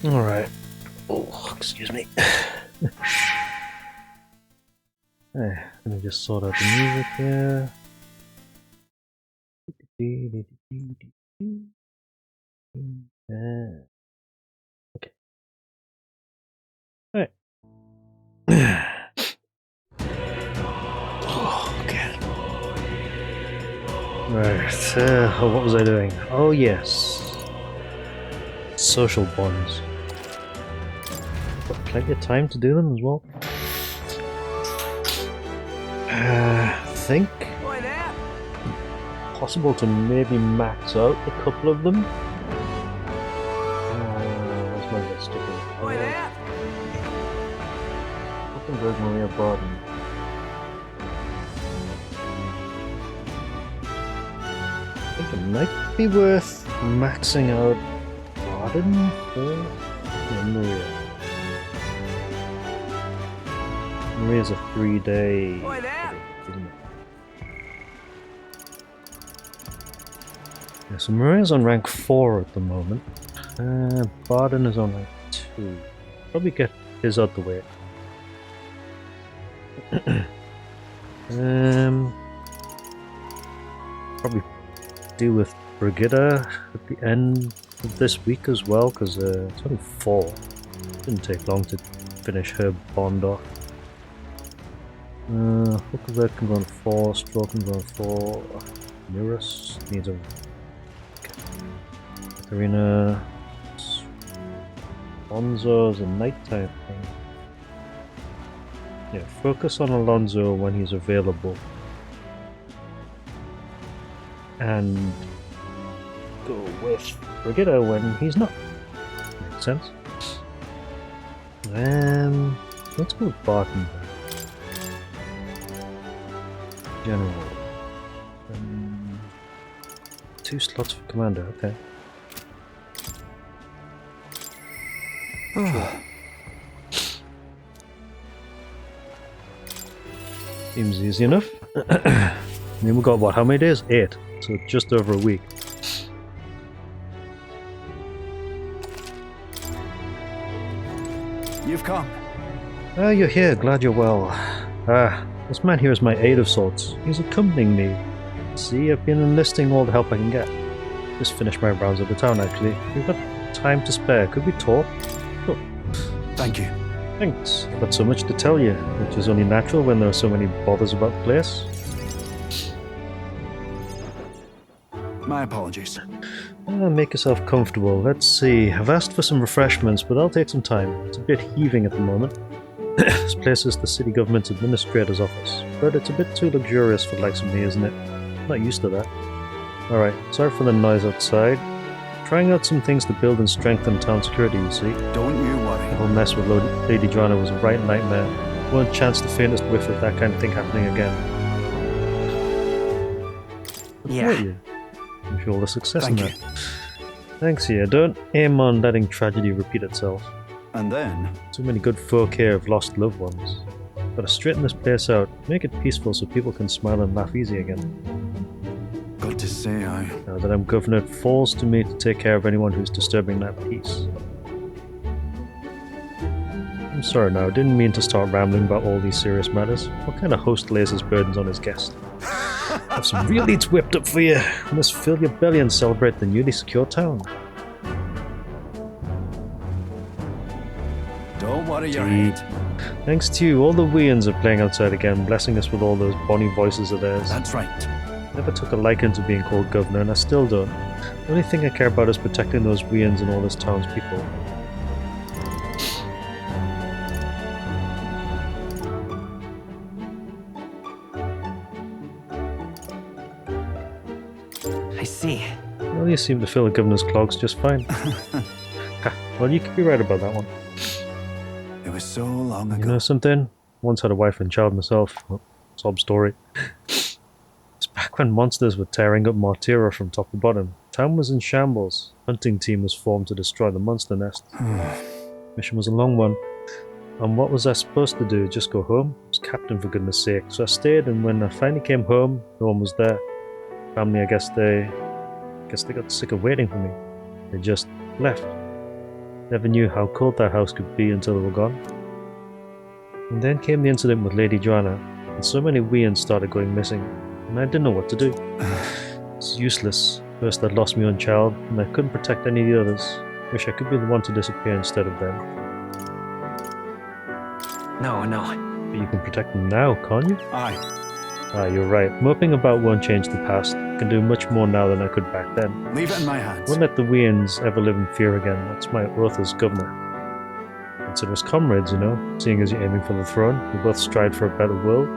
Alright. Oh, excuse me. Let me just sort out the music here. Okay. Alright. Oh, okay. Right. What was I doing? Oh, yes. Social bonds. Got plenty of time to do them as well. Think possible to maybe max out a couple of them. Where's my list of them? Hockenberg, Maria Barden. I think it might be worth maxing out Barden or Maria. Maria's a 3-day, isn't it? Yeah, so Maria's on rank 4 at the moment. Barden is on rank 2. Probably get his out the way. Probably deal with Brigitta at the end of this week as well, because it's only 4. Didn't take long to finish her bond off. Huckelberg can go on 4, Stroke can go on 4, Mirus needs a Katarina, Alonso's a nighttime thing. Yeah, focus on Alonso when he's available. And go with Brigitta when he's not. Makes sense. Let's go with Barton. General. 2 slots for commander, okay. Seems easy enough. I mean, we got what, how many days? 8, so just over a week. You've come. Ah, you're here, glad you're well. This man here is my aide of sorts. He's accompanying me. See, I've been enlisting all the help I can get. Just finished my rounds of the town, actually. We've got time to spare. Could we talk? Oh. Thank you. Thanks. I've got so much to tell you, which is only natural when there are so many bothers about the place. My apologies. Make yourself comfortable. Let's see. I've asked for some refreshments, but that'll take some time. It's a bit heaving at the moment. This place is the city government's administrator's office, but it's a bit too luxurious for the likes of me, isn't it? I'm not used to that. Alright, sorry for the noise outside. Trying out some things to build and strengthen town security, you see. Don't you worry. The whole mess with Lady Joanna was a right nightmare. Won't chance the faintest whiff of that kind of thing happening again. Yeah. You. Wish you all the success Thank in you. that. Thanks, yeah. Don't aim on letting tragedy repeat itself. And then? Too many good folk here have lost loved ones. Gotta straighten this place out, make it peaceful so people can smile and laugh easy again. Got to say, Now that I'm governor, it falls to me to take care of anyone who's disturbing that peace. I'm sorry now, I didn't mean to start rambling about all these serious matters. What kind of host lays his burdens on his guest? Have some real eats whipped up for you. We must fill your belly and celebrate the newly secure town. Don't worry your head. Thanks to you, all the weans are playing outside again, blessing us with all those bonny voices of theirs. That's right. Never took a liking to being called governor, and I still don't. The only thing I care about is protecting those weans and all this town's people. I see. Well, you seem to fill the governor's clogs just fine. Ha, well, you could be right about that one. It was so long ago. You know something? Once had a wife and child myself. Oh, sob story. It's back when monsters were tearing up Martira from top to bottom. Town was in shambles. Hunting team was formed to destroy the monster nest. Mission was a long one. And what was I supposed to do? Just go home? I was captain, for goodness sake. So I stayed, and when I finally came home, no one was there. Family, I guess they got sick of waiting for me. They just left. Never knew how cold that house could be until they were gone. And then came the incident with Lady Joanna, and so many weans started going missing, and I didn't know what to do. It's useless. First I'd lost my own child, and I couldn't protect any of the others. Wish I could be the one to disappear instead of them. No. But you can protect them now, can't you? Aye. Ah, you're right. Moping about won't change the past. I can do much more now than I could back then. Leave it in my hands. Won't let the weans ever live in fear again. That's my oath as governor. Consider us comrades, you know, seeing as you're aiming for the throne. We both strive for a better world.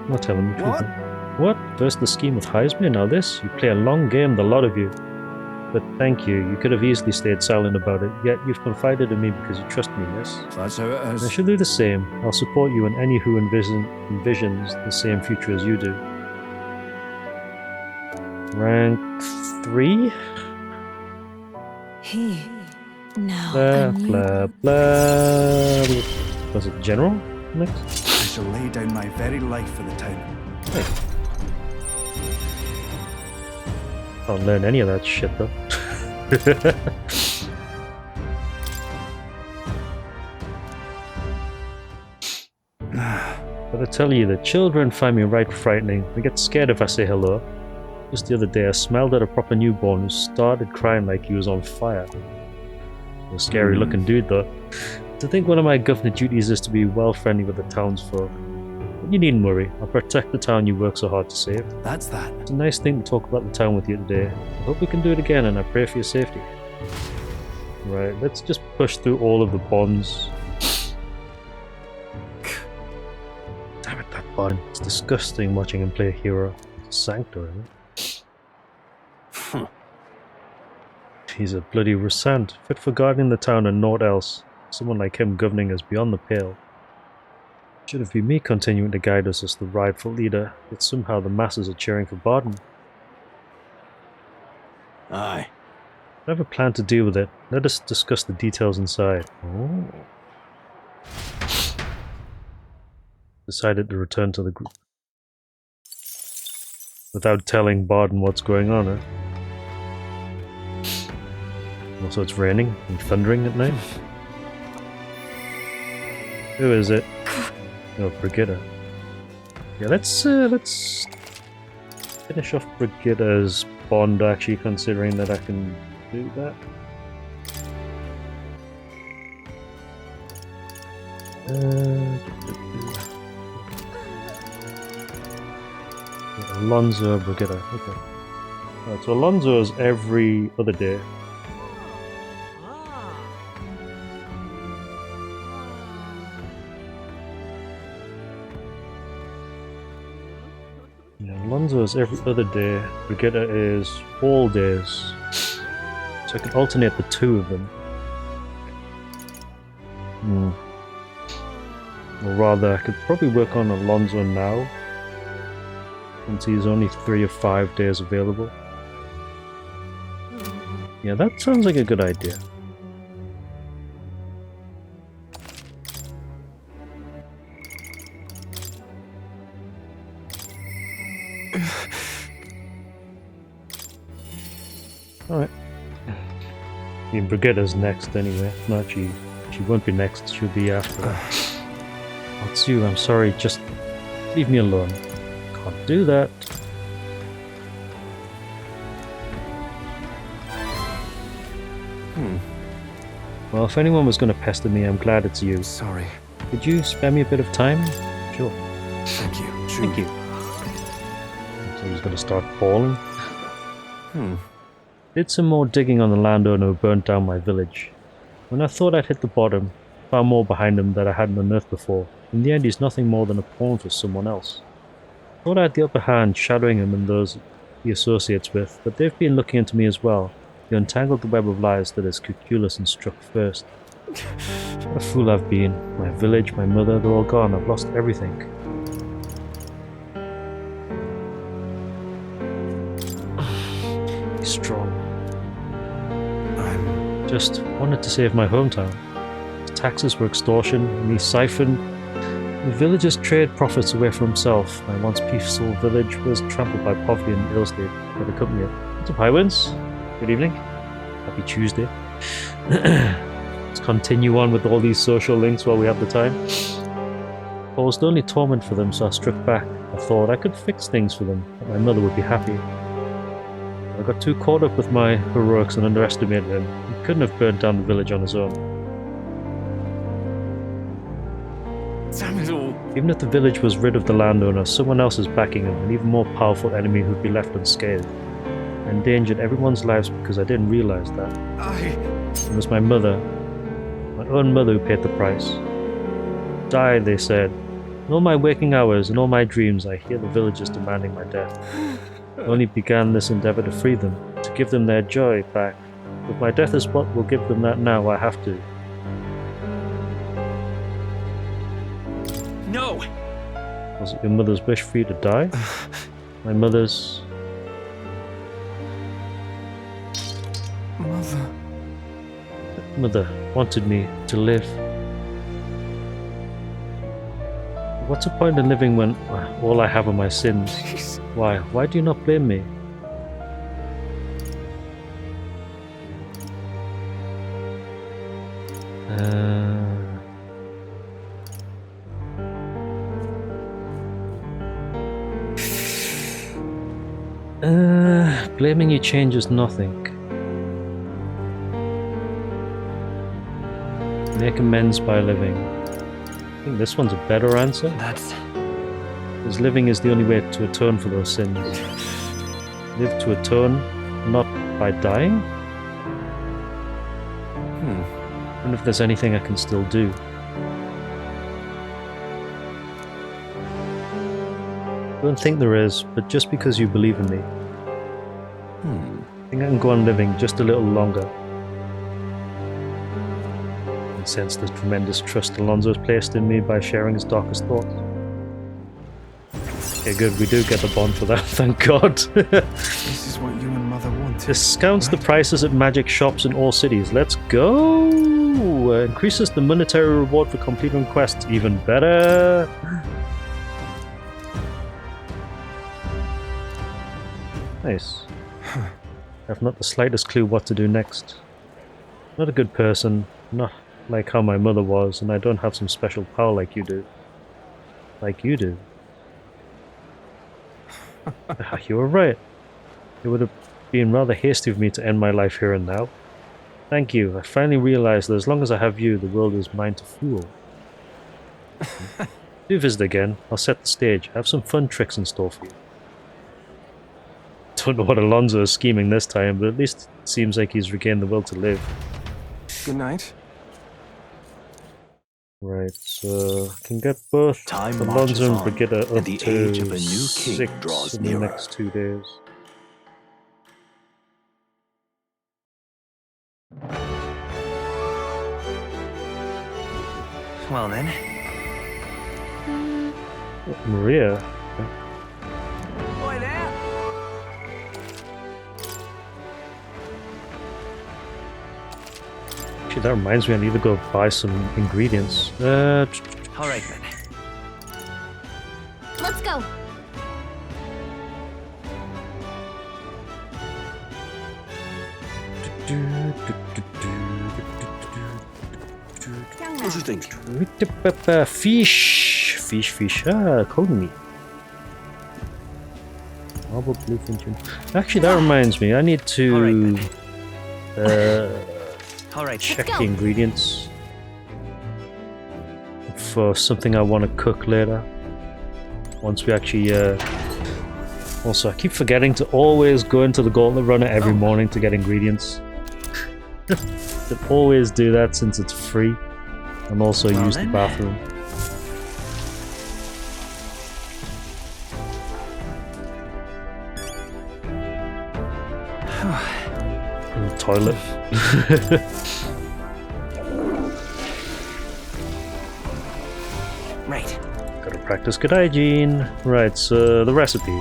Not telling the truth. What? What? First the scheme with Heisman, now this? You play a long game, the lot of you. But thank you. You could have easily stayed silent about it, yet you've confided in me because you trust me, yes? That's how it I is. shall do the same. I'll support you and any who envisions the same future as you do. Rank 3? He now Blah, a new blah, blah. Was it general next? I shall lay down my very life for the town. Can't learn any of that shit though. But I tell you, the children find me right frightening. They get scared if I say hello. Just the other day I smelled at a proper newborn who started crying like he was on fire. A scary looking dude though. To think one of my governor duties is to be well friendly with the townsfolk. But you needn't worry, I'll protect the town you work so hard to save. That's that. It's a nice thing to talk about the town with you today. I hope we can do it again and I pray for your safety. Right, let's just push through all of the bonds. Damn it, that bond. It's disgusting watching him play a hero. It's a sanctuary. He's a bloody Rosant, fit for guarding the town and naught else. Someone like him governing us beyond the pale. Should have been me continuing to guide us as the rightful leader, yet somehow the masses are cheering for Barden. Aye. I have a plan to deal with it. Let us discuss the details inside. Oh. Decided to return to the group. Without telling Barden what's going on, huh? Also, it's raining and thundering at night. Who is it? Oh, Brigitta. Yeah, let's finish off Brigitta's bond, actually, considering that I can do that. Alonso, Brigitta. Okay. Right, so Alonso is every other day. Alonso is every other day, Brigitta is all days. So I can alternate the two of them. Or rather, I could probably work on Alonso now, since he's only 3 of 5 days available. Yeah, that sounds like a good idea. Alright. I mean, Brigitta's next anyway. No, she won't be next, she'll be after that. Otsu, I'm sorry, just leave me alone. Can't do that. Well, if anyone was going to pester me, I'm glad it's you. Sorry. Could you spare me a bit of time? Sure. Thank you. Thank you. So he's going to start bawling. Did some more digging on the landowner who burnt down my village. When I thought I'd hit the bottom, found more behind him that I hadn't unearthed before. In the end, he's nothing more than a pawn for someone else. Thought I had the upper hand, shadowing him and those he associates with, but they've been looking into me as well. He untangled the web of lies that is Cuculus and struck first. What a fool I've been. My village, my mother, they're all gone. I've lost everything. He's strong. Just wanted to save my hometown. His taxes were extortion, and he siphoned The villagers trade profits away for himself. My once peaceful village was trampled by poverty and ill state by the company. What's up, Highwinds? Good evening. Happy Tuesday. Let's continue on with all these social links while we have the time. Caused only torment for them, so I struck back. I thought I could fix things for them, that my mother would be happy. I got too caught up with my heroics and underestimated him. He couldn't have burned down the village on his own. Damn it all. Even if the village was rid of the landowner, someone else is backing him, an even more powerful enemy who'd be left unscathed. I endangered everyone's lives because I didn't realize that. It was my mother, my own mother, who paid the price. Die, they said. In all my waking hours and all my dreams, I hear the villagers demanding my death. I only began this endeavor to free them, to give them their joy back. But my death is what will give them that now. I have to. No! Was it your mother's wish for you to die? My mother's... Mother wanted me to live. What's the point in living when all I have are my sins? Please. Why do you not blame me? Blaming you changes nothing. Make amends by living. I think this one's a better answer. Because living is the only way to atone for those sins. Live to atone, not by dying? I wonder if there's anything I can still do. I don't think there is, but just because you believe in me. I think I can go on living just a little longer. I sense the tremendous trust Alonso's placed in me by sharing his darkest thoughts. Okay, good, we do get the bond for that, thank God. This is what you and Mother wanted. Discounts the prices at magic shops in all cities. Let's go! Increases the monetary reward for completing quests. Even better! Nice. I have not the slightest clue what to do next. Not a good person, not like how my mother was, and I don't have some special power like you do. Like you do. You were right. It would have been rather hasty of me to end my life here and now. Thank you. I finally realized that as long as I have you, the world is mine to fool. Do visit again. I'll set the stage. I have some fun tricks in store for you. Don't know what Alonso is scheming this time, but at least it seems like he's regained the will to live. Good night. Right, so I can get both Time Alonso and marches on, Brigitte up and the to age of a new king 6 draws in nearer. the next 2 days. Well then. Oh, Maria. Boy there. Actually, that reminds me, I need to go buy some ingredients. All right then. Let's go. What do you think? Fish. Ah, code meat. Marble blueprint. Actually, that reminds me, I need to All right. check go. the ingredients for something I want to cook later. Once we actually, also, I keep forgetting to always go into the Gauntlet Runner every morning to get ingredients. Should always do that since it's free, and also Well use the then. bathroom. And the toilet. Right. Gotta practice good hygiene. Right, so the recipe.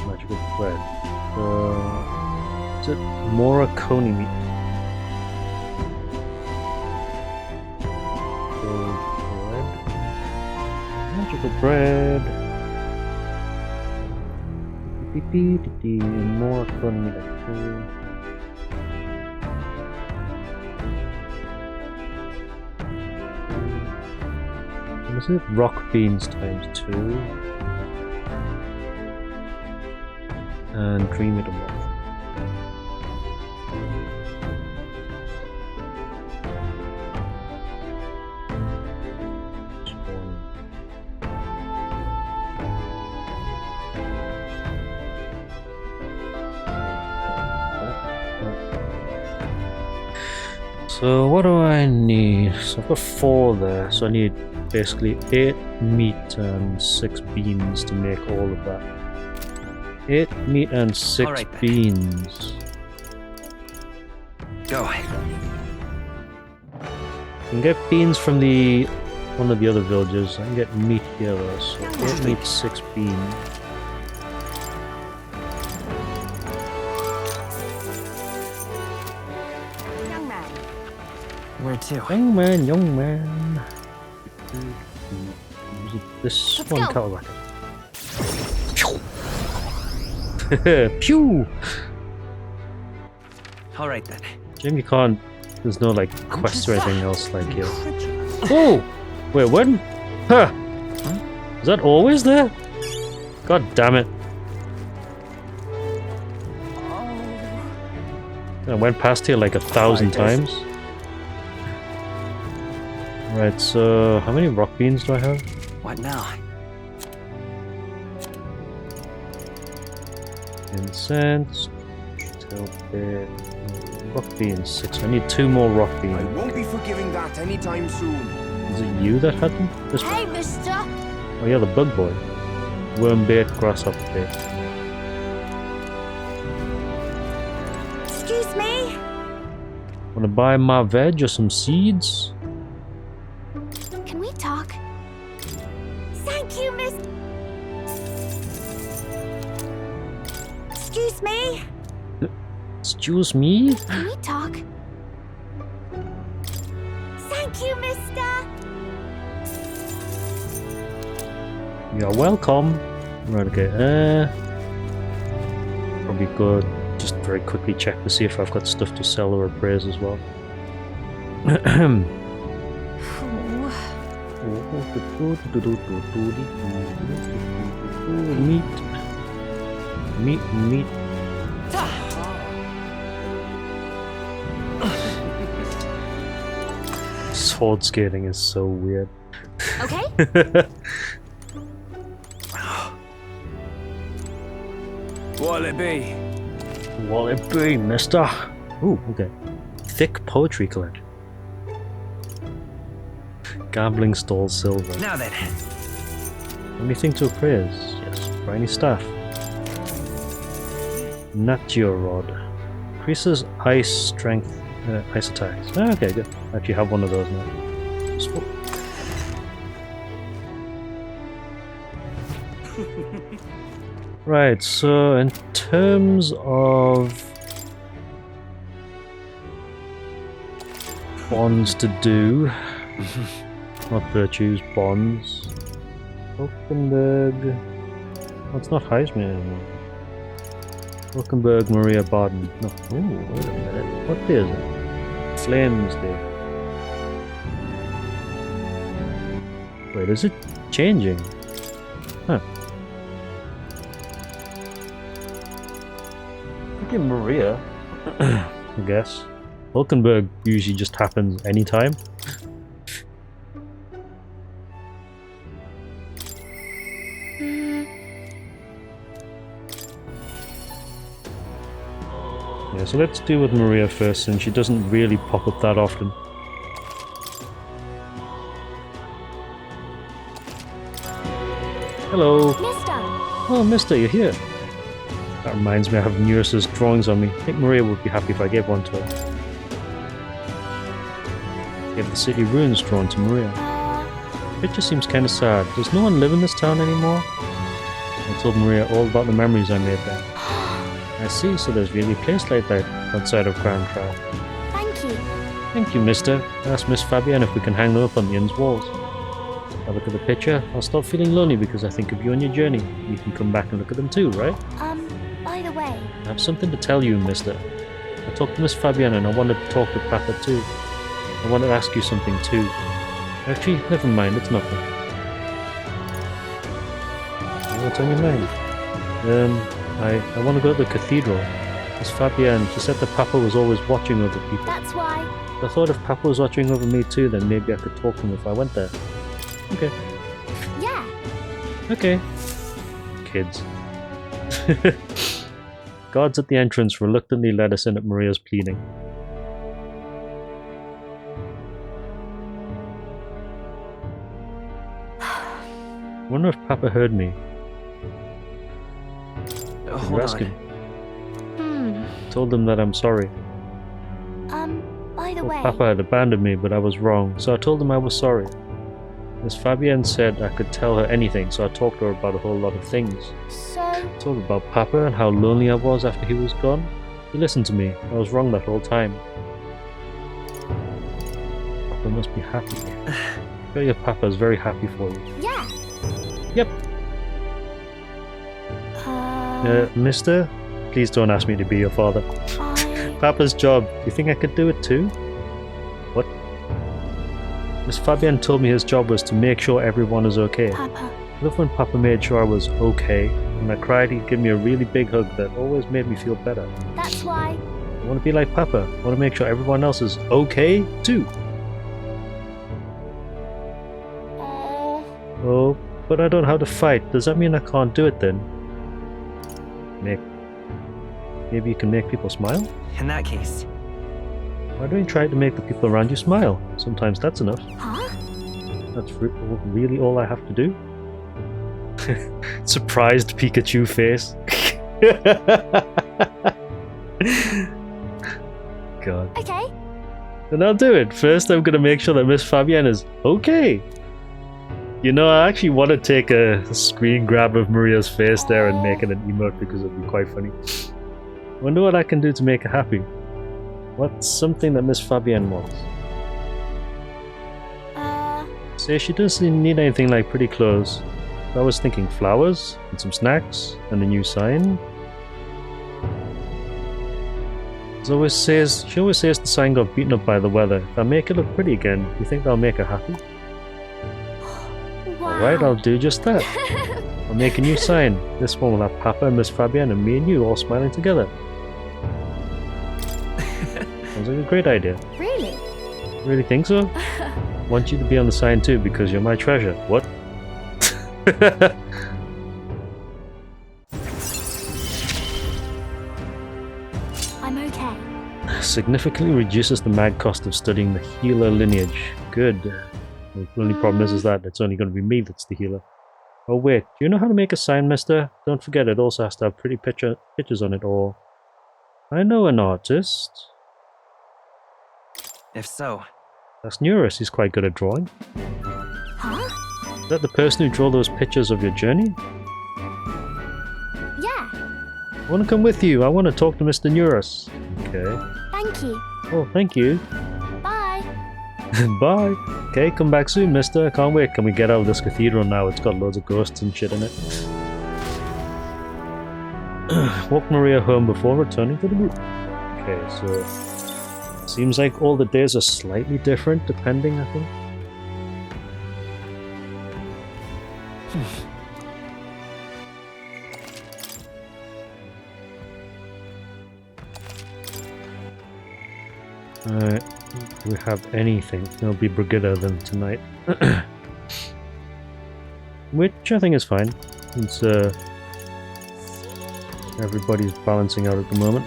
Magical bread. Is it Moroconi meat? Bread. Little bread. More economy. Is it rock beans times 2? And cream it a lot. So what do I need? So I've got 4 there, so I need basically 8 meat and 6 beans to make all of that. 8 meat and 6 Alright then. beans. Go. I can get beans from one of the other villages. I can get meat here though, so 8 meat, 6 beans. Young man. Where to? Young man, young man. Was it this Let's one go. Cadillac? Pew! All right then. Jim, you can't. There's no like quests or anything else like here. Oh! Wait, when? Huh! Is that always there? God damn it. I went past here like 1,000 times. Right, so how many rock beans do I have? What now? Incense, rock beans 6. I need 2 more rock I beans. won't be forgiving that anytime soon. Is it you that had them? This one? Hey, mister. Oh yeah, the bug boy. Worm bait, grasshopper bait. Excuse me. Wanna buy my veg or some seeds? Can we talk? Thank you, miss. Excuse me. Excuse me? Can we talk? Thank you, mister. You're welcome. Right, okay. Probably good. Just very quickly check to see if I've got stuff to sell or appraise as well. Meat. Sword skating is so weird. Okay. What'll it be? What'll it be, mister? Ooh, okay. Thick poetry collection. Gambling stall silver. Now then. Anything to appraise? Yes. Briny staff. Natio rod. Increases ice strength, ice attacks. Ah, okay, good. I actually have one of those now. Sw- Right, so in terms of bonds to do, not virtues, bonds. Hulkenberg. Oh, it's not Heisman anymore. Hulkenberg, Maria Baden. No. Ooh, wait a minute. What day is it? Flames Day. Wait, is it changing? Huh. Okay, Maria. I guess. Hulkenberg usually just happens anytime. Yeah, so let's deal with Maria first, since she doesn't really pop up that often. Hello. Mister. Oh, mister, you're here. That reminds me, I have Neurus's drawings on me. I think Maria would be happy if I gave one to her. Give the city ruins drawn to Maria. Picture seems kind of sad. Does no one live in this town anymore? I told Maria all about the memories I made there. I see, so there's really a place like that outside of Grand Trap. Thank you. Thank you, mister. Ask Miss Fabienne if we can hang them up on the inn's walls. I look at the picture, I'll stop feeling lonely because I think of you on your journey. You can come back and look at them too, right? By the way, I have something to tell you, mister. I talked to Miss Fabienne and I wanted to talk to Papa too. I wanted to ask you something too. Actually, never mind, it's nothing. What's on your mind? I want to go to the cathedral. Miss Fabienne, she said that Papa was always watching over people. that's why. I thought if Papa was watching over me too, then maybe I could talk to him if I went there. Okay. Yeah. Okay. Kids. Guards at the entrance reluctantly let us in at Maria's pleading. Wonder if Papa heard me. Hold Ask on. him. Told him that I'm sorry. By the Well, way. Papa had abandoned me, but I was wrong, so I told him I was sorry. Miss Fabienne said I could tell her anything, so I talked to her about a whole lot of things. So, Told her about Papa and how lonely I was after he was gone. He listened to me. I was wrong that whole time. Papa must be happy. I bet your Papa is very happy for you. yeah. Yep. Uh, Mister? Please don't ask me to be your father. I... Papa's job. Do you think I could do it too? What? Miss Fabienne told me his job was to make sure everyone is okay. Papa. I love when Papa made sure I was okay. When I cried, he'd give me a really big hug that always made me feel better. That's why. I want to be like Papa. I want to make sure everyone else is okay too. Oh. Oh, but I don't know how to fight. Does that mean I can't do it then? Maybe you can make people smile? In that case, Why don't you try to make the people around you smile? Sometimes that's enough. Huh? That's really all I have to do? Surprised Pikachu face. God. Okay. Then I'll do it. First, I'm gonna make sure that Miss Fabienne is okay. You know, I actually want to take a screen grab of Maria's face there and make it an emote because it'd be quite funny. Wonder what I can do to make her happy. What's something that Miss Fabienne wants? Say she doesn't need anything like pretty clothes. I was thinking flowers, and some snacks, and a new sign. She always says the sign got beaten up by the weather. If I make it look pretty again, do you think that'll make her happy? Wow. Alright, I'll do just that. I'll make a new sign. This one will have Papa and Miss Fabienne and me and you all smiling together. Sounds like a great idea. Really? Really think so? Want you to be on the sign too because you're my treasure. What? I'm okay. Significantly reduces the mag cost of studying the healer lineage. Good. The only problem is that it's only going to be me that's the healer. Oh wait, do you know how to make a sign, mister? Don't forget it also has to have pretty pictures on it or... I know an artist. if so, That's Neurus, he's quite good at drawing. Huh? Is that the person who drew those pictures of your journey? Yeah. I want to come with you. I want to talk to Mr. Neurus. Okay. Thank you. Oh, thank you. Bye. Bye. Okay, come back soon, mister. I can't wait. Can we get out of this cathedral now? It's got loads of ghosts and shit in it. Walk Maria home before returning to the group. Okay, so... Seems like all the days are slightly different, depending, I think. Alright, do we have anything? It'll be Brigida then tonight. Which I think is fine. It's everybody's balancing out at the moment.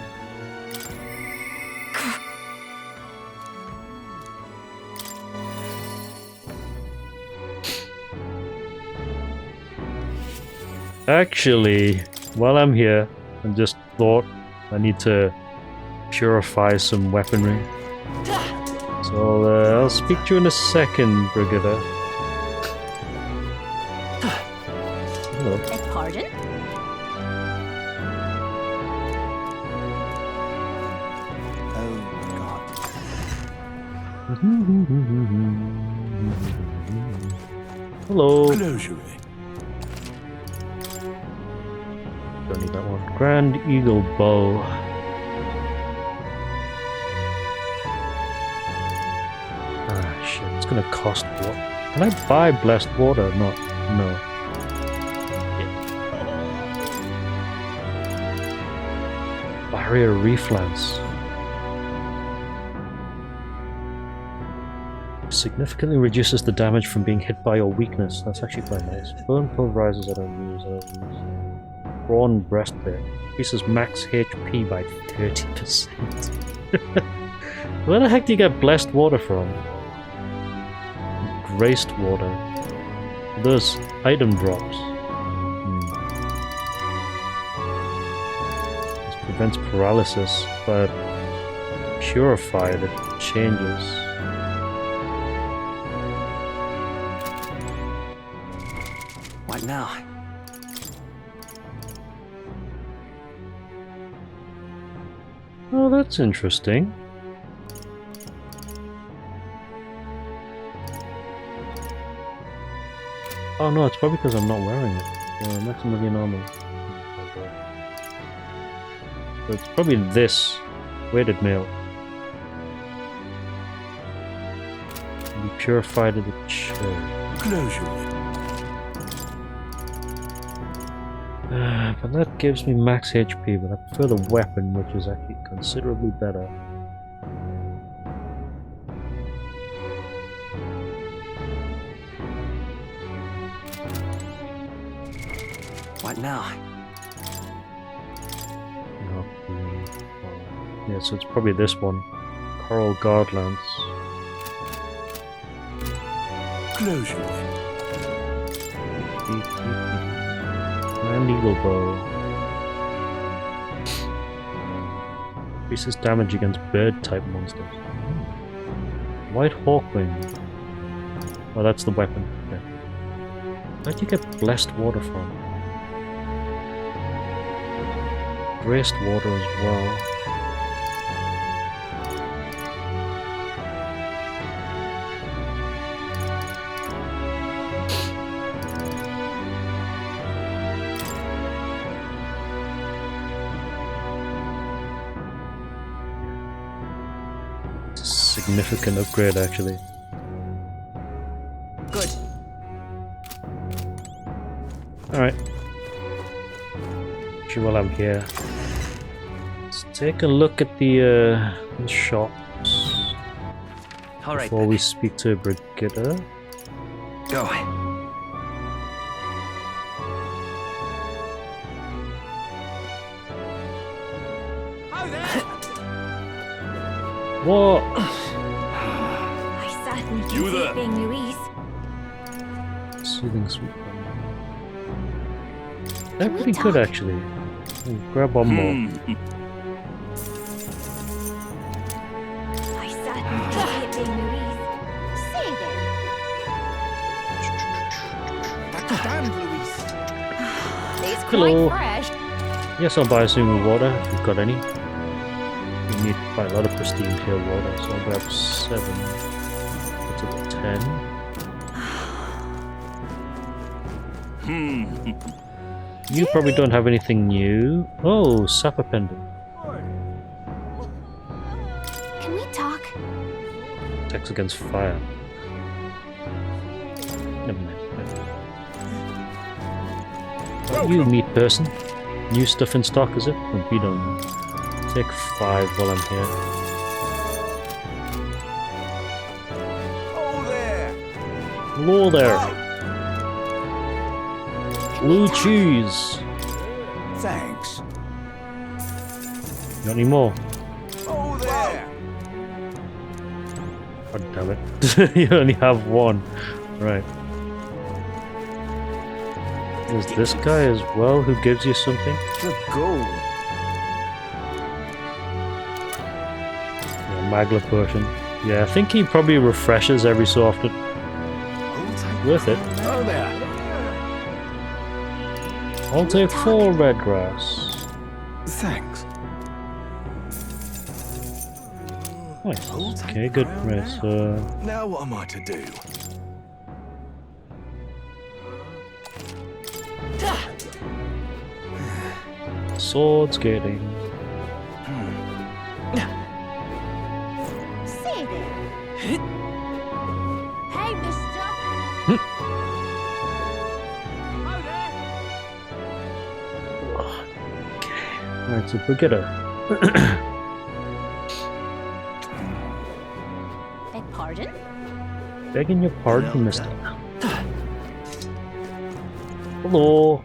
Actually, while I'm here, I just thought I need to purify some weaponry. So I'll speak to you in a second, Brigida. Hello. Pardon? Oh, God. Hello. Closure. Don't need that one. Grand Eagle Bow. Ah, shit. It's gonna cost what? Can I buy Blessed Water? Not. No. Yeah. Barrier Reef Lance. Significantly reduces the damage from being hit by your weakness. That's actually quite nice. Burn pulverizers I don't use. Prawn Breastplate. Increases max HP by 30%. Where the heck do you get Blessed Water from? Graced Water. Those item drops. This prevents paralysis, but Purified it changes. What now? Oh, that's interesting. Oh no, it's probably because I'm not wearing it. Max million armor. So it's probably this weighted mail. Be purified of the chair. Closure. But that gives me max HP, but I prefer the weapon, which is actually considerably better. What now? No, yeah, so it's probably this one. Coral Guard Lance. Closure. And Eagle Bow. Increases damage against bird type monsters. White Hawkwing. Oh, that's the weapon. Okay. Where'd you get Blessed Water from? Graced Water as well. Significant upgrade, actually. Good. Alright. Actually, while I'm here, let's take a look at the shops All right. before we speak to Brigitte. Go. What? I certainly can You see there? it being Louise. Soothing sweet. Can They're we pretty good, talk? actually. Grab one more. I certainly can see it being Louise. Say then. That's damned, Louise. It's Hello. quite fresh. Yes, I'll buy some water if you've got any. We need quite a lot of pristine pure water, so I'll grab 7. That's about 10. You probably don't have anything new. Oh, Sapper Pendant. Can we talk? Attacks against fire. Never mind. You meat person. New stuff in stock, is it? Oh, we don't know. Take 5 while I'm here. Oh, there. Hello there. Can Blue we talk? cheese. Thanks. Got any more? Oh, there. God damn it. You only have 1. Right. There's this guy as well who gives you something. Good go. Yeah, Magla potion. Yeah, I think he probably refreshes every so often. Worth it. Oh, there. I'll take 4 red grass. Thanks. Nice. Okay, good. Right, so Now what am I to do? Sword skating. Say there. Hey, mister. Alright, so Brigitte. Beg pardon? Begging your pardon, mister. Hello.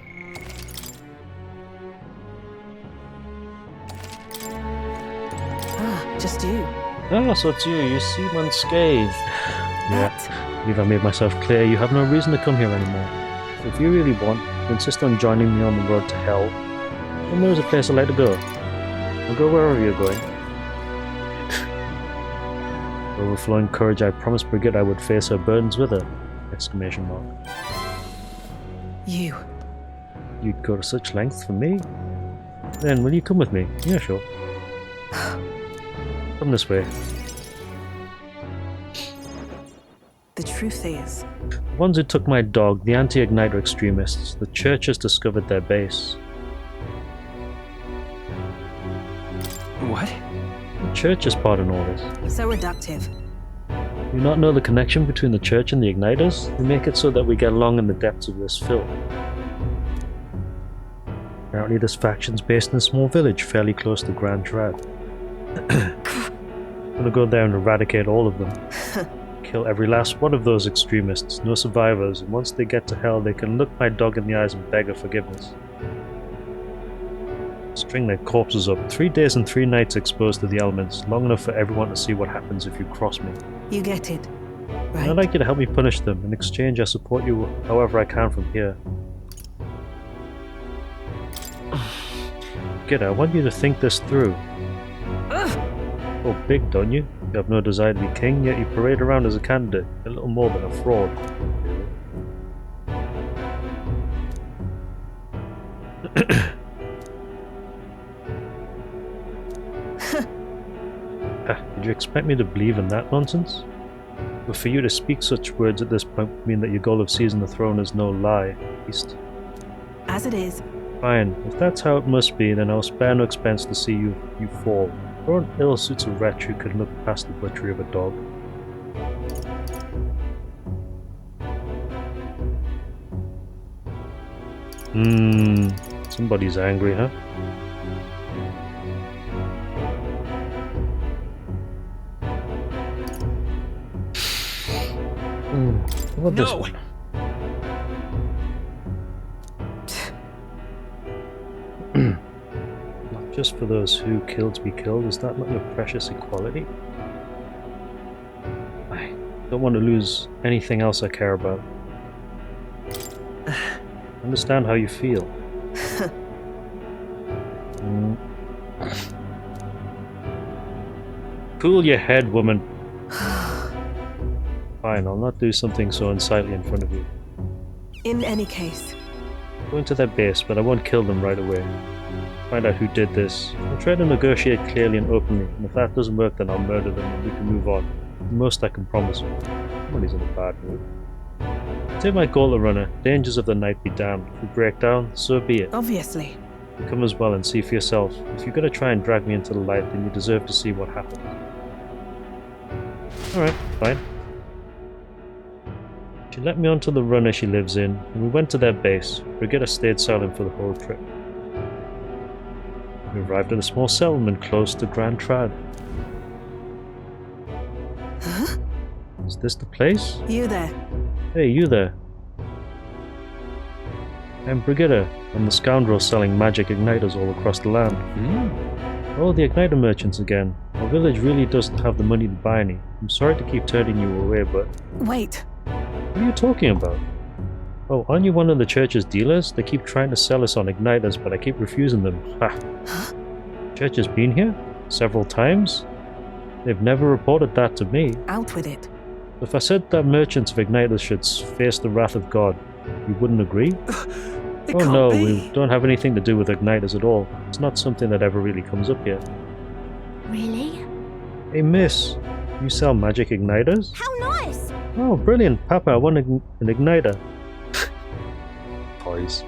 Ah, just you. Ah, so it's you. You seem unscathed. Yeah, That. I believe I made myself clear. You have no reason to come here anymore. So if you really want to insist on joining me on the road to hell, then there's a place I'd like to go. I'll go wherever you're going. With overflowing courage, I promised Brigitte I would face her burdens with her! Exclamation mark. You. You'd go to such lengths for me? Then will you come with me? Yeah, sure. Come this way. The truth is, The ones who took my dog, the anti-igniter extremists, the church has discovered their base. What? The church is part in all this. so reductive. Do you not know the connection between the church and the igniters? They make it so that we get along in the depths of this filth. Apparently this faction's based in a small village fairly close to Grand Trad. I'm gonna go there and eradicate all of them. Kill every last one of those extremists, no survivors, and once they get to hell they can look my dog in the eyes and beg her forgiveness. String their corpses up, 3 days and 3 nights exposed to the elements, long enough for everyone to see what happens if you cross me. You get it. And Right? I'd like you to help me punish them. In exchange I support you however I can from here. Get it, I want you to think this through. Oh, big, don't you? You have no desire to be king, yet you parade around as a candidate, a little more than a fraud. Did you expect me to believe in that nonsense? But for you to speak such words at this point would mean that your goal of seizing the throne is no lie, at least. As it is. Fine, if that's how it must be, then I'll spare no expense to see you fall. Thrown ill suits a wretch who can look past the butchery of a dog. Somebody's angry, huh? How about this one? Not just for those who kill to be killed, is that not your precious equality? I don't want to lose anything else I care about. I understand how you feel. Cool your head, woman. Fine, I'll not do something so unsightly in front of you. In any case. Go into their base, but I won't kill them right away. Find out who did this. I'll try to negotiate clearly and openly, and if that doesn't work then I'll murder them and we can move on. The most I can promise you. Somebody's in a bad mood. Take my Gauntlet runner. Dangers of the night be damned. If we break down, so be it. Obviously. You come as well and see for yourself. If you're gonna try and drag me into the light, then you deserve to see what happens. Alright, fine. She let me onto the runner she lives in, and we went to their base. Brigitte stayed silent for the whole trip. We arrived at a small settlement close to Grand Trad. Huh? Is this the place? You there. Hey, you there. I'm Brigitte. I'm the scoundrel selling magic igniters all across the land. Oh, the igniter merchants again. Our village really doesn't have the money to buy any. I'm sorry to keep turning you away, but... Wait. What are you talking about? Oh, aren't you one of the church's dealers? They keep trying to sell us on igniters, but I keep refusing them. Ha! Huh? Church has been here? Several times? They've never reported that to me. Out with it. If I said that merchants of igniters should face the wrath of God, you wouldn't agree? It Oh can't no, be. we don't have anything to do with igniters at all. It's not something that ever really comes up yet. Really? Hey miss, you sell magic igniters? How nice! Oh brilliant, Papa, I want an igniter. Toys.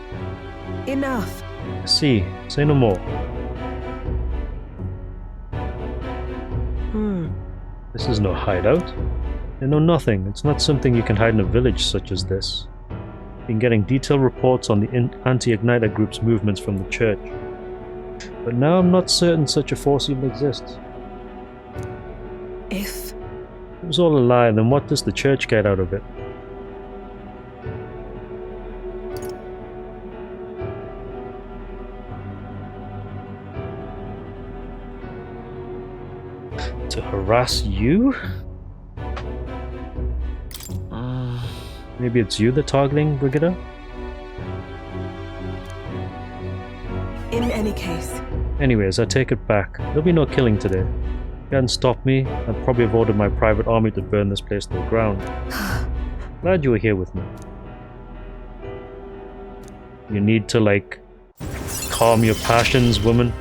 Enough. I see. Say no more. This is no hideout. They know nothing. It's not something you can hide in a village such as this. Been getting detailed reports on the anti-Igniter group's movements from the church. But now I'm not certain such a force even exists. If... It was all a lie, then what does the church get out of it? To harass you? Maybe it's you they're targeting, Brigida? in any case. Anyways, I take it back. There'll be no killing today. If you hadn't stopped me, I'd probably have ordered my private army to burn this place to the ground. Glad you were here with me. You need to, like, calm your passions, woman.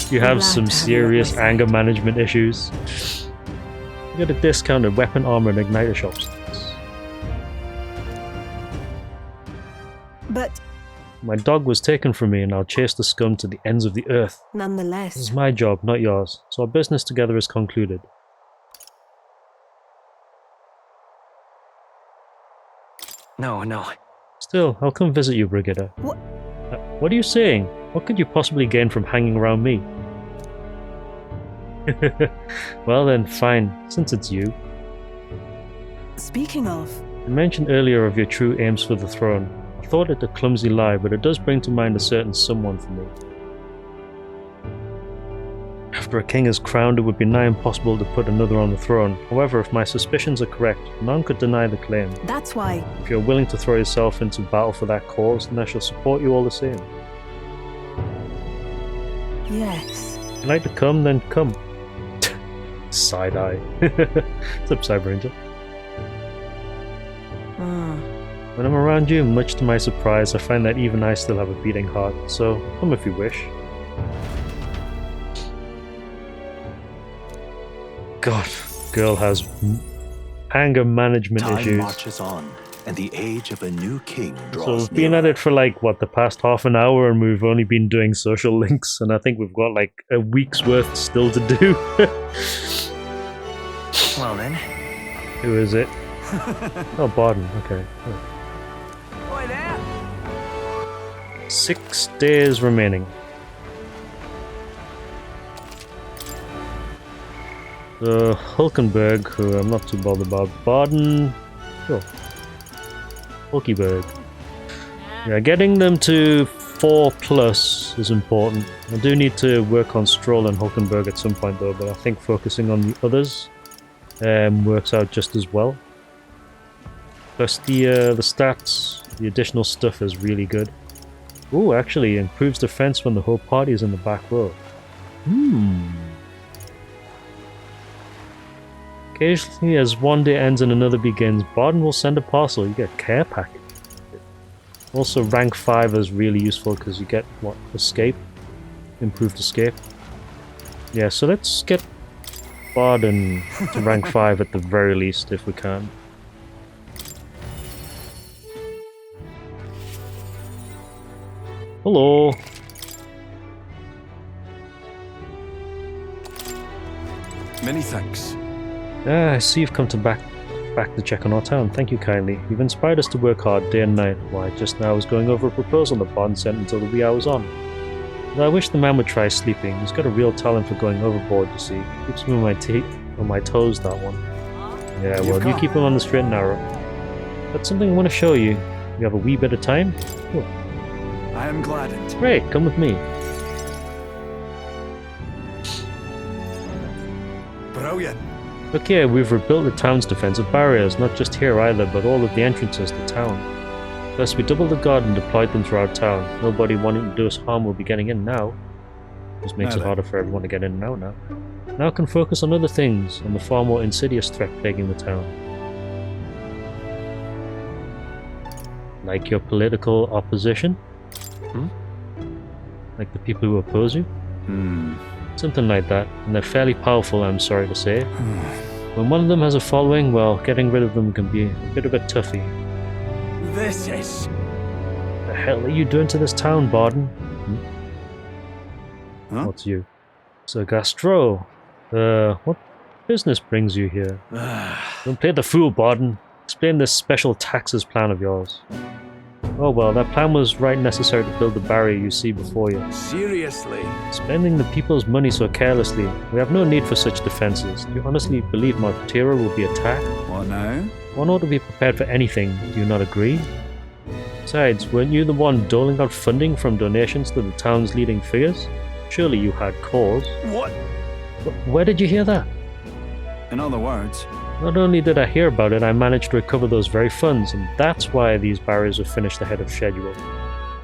You have some serious anger management issues. You get a discount at weapon, armor, and igniter shops. But My dog was taken from me, and I'll chase the scum to the ends of the earth. This nonetheless, is my job, not yours. So our business together is concluded. No. Still, I'll come visit you, Brigida. What? What are you saying? What could you possibly gain from hanging around me? Well then, fine, since it's you. speaking of, You mentioned earlier of your true aims for the throne. I thought it a clumsy lie, but it does bring to mind a certain someone for me. After a king is crowned, it would be nigh impossible to put another on the throne. However, if my suspicions are correct, none could deny the claim. that's why. If you're willing to throw yourself into battle for that cause, then I shall support you all the same. Yes. If you'd like to come, then come. Side eye. What's up, Cyber Angel? When I'm around you, much to my surprise, I find that even I still have a beating heart, so come if you wish. God, girl has anger management Time issues. marches on, and the age of a new king draws So we've been nearer. at it for like, what, the past half an hour, and we've only been doing social links, and I think we've got like a week's worth still to do. Well then. Who is it? Oh, Barden, okay. Oi there! 6 days remaining. So, Hulkenberg, who I'm not too bothered about. Baden. Sure. Hulkeberg. Yeah, getting them to 4+ is important. I do need to work on Stroll and Hulkenberg at some point though, but I think focusing on the others works out just as well. Plus the stats, the additional stuff is really good. Ooh, actually improves defense when the whole party is in the back row. Occasionally, as one day ends and another begins, Baden will send a parcel. You get a care package. Also, rank 5 is really useful because you get, what, escape? Improved escape. Yeah, so let's get Baden to rank 5 at the very least, if we can. Hello! Many thanks. I see you've come back to check on our town. Thank you kindly. You've inspired us to work hard day and night. Why, just now I was going over a proposal that Bond sent until the wee hours on. But I wish the man would try sleeping. He's got a real talent for going overboard, you see. Keeps me on my toes, that one. Yeah, well, you keep him on the straight and narrow. That's something I want to show you. You have a wee bit of time? Cool. I am gladdened. Great, come with me. Brilliant. Look here, we've rebuilt the town's defensive barriers, not just here either, but all of the entrances to town. Plus, we doubled the guard and deployed them throughout town. Nobody wanting to do us harm will be getting in now. This makes it Now then. harder for everyone to get in and out now. Now I can focus on other things, and the far more insidious threat plaguing the town. Like your political opposition? Like the people who oppose you? Something like that, and they're fairly powerful, I'm sorry to say. When one of them has a following, well, getting rid of them can be a bit of a toughie. This is... The hell are you doing to this town, Barden? Huh? What's you? Sir Gastro. What business brings you here? Don't play the fool, Barden. Explain this special taxes plan of yours. Oh well, that plan was right necessary to build the barrier you see before you. Seriously? Spending the people's money so carelessly, we have no need for such defences. Do you honestly believe Martira will be attacked? What now? One ought to be prepared for anything, do you not agree? Besides, weren't you the one doling out funding from donations to the town's leading figures? Surely you had cause. What? Where did you hear that? In other words, Not only did I hear about it, I managed to recover those very funds, and that's why these barriers were finished ahead of schedule.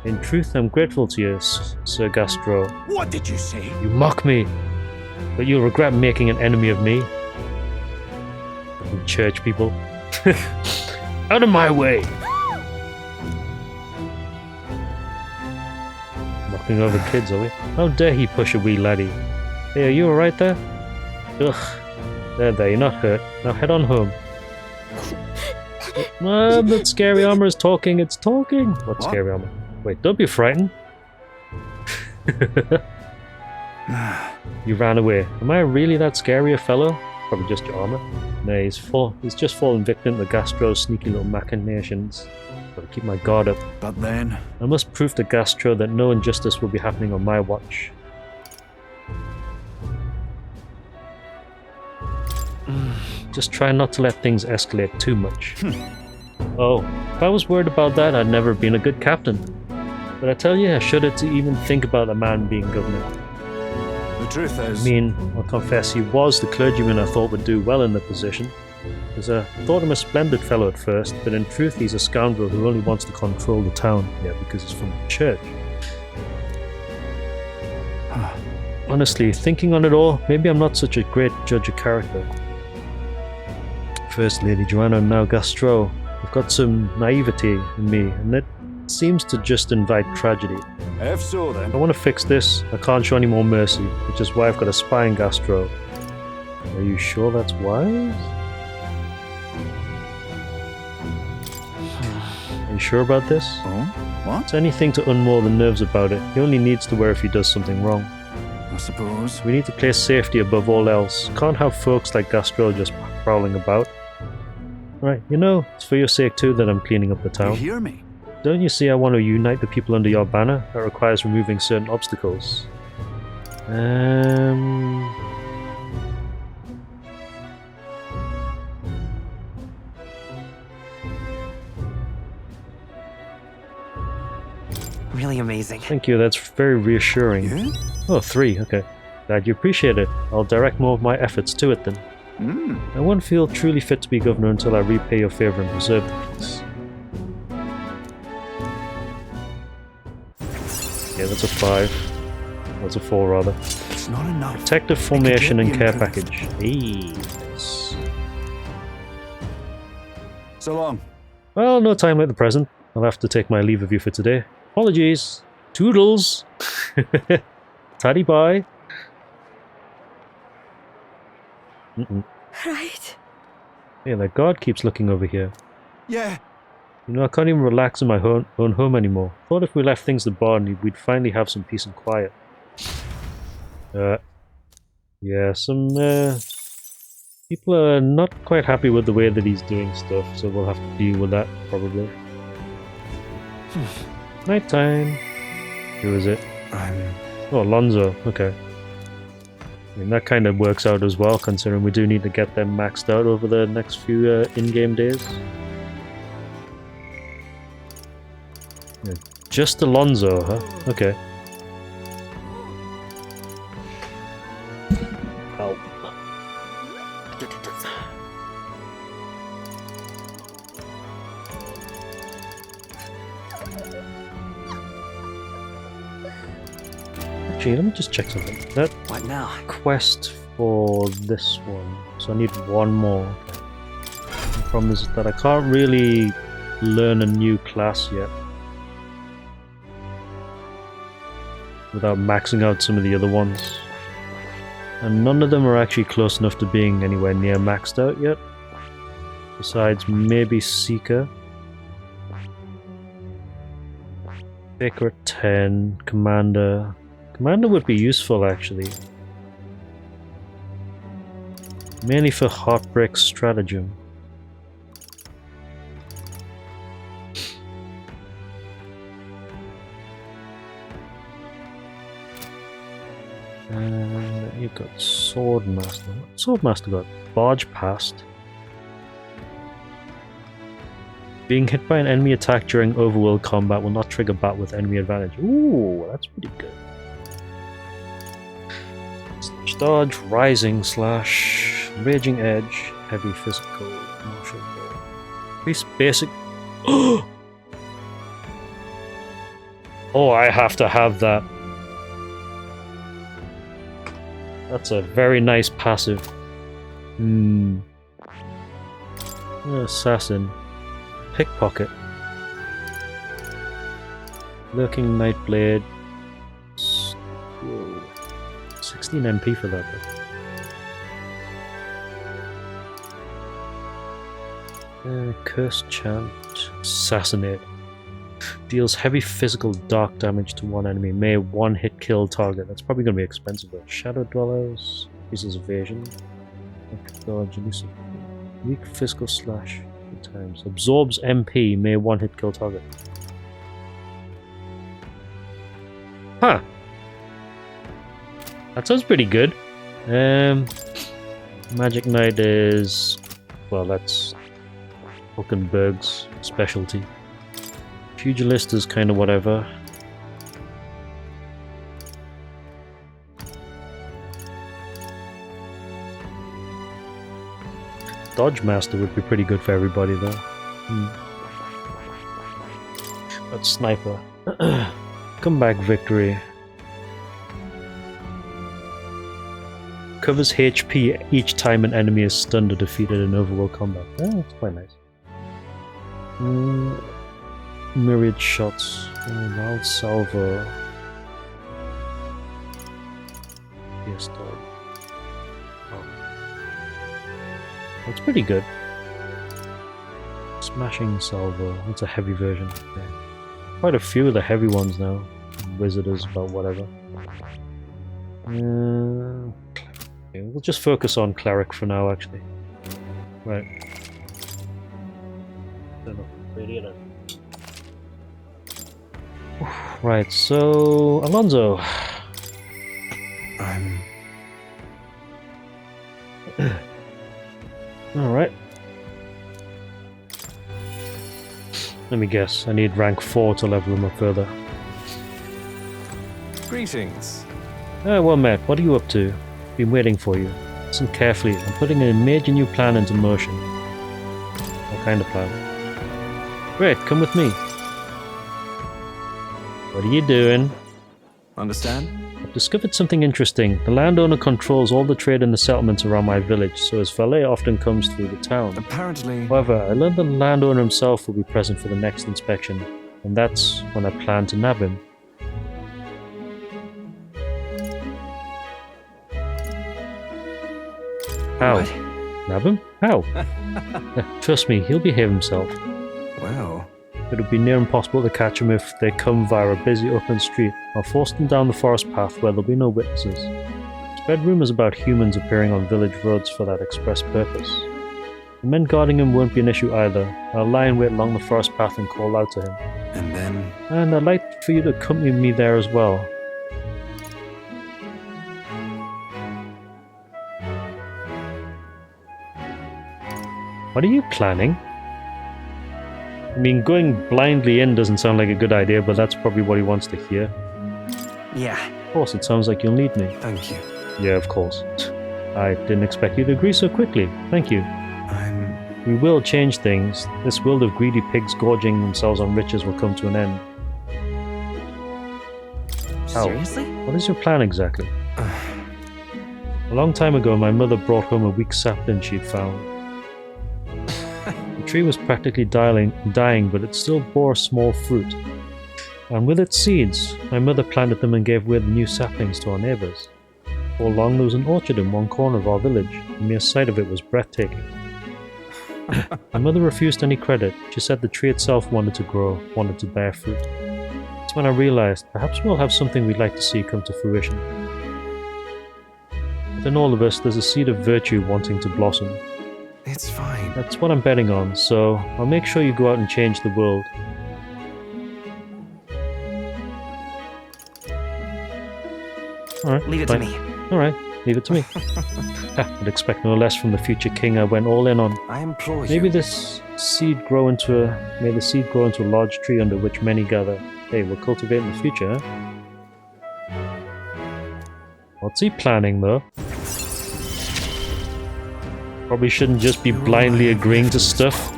In truth, I'm grateful to you, Sir Gastro. what did you say? You mock me, but you'll regret making an enemy of me. You church people. Out of my way! Knocking over kids, are we? How dare he push a wee laddie? Hey, are you alright there? Ugh. There, you're not hurt. Now head on home. That scary armor is talking, it's talking! What scary armor? Wait, don't be frightened. You ran away. Am I really that scary a fellow? Probably just your armor. Nay, he's just fallen victim to Gastro's sneaky little machinations. Gotta keep my guard up. But then, I must prove to Gastro that no injustice will be happening on my watch. Just try not to let things escalate too much. Oh, if I was worried about that, I'd never have been a good captain. But I tell you, I shudder to even think about a man being governor. the truth is, I mean, I'll confess he was the clergyman I thought would do well in the position. Because I thought him a splendid fellow at first, but in truth he's a scoundrel who only wants to control the town. Yeah, because he's from the church. Honestly, thinking on it all, maybe I'm not such a great judge of character. First Lady Joanna and now Gastro have got some naivety in me, and it seems to just invite tragedy. if so I then, want to fix this. I can't show any more mercy, which is why I've got a spy in Gastro. Are you sure that's wise? Are you sure about this? oh, what? It's anything to unmoor the nerves about it. He only needs to worry if he does something wrong. I suppose. We need to place safety above all else. Can't have folks like Gastro just prowling about. Right, you know, it's for your sake too that I'm cleaning up the You town. hear me? Don't you see I want to unite the people under your banner? That requires removing certain obstacles. Really amazing. Thank you, that's very reassuring. You? Oh, 3, okay. Glad you appreciate it. I'll direct more of my efforts to it then. I won't feel truly fit to be governor until I repay your favour and preserve the peace. Okay, that's a 5. That's a 4 rather. It's not enough. Protective formation and be care improved. package. Hey, nice. So long. Well, no time like the present. I'll have to take my leave of you for today. Apologies. Toodles. Taddy bye. Right. Yeah, that guard keeps looking over here. Yeah, You know, I can't even relax in my own home anymore. Thought if we left things to Barney, we'd finally have some peace and quiet. Yeah, some people are not quite happy with the way that he's doing stuff, so we'll have to deal with that probably. Nighttime. Who is it? Oh, Alonzo. Okay. I mean, that kind of works out as well, considering we do need to get them maxed out over the next few in-game days. Yeah, just Alonzo, huh? Okay. Help. Actually, let me just check something. That What now? quest for this one. So I need one more. The problem is that I can't really learn a new class yet without maxing out some of the other ones. And none of them are actually close enough to being anywhere near maxed out yet. Besides maybe Seeker. Baker at 10. Commander. Commander would be useful actually. Mainly for Heartbreak Stratagem. You've got Swordmaster. What Swordmaster got? Barge past. Being hit by an enemy attack during overworld combat will not trigger bat with enemy advantage. Ooh, that's pretty good. Slash dodge, rising slash, raging edge, heavy physical, martial law. Increase basic. Oh, I have to have that. That's a very nice passive. Assassin. Pickpocket. Lurking Nightblade. Whoa. 16 MP for that. Cursed Chant. Assassinate. Deals heavy physical dark damage to one enemy. May one hit kill target. That's probably going to be expensive though. Shadow Dwellers. Uses evasion. Dodge. Elusive. Weak physical slash. Times. Absorbs MP. May one hit kill target. Huh. That sounds pretty good. Magic Knight is... well, that's Hulkenberg's specialty. Pugilist is kind of whatever. Dodge Master would be pretty good for everybody though. That's Sniper. Comeback Victory. Covers HP each time an enemy is stunned or defeated in overworld combat. Oh, that's quite nice. Myriad Shots. Wild Salvo. Yes, dog. That's pretty good. Smashing Salvo. That's a heavy version. Yeah. Quite a few of the heavy ones now. Wizarders, about whatever. Okay, we'll just focus on Cleric for now, actually. Right. Right, so... Alonso. Alright. Let me guess, I need rank 4 to level him up further. Greetings. Well met, what are you up to? Been waiting for you. Listen carefully, I'm putting a major new plan into motion. What kind of plan? Great, come with me. What are you doing? Understand? I've discovered something interesting. The landowner controls all the trade in the settlements around my village, so his valet often comes through the town. Apparently... However, I learned the landowner himself will be present for the next inspection, and that's when I plan to nab him. How? What? Nab him? How? Trust me, he'll behave himself. Well... It would be near impossible to catch him if they come via a busy upland street. I'll force them down the forest path where there'll be no witnesses. Spread rumours about humans appearing on village roads for that express purpose. The men guarding him won't be an issue either. I'll lie in wait along the forest path and call out to him. And then... And I'd like for you to accompany me there as well. What are you planning? I mean, going blindly in doesn't sound like a good idea, but that's probably what he wants to hear. Yeah, Of course, it sounds like you'll need me. thank you. Yeah, of course. I didn't expect you to agree so quickly. Thank you. We will change things. This world of greedy pigs gorging themselves on riches will come to an end. How? seriously? What is your plan exactly? A long time ago, my mother brought home a weak sapling she'd found. The tree was practically dying, but it still bore small fruit. And with its seeds, my mother planted them and gave away the new saplings to our neighbours. Before long, there was an orchard in one corner of our village. The mere sight of it was breathtaking. My mother refused any credit. She said the tree itself wanted to grow, wanted to bear fruit. That's when I realized perhaps we'll have something we'd like to see come to fruition. Within all of us, there's a seed of virtue wanting to blossom. It's fine. That's what I'm betting on, so I'll make sure you go out and change the world. Alright, Leave it fine. to me. Alright, leave it to me. I'd expect no less from the future king I went all in on. I implore you. Maybe this seed grow into a... May the seed grow into a large tree under which many gather. Hey, we'll cultivate in the future, huh? What's he planning, though? Probably shouldn't just be blindly agreeing to stuff.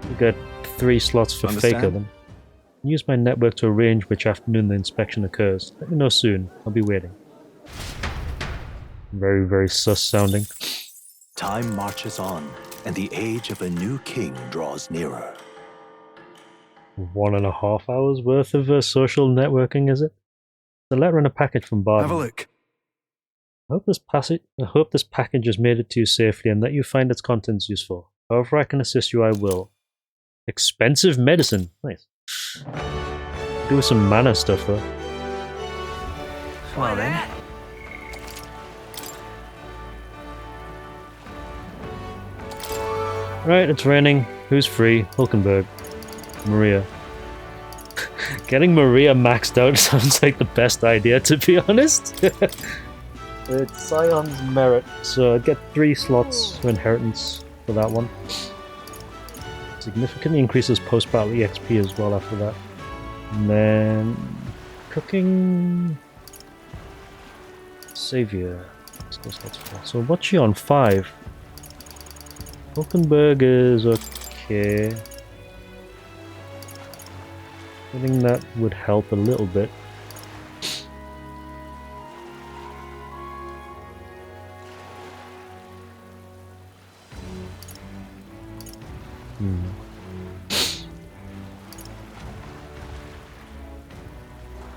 We got 3 slots for Faker then. Use my network to arrange which afternoon the inspection occurs. Let me know soon. I'll be waiting. Very, very sus sounding. Time marches on, and the age of a new king draws nearer. 1.5 hours worth of social networking, is it? The letter and a package from Barton. Have a look. I hope this package has made it to you safely and that you find its contents useful. However I can assist you, I will. Expensive medicine. Nice. Do some mana stuff though. Well then. Right, it's raining. Who's free? Hulkenberg. Maria. Getting Maria maxed out sounds like the best idea, to be honest. It's Scion's merit, so I get 3 slots for inheritance for that one. Significantly increases post-battle EXP as well after that. And then... Cooking... Savior. So what's she on? 5? Hulkenberg is okay. I think that would help a little bit.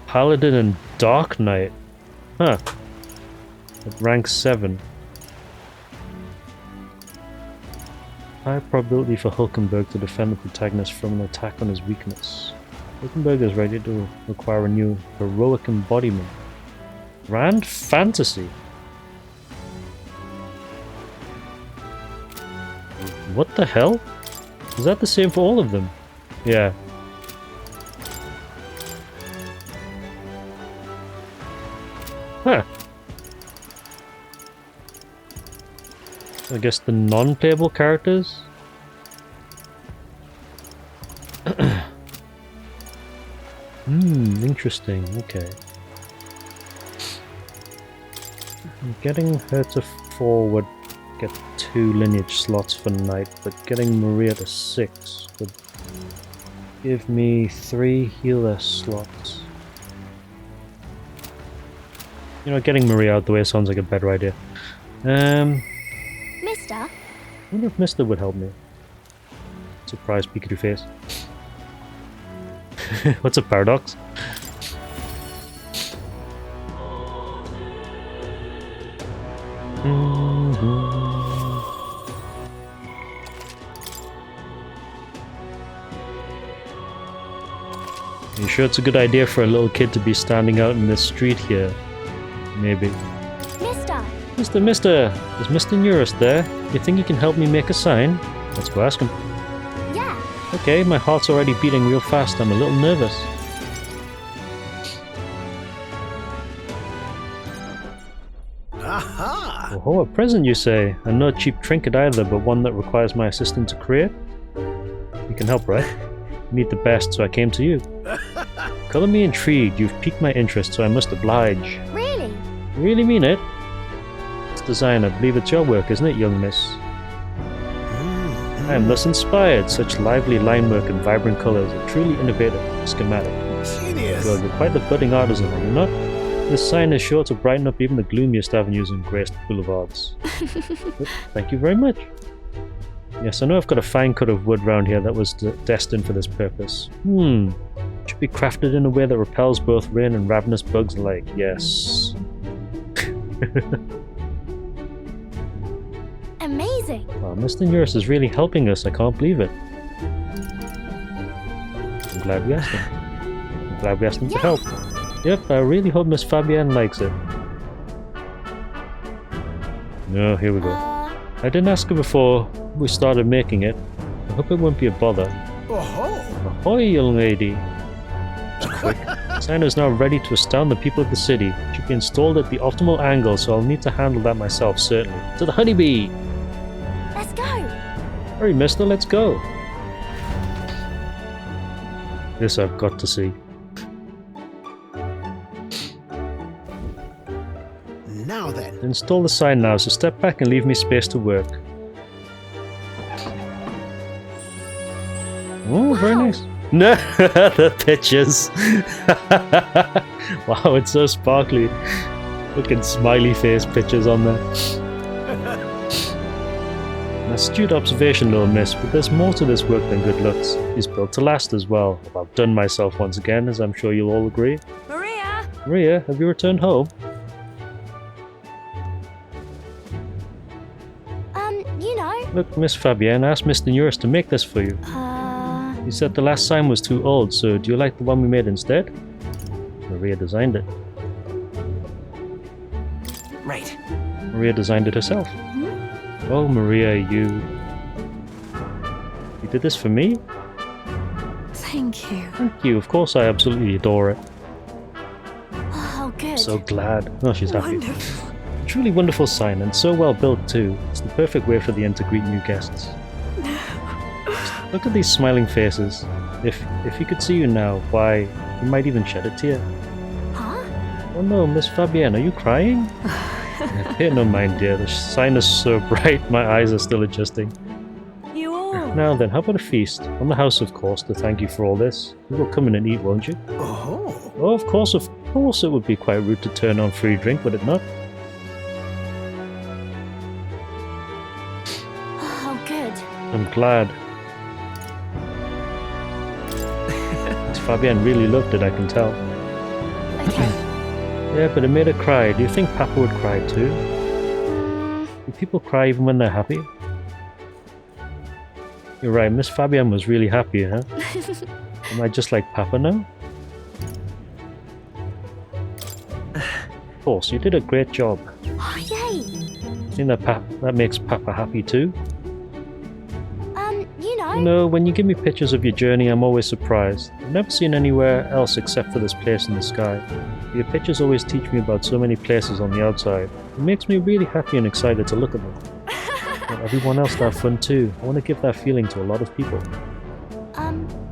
Paladin and Dark Knight. Huh. At rank 7. High probability for Hulkenberg to defend the protagonist from an attack on his weakness. Hulkenberg is ready to require a new heroic embodiment. Grand Fantasy. What the hell? Is that the same for all of them? Yeah. Huh. I guess the non-playable characters? Interesting, okay. I'm getting her to forward, get 2 lineage slots for knight, but getting Maria to 6 would give me 3 healer slots. You know, getting Maria out the way sounds like a better idea. Mister? I wonder if Mister would help me. Surprise Pikachu face. What's a paradox? You sure it's a good idea for a little kid to be standing out in this street here? Maybe. Mister! Mister! Is Mr. Nearest there? You think he can help me make a sign? Let's go ask him. Yeah! Okay, my heart's already beating real fast. I'm a little nervous. Aha! Oh, a present you say? And no cheap trinket either, but one that requires my assistant to create? You can help, right? You need the best, so I came to you. Color me intrigued. You've piqued my interest, so I must oblige. Really? You really mean it? It's design. I believe it's your work, isn't it, young miss? I am thus inspired. Such lively line work and vibrant colors. A truly innovative schematic. Genius! Well, you're quite the budding artisan, are you not? This sign is sure to brighten up even the gloomiest avenues and graced boulevards. Good. Thank you very much. Yes, I know I've got a fine cut of wood round here that was destined for this purpose. Should be crafted in a way that repels both rain and ravenous bugs alike. Yes. Amazing! Wow, Mr. Nurse is really helping us. I can't believe it. I'm glad we asked him. Glad we asked him for help. Yep, I really hope Miss Fabienne likes it. No, here we go. I didn't ask her before we started making it. I hope it won't be a bother. Ahoy, young lady! Quick. The sign is now ready to astound the people of the city. It should be installed at the optimal angle, so I'll need to handle that myself, certainly. To the honeybee! Let's go. Hurry, mister, let's go. This I've got to see. Now then. Install the sign now, so step back and leave me space to work. Oh, very nice. No, the pictures. Wow, it's so sparkly. Looking smiley face pictures on there. An astute observation, little miss, but there's more to this work than good looks. It's built to last as well. I've outdone myself once again, as I'm sure you'll all agree. Maria! Maria, have you returned home? You know. Look, Miss Fabienne, I asked Mr. Neuris to make this for you. He said the last sign was too old, so do you like the one we made instead? Maria designed it. Right. Maria designed it herself. Oh, Maria, you did this for me? Thank you. Thank you. Of course, I absolutely adore it. Oh, good. So glad. Oh, she's happy. Wonderful. Truly wonderful sign, and so well built too. It's the perfect way for the inn to greet new guests. Look at these smiling faces. If he could see you now, why, he might even shed a tear. Huh? Oh no, Miss Fabienne, are you crying? Pay no mind, dear. The sign is so bright, my eyes are still adjusting. You all. Now then, how about a feast? On the house, of course, to thank you for all this. You will come in and eat, won't you? Oh. Oh, of course, it would be quite rude to turn on free drink, would it not? Oh, good. I'm glad. Fabienne really loved it, I can tell. Okay. Yeah, but it made her cry. Do you think Papa would cry too? Do people cry even when they're happy? You're right, Miss Fabienne was really happy, huh? Am I just like Papa now? Of course, you did a great job. Oh, yay. I think that makes Papa happy too. You know. You know, when you give me pictures of your journey, I'm always surprised. I've never seen anywhere else except for this place in the sky. Your pictures always teach me about so many places on the outside. It makes me really happy and excited to look at them. I want everyone else to have fun too. I want to give that feeling to a lot of people.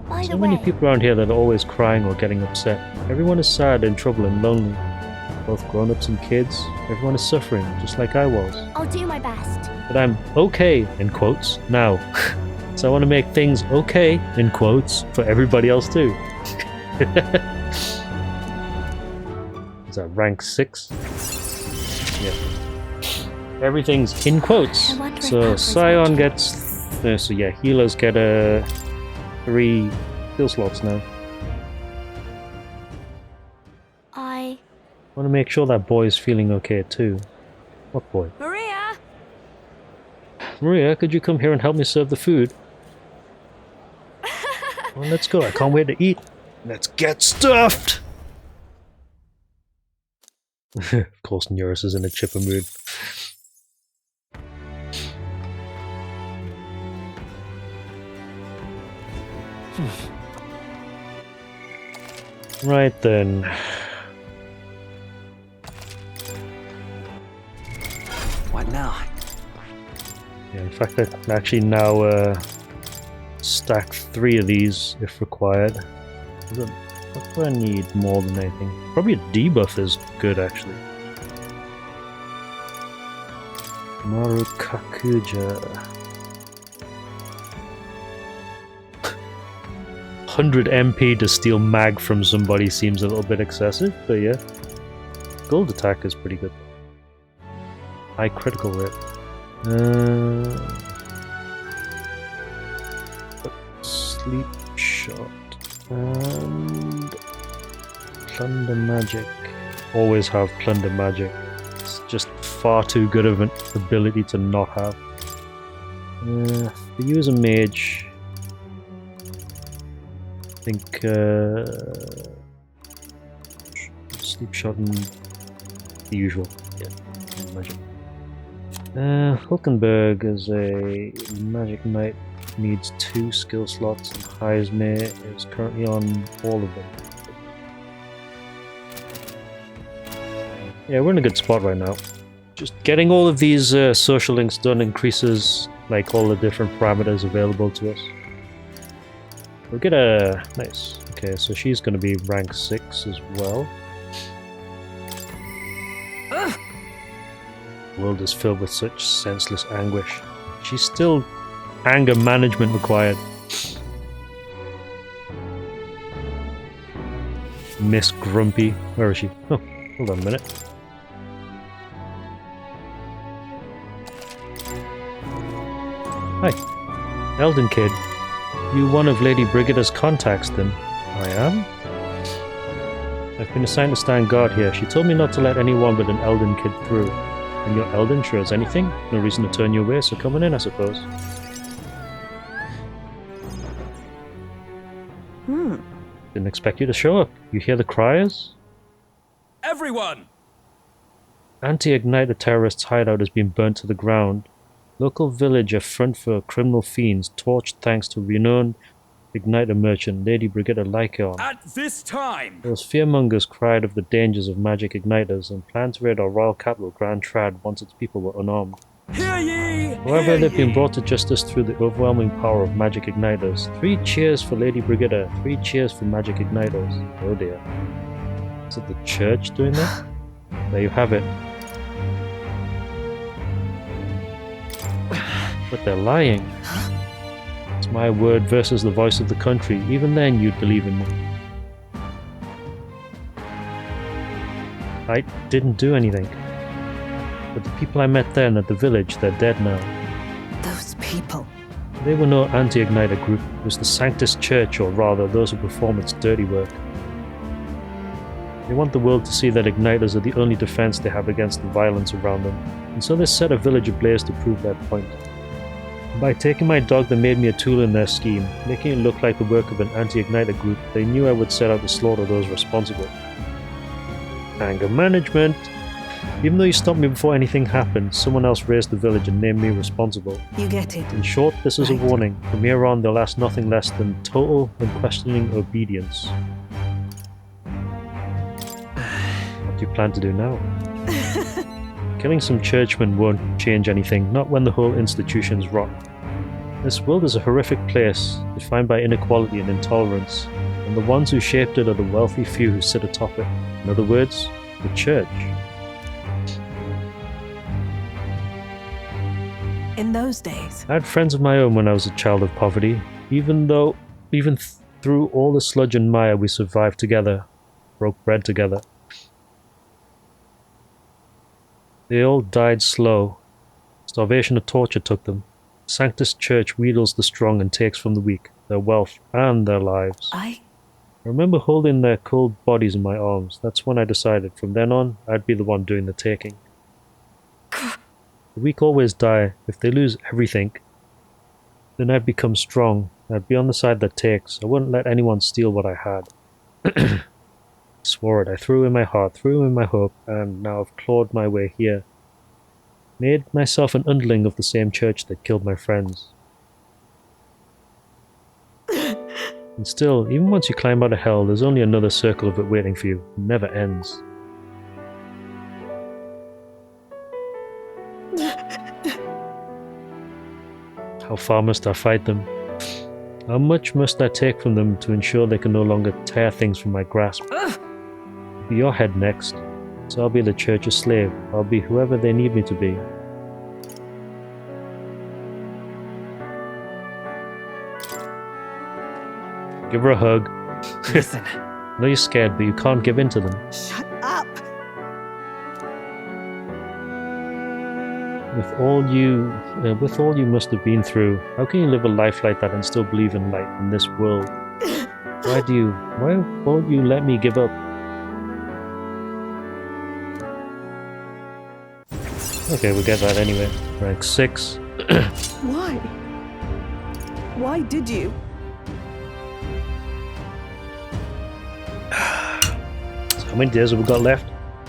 By So the many way. people around here that are always crying or getting upset. Everyone is sad, in trouble and lonely. Both grown-ups and kids. Everyone is suffering, just like I was. I'll do my best. But I'm okay, in quotes, now. So I want to make things okay, in quotes, for everybody else too. Is that rank 6? Yeah. Everything's in quotes. I wonder if So Papa's Scion watching. gets... so yeah, healers get 3 kill slots now. I I want to make sure that boy is feeling okay too. What boy? Maria! Maria, could you come here and help me serve the food? Well, let's go. I can't wait to eat. Let's get stuffed! Of course, Neuris is in a chipper mood. Right then. What now? Yeah, in fact, I can actually now stack 3 of these if required. What do I need more than anything? Probably a debuff is good, actually. Marukakuja. 100 MP to steal mag from somebody seems a little bit excessive, but yeah. Gold attack is pretty good. High critical rate. Sleep shot and plunder magic. Always have plunder magic. It's just far too good of an ability to not have. For you as a mage, I think Sleep shot and the usual. Yeah, magic. Hulkenberg is a magic knight, needs 2 skill slots, and Heisme is currently on all of them. Yeah, we're in a good spot right now. Just getting all of these social links done increases like all the different parameters available to us. We'll get a... nice. Okay, so she's going to be rank 6 as well. The world is filled with such senseless anguish. She's still anger management required. Miss Grumpy. Where is she? Oh, hold on a minute. Hi. Elden Kid. You one of Lady Brigida's contacts then? I am? I've been assigned to stand guard here. She told me not to let anyone but an Elden Kid through. And you're Elden, sure as anything? No reason to turn you away, so come on in, I suppose. Didn't expect you to show up. You hear the criers? Everyone! Anti-Igniter terrorists' hideout has been burnt to the ground. Local village a front for criminal fiends, torched thanks to renowned Igniter merchant Lady Brigida Lycaon. At this time! Those fearmongers cried of the dangers of magic igniters and planned to raid our royal capital, Grand Trad, once its people were unarmed. Hear ye! However, they've been brought to justice through the overwhelming power of magic igniters. 3 cheers for Lady Brigida, 3 cheers for magic igniters. Oh dear. Is it the church doing that? There you have it. But they're lying. It's my word versus the voice of the country. Even then, you'd believe in me. I didn't do anything. But the people I met then at the village, they're dead now. Those people. They were no anti-Igniter group. It was the Sanctus Church, or rather, those who perform its dirty work. They want the world to see that Igniters are the only defense they have against the violence around them, and so they set a village ablaze to prove that point. By taking my dog, they made me a tool in their scheme, making it look like the work of an anti-Igniter group. They knew I would set out to slaughter those responsible. Anger management. Even though you stopped me before anything happened, someone else raised the village and named me responsible. You get it. In short, this is a warning. From here on, they'll ask nothing less than total unquestioning obedience. What do you plan to do now? Killing some churchmen won't change anything, not when the whole institution's rotten. This world is a horrific place, defined by inequality and intolerance, and the ones who shaped it are the wealthy few who sit atop it. In other words, the church. In those days. I had friends of my own when I was a child of poverty. Even through all the sludge and mire, we survived together, broke bread together. They all died slow. Starvation or torture took them. Sanctus Church wheedles the strong and takes from the weak, their wealth and their lives. I remember holding their cold bodies in my arms. That's when I decided from then on I'd be the one doing the taking. The weak always die. If they lose everything, then I'd become strong. I'd be on the side that takes. I wouldn't let anyone steal what I had. I swore it. I threw in my heart, threw in my hope, and now I've clawed my way here. Made myself an underling of the same church that killed my friends. And still, even once you climb out of hell, there's only another circle of it waiting for you. It never ends. How far must I fight them? How much must I take from them to ensure they can no longer tear things from my grasp? It'll be your head next, so I'll be the church's slave. I'll be whoever they need me to be. Give her a hug. Listen. I know you're scared, but you can't give in to them. shut up. With all you must have been through, how can you live a life like that and still believe in light in this world? Why won't you let me give up? Okay, we'll get that anyway. Rank 6. Why? Why did you? How many days have we got left?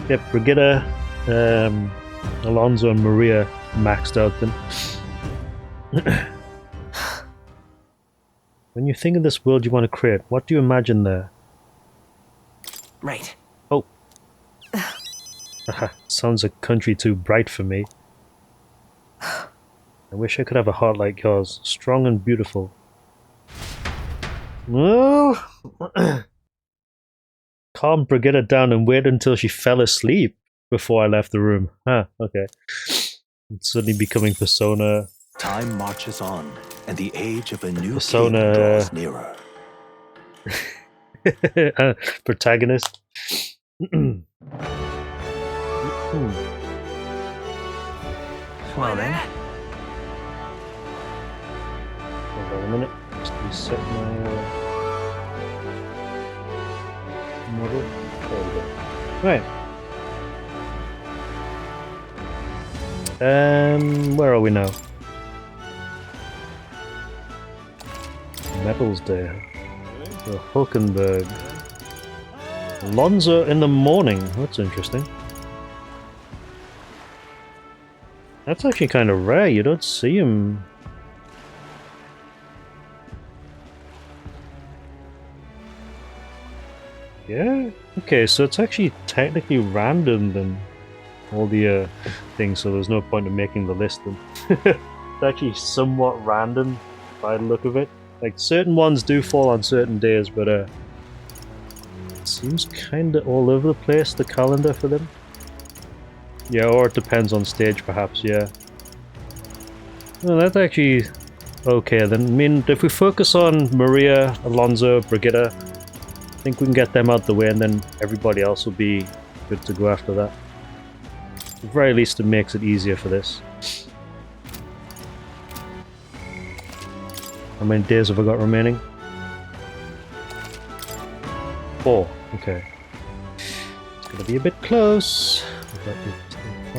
Yep, Brigitte, Alonso and Maria maxed out then. When you think of this world you want to create, what do you imagine there? Right. Oh. Sounds a country too bright for me. I wish I could have a heart like yours, strong and beautiful. No. Calmed Brigitte down and waited until she fell asleep before I left the room. Okay. It's suddenly becoming Persona. Time marches on, and the age of a new Persona, king draws nearer. Protagonist. Well then. Hold on a minute. Just reset my model. There we go. Right. Where are we now? Medals Day. The Hulkenberg. Alonso in the morning. That's interesting. That's actually kind of rare. You don't see him. Yeah? Okay, so it's actually technically random then. All the things, so there's no point in making the list then. It's actually somewhat random by the look of it. Like, certain ones do fall on certain days, but it seems kind of all over the place, the calendar for them. Yeah, or it depends on stage perhaps, yeah. Well, that's actually okay then. I mean, if we focus on Maria, Alonso, Brigitte, I think we can get them out the way and then everybody else will be good to go after that. At the very least it makes it easier for this. How many days have I got remaining? 4, okay. It's gonna be a bit close. We've got the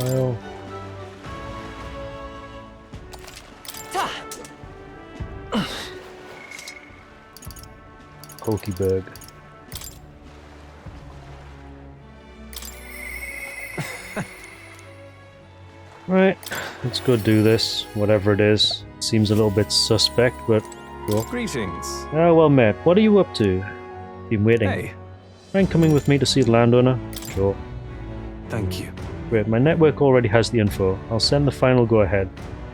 file. Hulkenberg. Right, let's go do this, whatever it is. Seems a little bit suspect, but cool. Greetings. Ah, well met. What are you up to? Been waiting. Hey, Mind coming with me to see the landowner? Sure. thank you. Great, my network already has the info. I'll send the final go-ahead.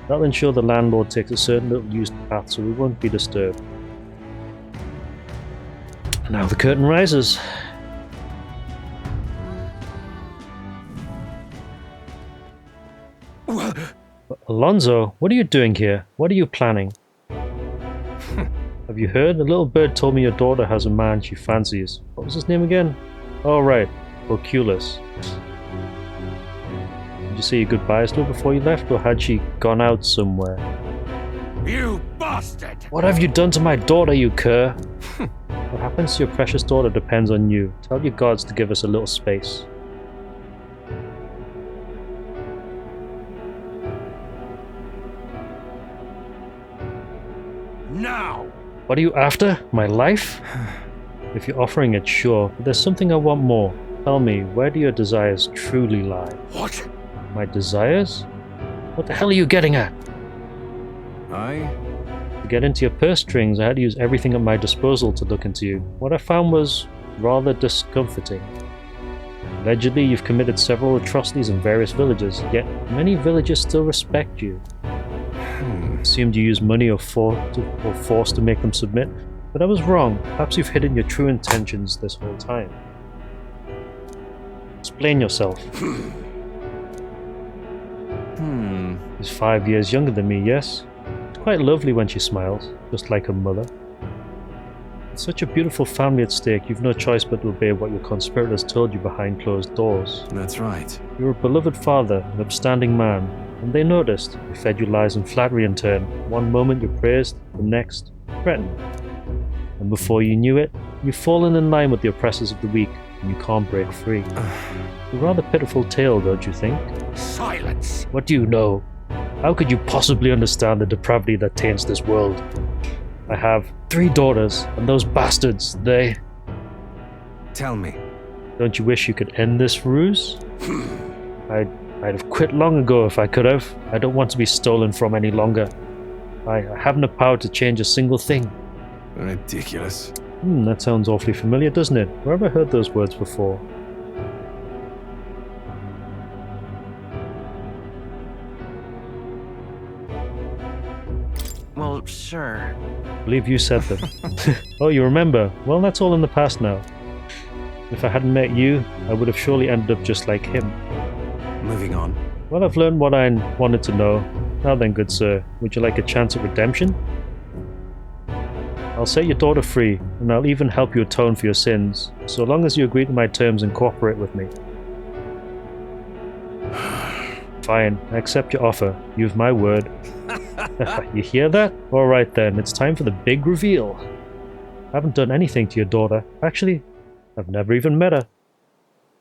That'll ensure the landlord takes a certain little used path so we won't be disturbed. Now the curtain rises. Alonso, what are you doing here? What are you planning? Have you heard? A little bird told me your daughter has a man she fancies. What was his name again? Oh right, Oculus. Did you say your goodbyes to her before you left, or had she gone out somewhere? You bastard! What have you done to my daughter, you cur? What happens to your precious daughter depends on you. Tell your gods to give us a little space. Now! What are you after? My life? If you're offering it, sure, but there's something I want more. Tell me, where do your desires truly lie? What? My desires? What the hell are you getting at? To get into your purse strings, I had to use everything at my disposal to look into you. What I found was rather discomforting. Allegedly, you've committed several atrocities in various villages, yet many villagers still respect you. Assumed you used money or force to make them submit, but I was wrong. Perhaps you've hidden your true intentions this whole time. Explain yourself. She's 5 years younger than me, yes? It's quite lovely when she smiles, just like her mother. With such a beautiful family at stake, you've no choice but to obey what your conspirators told you behind closed doors. That's right. You're a beloved father, an upstanding man, and they noticed. They fed you lies and flattery in turn. One moment you're praised, the next, threatened. And before you knew it, you've fallen in line with the oppressors of the weak, and you can't break free. A rather pitiful tale, don't you think? Silence! What do you know? How could you possibly understand the depravity that taints this world? I have 3 daughters, and those bastards, they... Tell me, Don't you wish you could end this ruse? I'd have quit long ago if I could have. I don't want to be stolen from any longer. I haven't the power to change a single thing. Ridiculous. That sounds awfully familiar, doesn't it? Where have I heard those words before? Well, sure. I believe you said them. Oh, you remember? Well, that's all in the past now. If I hadn't met you, I would have surely ended up just like him. Moving on. Well, I've learned what I wanted to know. Now then, good sir, would you like a chance at redemption? I'll set your daughter free, and I'll even help you atone for your sins, so long as you agree to my terms and cooperate with me. Fine, I accept your offer. You've my word. You hear that? Alright then, it's time for the big reveal. I haven't done anything to your daughter. Actually, I've never even met her.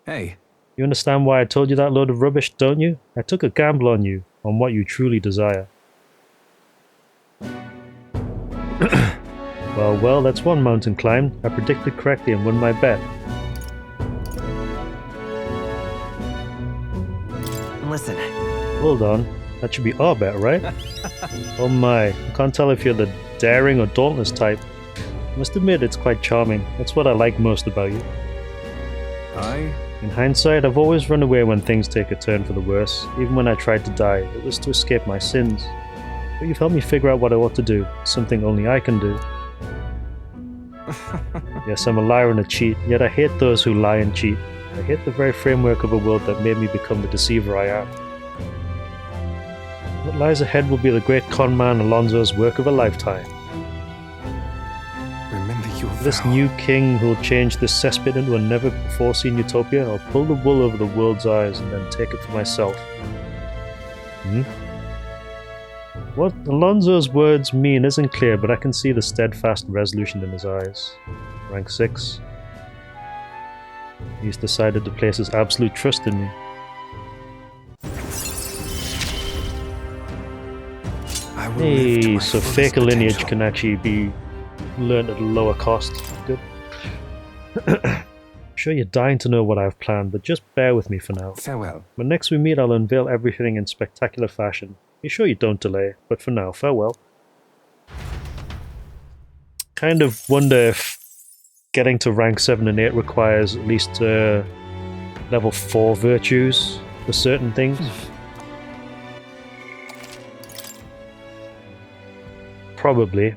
Hey, You understand why I told you that load of rubbish, don't you? I took a gamble on you, on what you truly desire. Well, that's one mountain climbed. I predicted correctly and won my bet. Listen, Hold on, that should be our bet, right? Oh my, I can't tell if you're the daring or dauntless type. I must admit, it's quite charming. That's what I like most about you. In hindsight, I've always run away when things take a turn for the worse. Even when I tried to die, it was to escape my sins. But you've helped me figure out what I ought to do, something only I can do. Yes, I'm a liar and a cheat, yet I hate those who lie and cheat. I hate the very framework of a world that made me become the deceiver I am. What lies ahead will be the great conman Alonso's work of a lifetime. remember your This vow. new king who'll change this cesspit into a never-before-seen utopia, I'll pull the wool over the world's eyes and then take it for myself. What Alonso's words mean isn't clear, but I can see the steadfast resolution in his eyes. Rank 6. He's decided to place his absolute trust in me. I will live to Hey, my so fullest fake a lineage potential. can actually be learned at a lower cost. Good. I'm sure you're dying to know what I've planned, but just bear with me for now. Farewell. When next we meet, I'll unveil everything in spectacular fashion. Be sure you don't delay, but for now, farewell. Kind of wonder if getting to rank 7 and 8 requires at least level 4 virtues for certain things. Probably.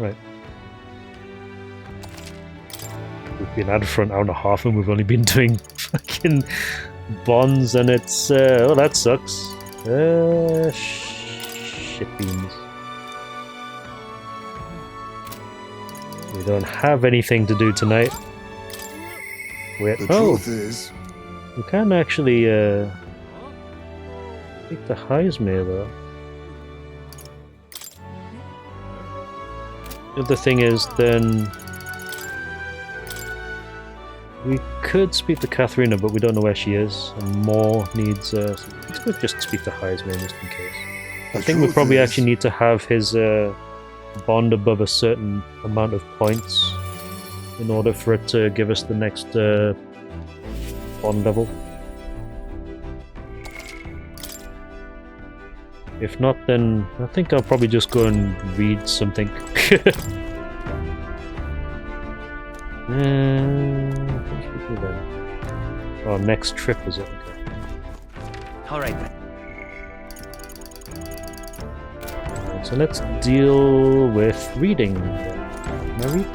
Right. We've been at it for an hour and a half and we've only been doing fucking bonds and it's... oh, that sucks. Shit beans. We don't have anything to do tonight. Wait, The oh, truth is, we can actually take the Heismere though. The other thing is then we could speak to Katharina, but we don't know where she is, and Moore needs. Let's go just speak to Heismere just in case. I think we probably actually need to have his bond above a certain amount of points in order for it to give us the next bond level. If not, then I think I'll probably just go and read something. Oh, next trip is it? Okay. alright then. Alright, so let's deal with reading. Can I read?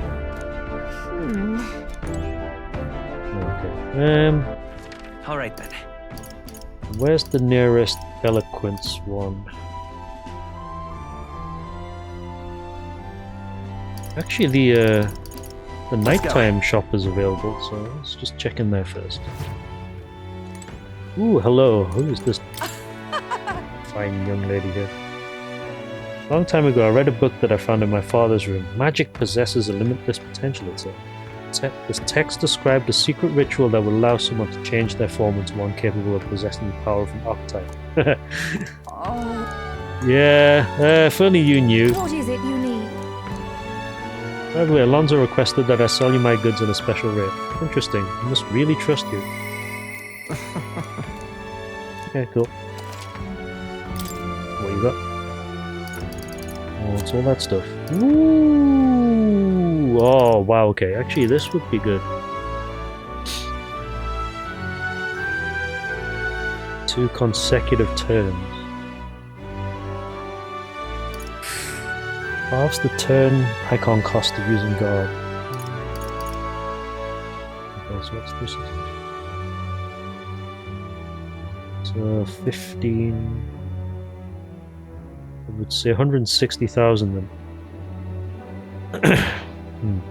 Okay. Alright then. Where's the nearest eloquence one? Actually, the nighttime shop is available, so let's just check in there first. Ooh, hello. Who is this fine young lady here? A long time ago, I read a book that I found in my father's room. Magic possesses a limitless potential, it said. This text described a secret ritual that would allow someone to change their form into one capable of possessing the power of an archetype. Oh, Yeah, if only you knew. what is it you need? By the way, Alonso requested that I sell you my goods at a special rate. Interesting. I must really trust you. Okay, cool. What you got? Oh, it's all that stuff. Ooh! Oh, wow, okay. Actually, this would be good. 2 consecutive turns. Halves the turn icon cost of using guard. Okay, so what's this? So 15. I would say 160,000 then. I'm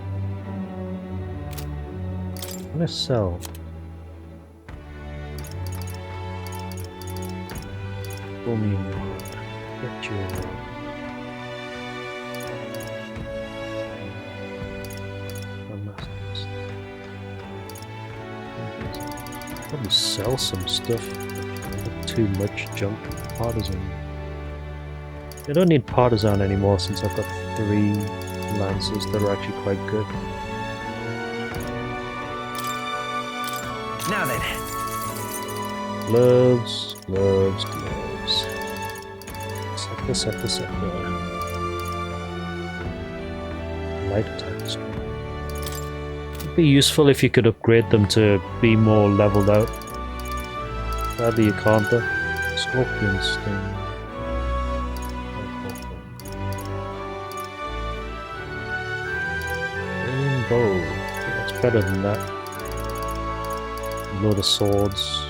gonna sell. Get you. Probably sell some stuff. Not too much junk. Partisan. I don't need partisan anymore since I've got 3 lances that are actually quite good. Now then. Gloves, gloves, gloves. Sector. Light attacks. It'd be useful if you could upgrade them to be more leveled out. Sadly, you can't though. Scorpion Sting. Bow. That's better than that. Load of swords.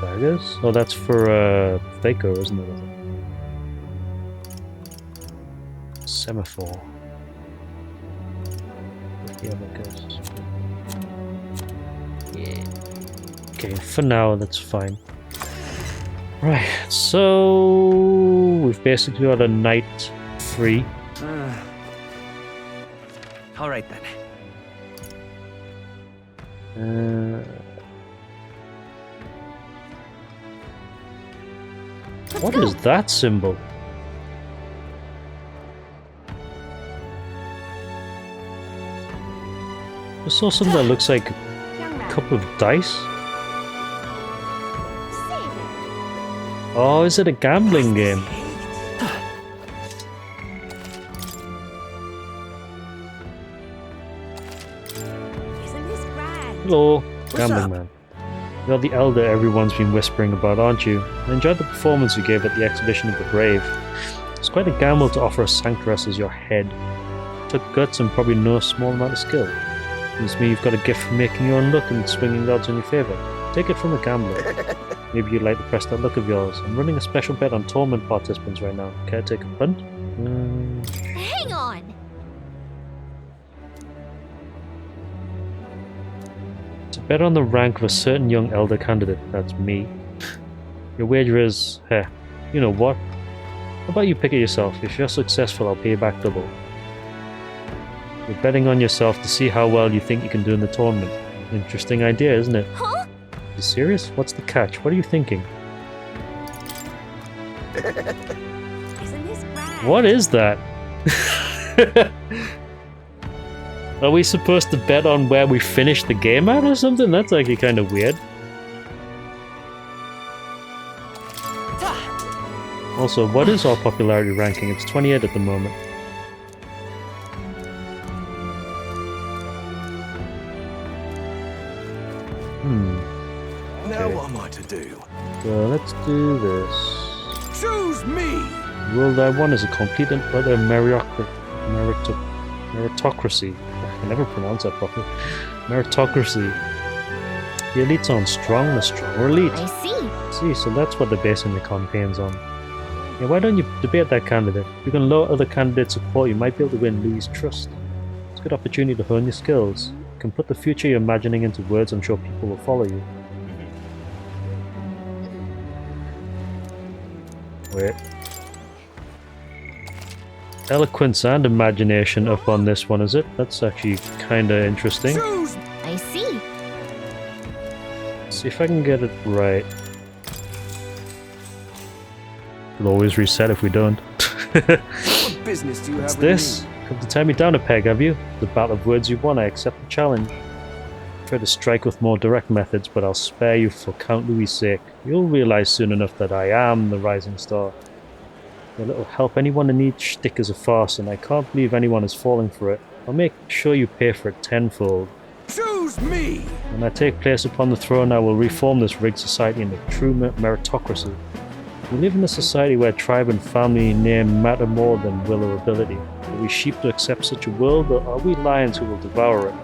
Daggers? Oh, that's for Thaco, isn't it? Semaphore. Yeah, okay, for now that's fine. Right, so we've basically got a knight free. All right then. What is that symbol? I saw something that looks like a Young man. couple of dice. Save it. Oh, is it a gambling game? Isn't this grand? Hello, What's gambling up? man. You're the elder everyone's been whispering about, aren't you? I enjoyed the performance you gave at the exhibition of the brave. It's quite a gamble to offer a sanctress as your head. It took guts and probably no small amount of skill. Seems to me you've got a gift for making your own luck and swinging odds in your favour. Take it from a gambler. Maybe you'd like to press that luck of yours. I'm running a special bet on tournament participants right now. Care to take a punt? Hang on. To bet on the rank of a certain young elder candidate. That's me. Your wager is, you know what? How about you pick it yourself? If you're successful, I'll pay you back double. You're betting on yourself to see how well you think you can do in the tournament. Interesting idea, isn't it? Huh? You serious? What's the catch? What are you thinking? Isn't this grand? What is that? Are we supposed to bet on where we finish the game at or something? That's actually kind of weird. Also, what is our popularity ranking? It's 28 at the moment. Now Okay. what am I to do? So let's do this. Choose me! Rule that one is a complete and utter meritocracy. I can never pronounce that properly. Meritocracy. The elites aren't strong, the strong are elite. I see. See, so that's what they're basing the campaigns on. Yeah, why don't you debate that candidate? If you can lure other candidates' support, you might be able to win Louis' trust. It's a good opportunity to hone your skills. You can put the future you're imagining into words, I'm sure people will follow you. Wait. Eloquence and imagination up on this one, is it? That's actually kinda interesting. Choose I see. See if I can get it right. We'll always reset if we don't. What business do you have What's with this? me? Come to tear me down a peg, have you? The battle of words you won, I accept the challenge. Try to strike with more direct methods, but I'll spare you for Count Louis' sake. You'll realize soon enough that I am the rising star. Your little help anyone in need shtick is a farce, and I can't believe anyone is falling for it. I'll make sure you pay for it tenfold. Choose me! When I take place upon the throne, I will reform this rigged society into true meritocracy. We live in a society where tribe and family name matter more than will or ability. Are we sheep to accept such a world, or are we lions who will devour it?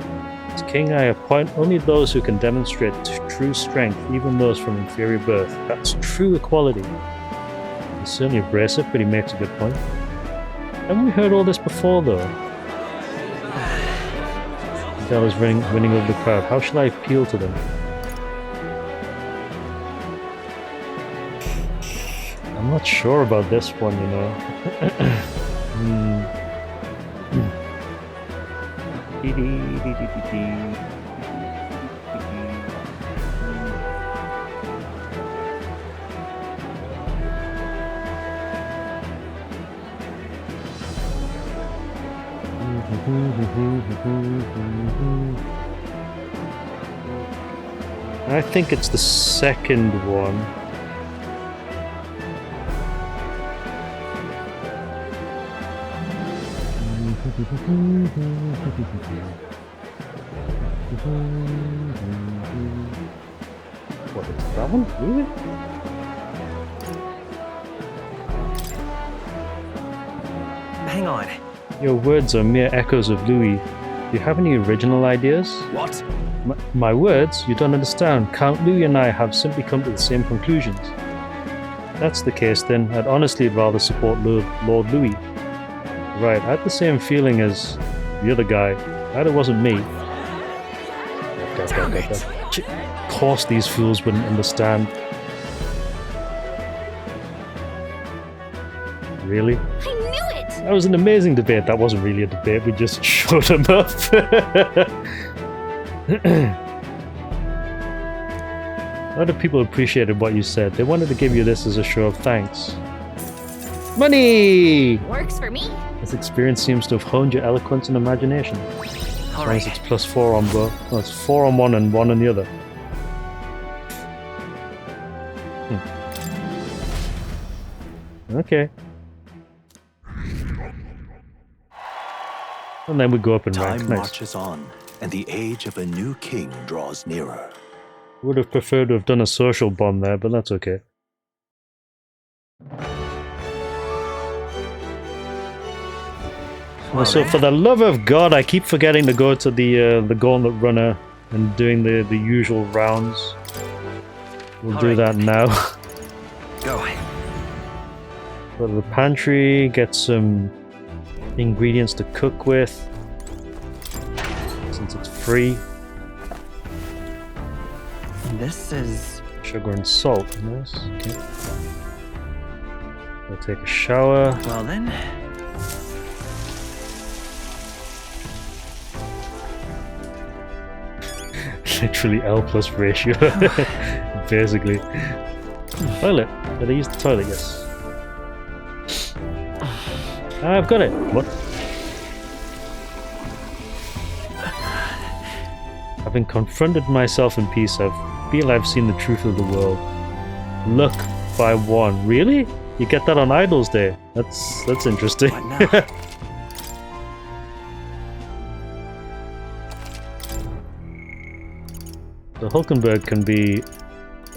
As king, I appoint only those who can demonstrate true strength, even those from inferior birth. That's true equality. He's certainly abrasive, but he makes a good point. Haven't we heard all this before, though? Adele is winning over the crowd. How shall I appeal to them? I'm not sure about this one, you know. I think it's the second one. What, it's that one? Really? Hang on. Your words are mere echoes of Louis. Do you have any original ideas? What? My words? You don't understand. Count Louis and I have simply come to the same conclusions. If that's the case, then I'd honestly rather support Lord Louis. Right, I had the same feeling as the other guy. Glad it wasn't me. Of course these fools wouldn't understand. Really? I knew it! That was an amazing debate. That wasn't really a debate, we just showed him up. A lot of people appreciated what you said. They wanted to give you this as a show of thanks. Money! Works for me. This experience seems to have honed your eloquence and imagination. As long as it's +4 on both. No, it's 4 on one and 1 on the other. Okay. And then we go up and rank. Time Nice. marches on, and the age of a new king draws nearer. Would have preferred to have done a social bond there, but that's okay. Also, for the love of God, I keep forgetting to go to the gauntlet runner and doing the usual rounds. We'll do that now. Go. Go to the pantry, get some ingredients to cook with, since it's free. This is... Sugar and salt, nice. Okay. I'll take a shower. Well then... Literally L plus ratio, basically. Toilet. Did I use the toilet? Yes. I've got it. What? Having confronted myself in peace, I feel I've seen the truth of the world. Luck by 1. Really? You get that on Idol's Day? That's interesting. What now? The Hulkenberg can be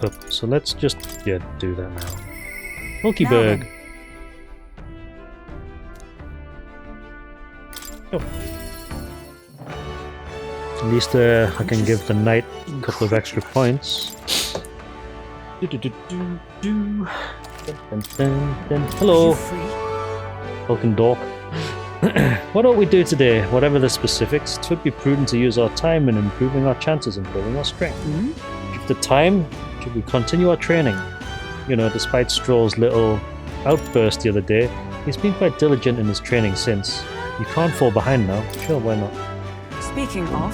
up, so let's just do that now. Hulkyberg. Oh. At least I can give the knight a couple of extra points. Hello, Hulkendork. What ought we do today? Whatever the specifics, it would be prudent to use our time in improving our chances and building our strength. If the time, should we continue our training? You know, despite Stroll's little outburst the other day, he's been quite diligent in his training since. You can't fall behind now. Sure, why not? Speaking of,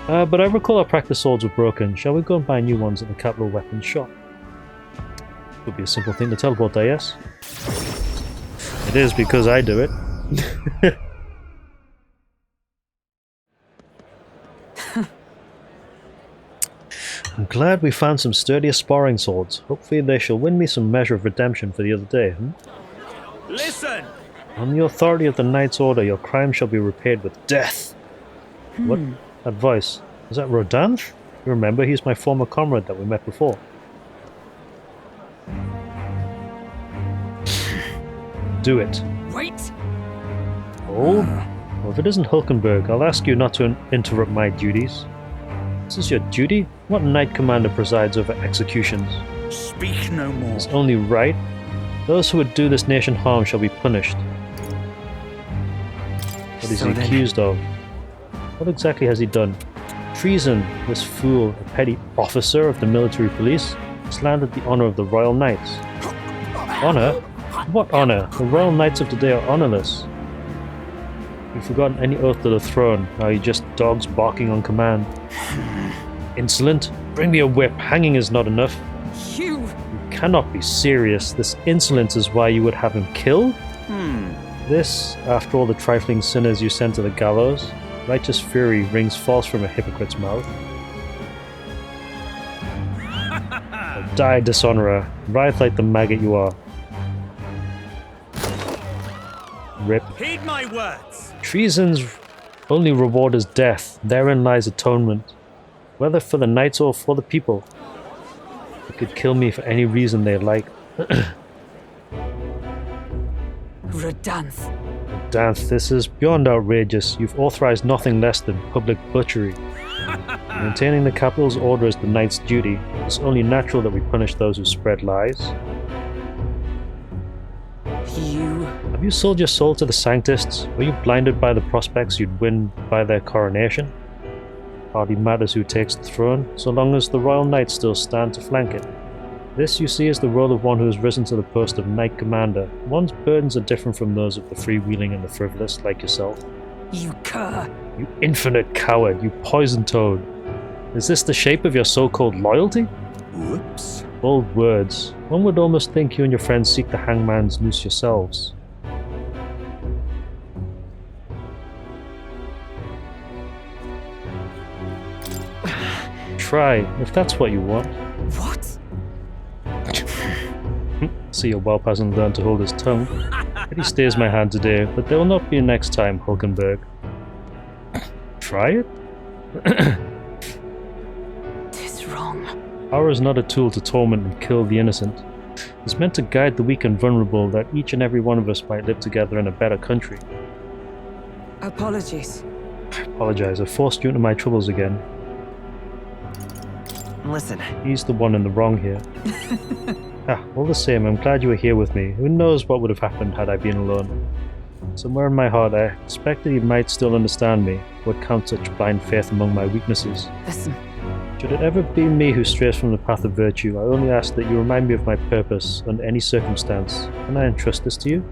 But I recall our practice swords were broken. Shall we go and buy new ones at the capital weapons shop? Would be a simple thing to teleport there, yes? It is because I do it. glad we found some sturdier sparring swords. Hopefully they shall win me some measure of redemption for the other day, Listen! On the authority of the Knight's Order, your crime shall be repaid with death. What? That voice. Is that Rodanth? You remember, he's my former comrade that we met before. Do it. Wait! Oh? Well, if it isn't Hulkenberg, I'll ask you not to interrupt my duties. This is your duty? What Knight Commander presides over executions? Speak no more. It's only right. Those who would do this nation harm shall be punished. What is So he then- accused of? What exactly has he done? Treason, this fool, a petty officer of the military police, slandered the honor of the Royal Knights. Honor? What honor? The Royal Knights of today are honorless. You've forgotten any oath to the throne, now you're just dogs barking on command. Insolent? Bring me a whip, hanging is not enough. You! You cannot be serious. This insolence is why you would have him killed? This, after all the trifling sinners you sent to the gallows, righteous fury rings false from a hypocrite's mouth. Die, dishonorer. Writhe like the maggot you are. Rip. Heed my words! Treason's only reward is death. Therein lies atonement. Whether for the knights or for the people. They could kill me for any reason they like. Rodanth. Danth, this is beyond outrageous. You've authorized nothing less than public butchery. Maintaining the capital's order is the knight's duty. It's only natural that we punish those who spread lies. You. Have you sold your soul to the Sanctists? Were you blinded by the prospects you'd win by their coronation? Hardly matters who takes the throne, so long as the royal knights still stand to flank it. This, you see, is the role of one who has risen to the post of Knight Commander. One's burdens are different from those of the freewheeling and the frivolous, like yourself. You cur. You infinite coward, you poison toad. Is this the shape of your so-called loyalty? Whoops. Bold words. One would almost think you and your friends seek the hangman's noose yourselves. Try, if that's what you want. What? See, your whelp hasn't learned to hold his tongue. But he stays my hand today, but there will not be a next time, Hulkenberg. Try it? Tis wrong. Power is not a tool to torment and kill the innocent. It's meant to guide the weak and vulnerable, that each and every one of us might live together in a better country. Apologies. I apologize, I've forced you into my troubles again. Listen, He's the one in the wrong here. All the same, I'm glad you were here with me. Who knows what would have happened had I been alone. Somewhere in my heart, I expected he might still understand me, would count such blind faith among my weaknesses. Listen. Should it ever be me who strays from the path of virtue, I only ask that you remind me of my purpose under any circumstance. Can I entrust this to you?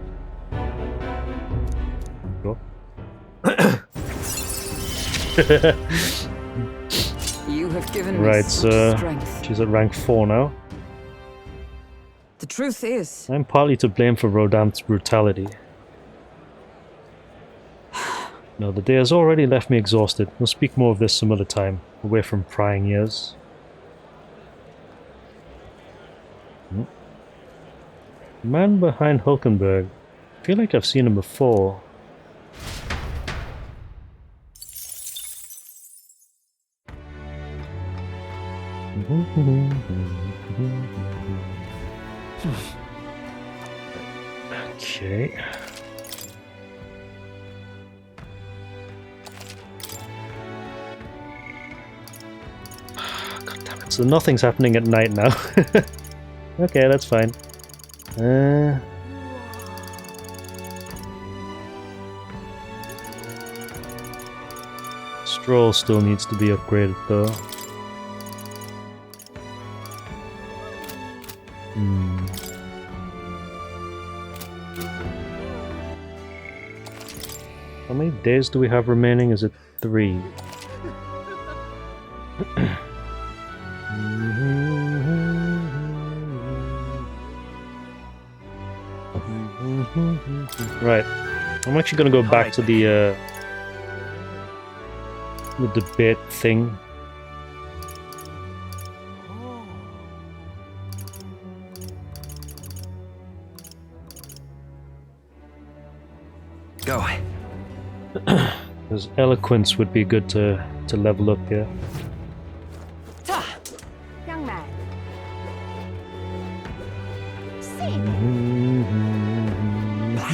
Sure. You have given Right, me such strength. she's at rank 4 now. The truth is, I'm partly to blame for Rodanth's brutality. No, the day has already left me exhausted. We'll speak more of this some other time, away from prying ears. The man behind Hulkenberg. I feel like I've seen him before. Okay. God damn it. So nothing's happening at night now. Okay, that's fine. Stroll still needs to be upgraded though. How many days do we have remaining? Is it 3? Right. I'm actually gonna go back to the debate thing. Go. Because eloquence would be good to level up here. Young man. Say that.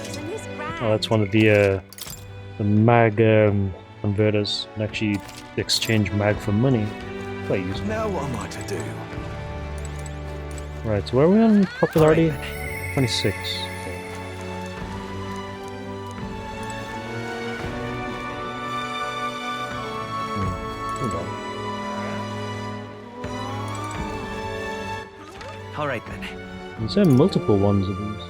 Isn't this grand? Oh, that's one of the mag converters. And actually exchange mag for money. Quite useful. Now what am I to do? Right, so where are we on popularity? 26. Hold on. All right then. Is there multiple ones of these?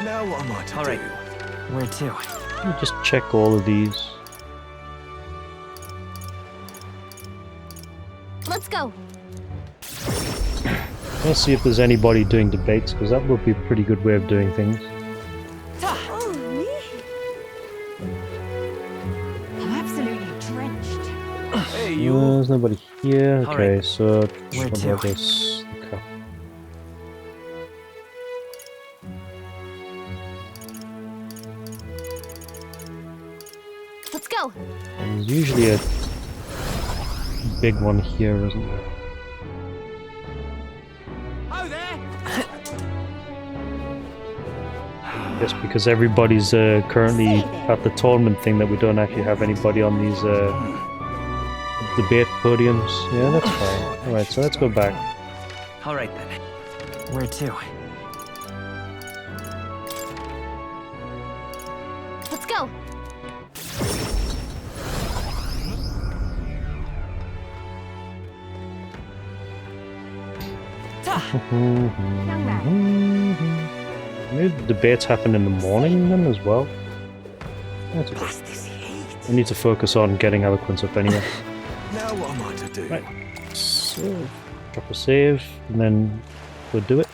Now what am I to All do? right. Where to? Let me just check all of these. Let's go. Let's see if there's anybody doing debates, because that would be a pretty good way of doing things. Oh, me? I'm absolutely drenched. Hey, There's nobody here. All Okay, right. so Where what to? about this? Okay. Let's go. There's usually a big one here, isn't there? Oh, there! Just because everybody's currently at the tournament thing that we don't actually have anybody on these debate podiums. Yeah, that's fine. Alright, so let's go back. All right then. Where to? Let's go. Young man. Maybe the debates happen in the morning then as well. That's okay. Blast this heat. We need to focus on getting eloquence up anyway. Now what am I to do? Right. So, drop a save, and then we'll do it.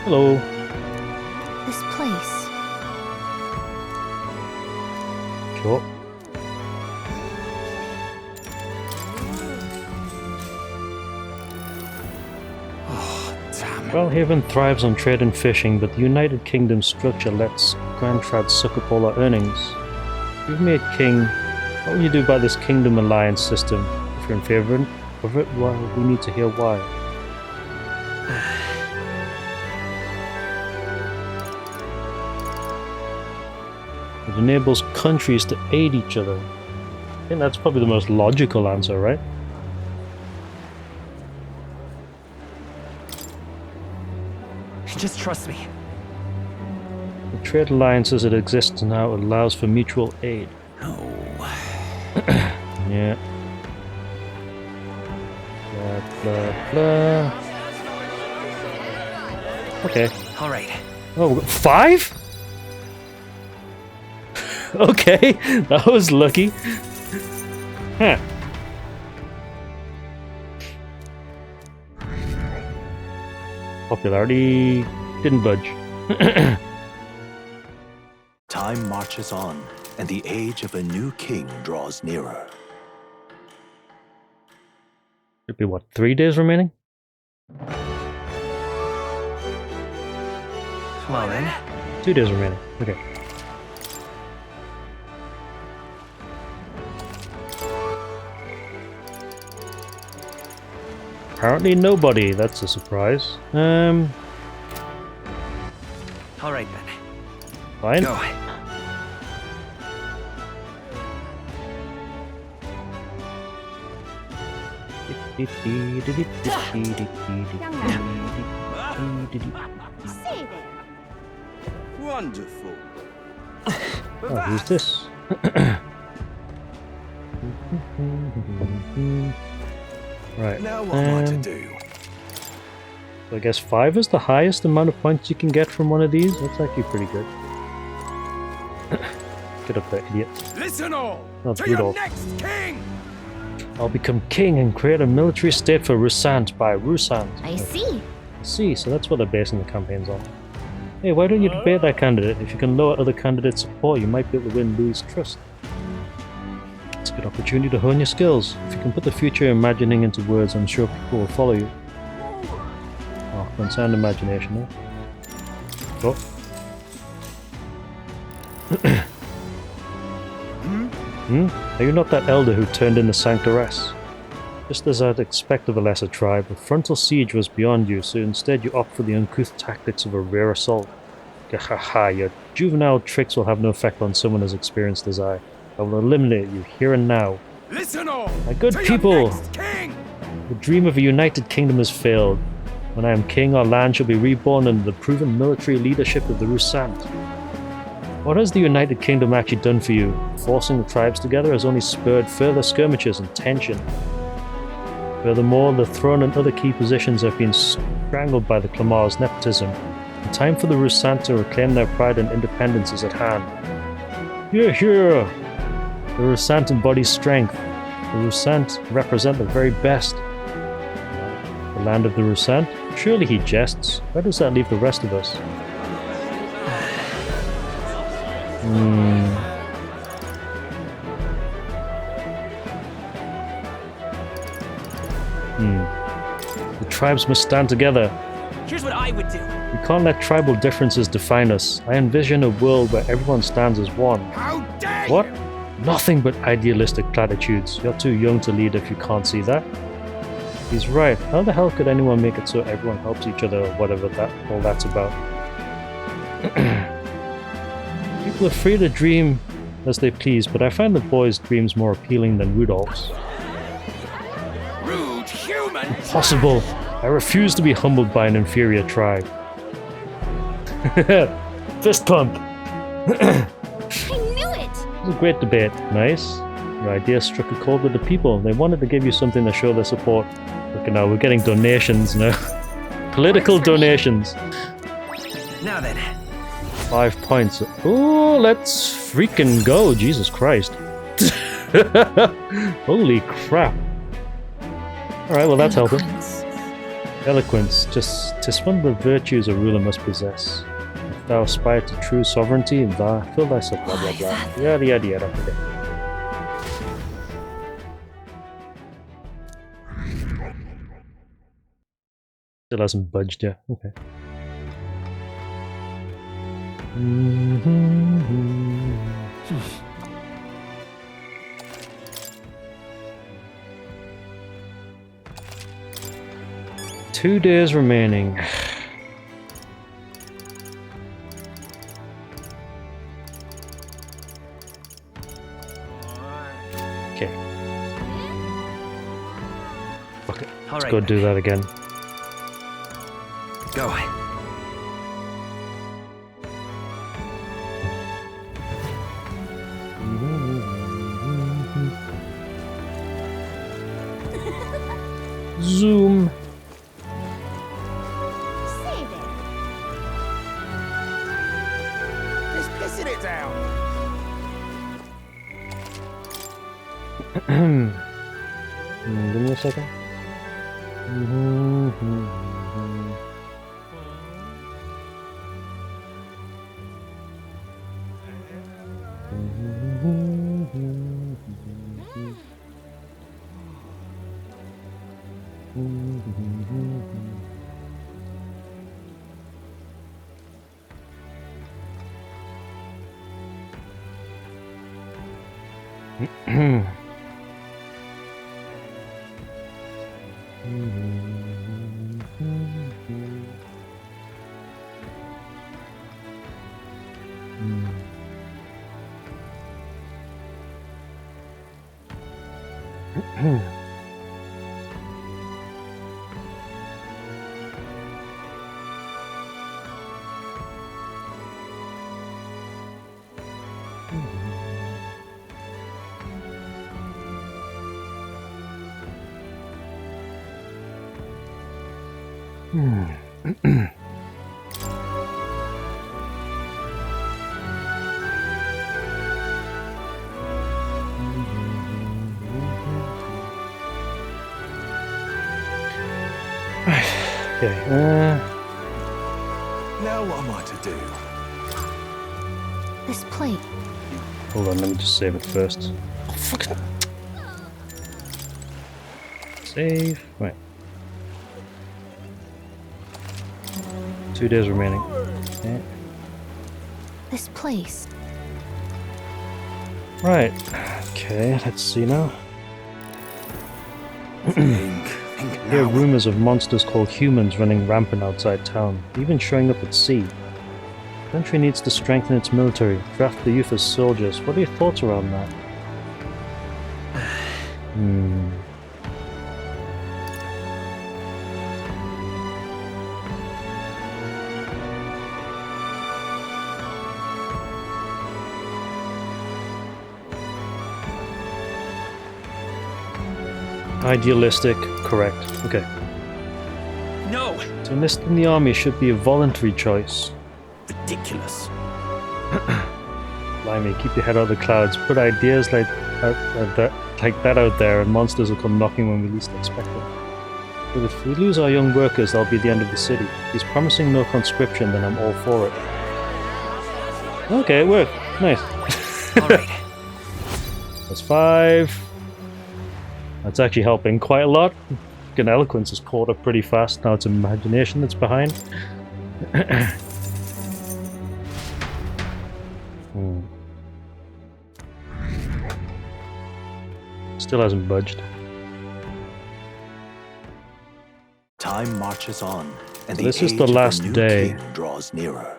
Hello. This place. Sure. Damn. Well, Haven thrives on trade and fishing, but the United Kingdom's structure lets Grand Trad suck up all our earnings. You've made king. What will you do about this kingdom alliance system? If you're in favour of it, well, we need to hear why. It enables countries to aid each other. I think that's probably the most logical answer, right? Just trust me. The trade alliance as it exists now allows for mutual aid. Oh. Yeah. Blah, blah, blah. Okay. All right. Oh, we got 5? Okay, that was lucky. Huh. Popularity didn't budge. Time marches on, and the age of a new king draws nearer. Should be what, 3 days remaining? Well then. 2 days remaining. Okay. Apparently nobody. That's a surprise. All right then. Fine. Go. Say there. Wonderful. Oh, who's this? Right. Now what am I to do? So I guess 5 is the highest amount of points you can get from one of these. That's actually pretty good. Get up there, idiot. Listen all Oh, to your Rudolph. next king. I'll become king and create a military state for Rusant by Rusant. I see. See, so that's what they're basing the campaigns on. Hey, why don't you debate that candidate? If you can lower other candidates' support, you might be able to win Louis' trust. It's a good opportunity to hone your skills. If you can put the future you're imagining into words, I'm sure people will follow you. Oh, unsound imagination, eh? Oh. Are you not that elder who turned in the Sanctoress? Just as I'd expect of a lesser tribe, a frontal siege was beyond you, so instead you opt for the uncouth tactics of a rare assault. Gahaha, your juvenile tricks will have no effect on someone as experienced as I. I will eliminate you here and now. Listen all! My good to people! Your next king! The dream of a united kingdom has failed. When I am king, our land shall be reborn under the proven military leadership of the Rusant. What has the United Kingdom actually done for you? Forcing the tribes together has only spurred further skirmishes and tension. Furthermore, the throne and other key positions have been strangled by the Clamar's nepotism. The time for the Rusant to reclaim their pride and independence is at hand. Hear, hear! The Rusant embodies strength. The Rusant represent the very best. The land of the Rusant? Surely he jests. Where does that leave the rest of us? The tribes must stand together. Here's what I would do. We can't let tribal differences define us. I envision a world where everyone stands as one. How dare What? you! Nothing but idealistic platitudes. You're too young to lead if you can't see that. He's right. How the hell could anyone make it so everyone helps each other or whatever all that's about? People are free to dream as they please, but I find the boys' dreams more appealing than Rudolph's. Rude human! Impossible! I refuse to be humbled by an inferior tribe. Fist pump! I knew it! It was a great debate. Nice. Your idea struck a chord with the people. They wanted to give you something to show their support. Look at now, we're getting donations now. Political donations. Now then. 5 points. Oh, let's freaking go. Jesus Christ. Holy crap. Alright, well that's helping. Eloquence. Just 'tis one of the virtues a ruler must possess. If thou aspire to true sovereignty, thou fill thyself blah blah blah. Yada yada yada. Okay. Still hasn't budged yet. Okay. 2 days remaining. Okay. Fuck it. Let's go do that again. Go. Zoom. Say there. He's pissing it down! Give me a second. Okay, Now what am I to do? This plate. hold on, let me just save it first. Oh, fuck it. Save. Right. 2 days remaining. Okay. This place. Right. Okay, let's see now. Think Hear now. rumors of monsters called humans running rampant outside town, even showing up at sea. The country needs to strengthen its military, draft the youth as soldiers. What are your thoughts around that? Idealistic, correct. Okay. No! To enlist in the army should be a voluntary choice. Ridiculous. Blimey, keep your head out of the clouds. Put ideas like that out there, and monsters will come knocking when we least expect them. But if we lose our young workers, that'll be the end of the city. If he's promising no conscription, then I'm all for it. Okay, it worked. Nice. Alright. That's 5. That's actually helping quite a lot. Fucking eloquence has caught up pretty fast. Now it's imagination that's behind. Still hasn't budged. Time marches on, and So the this is age the of a last new day. king draws nearer.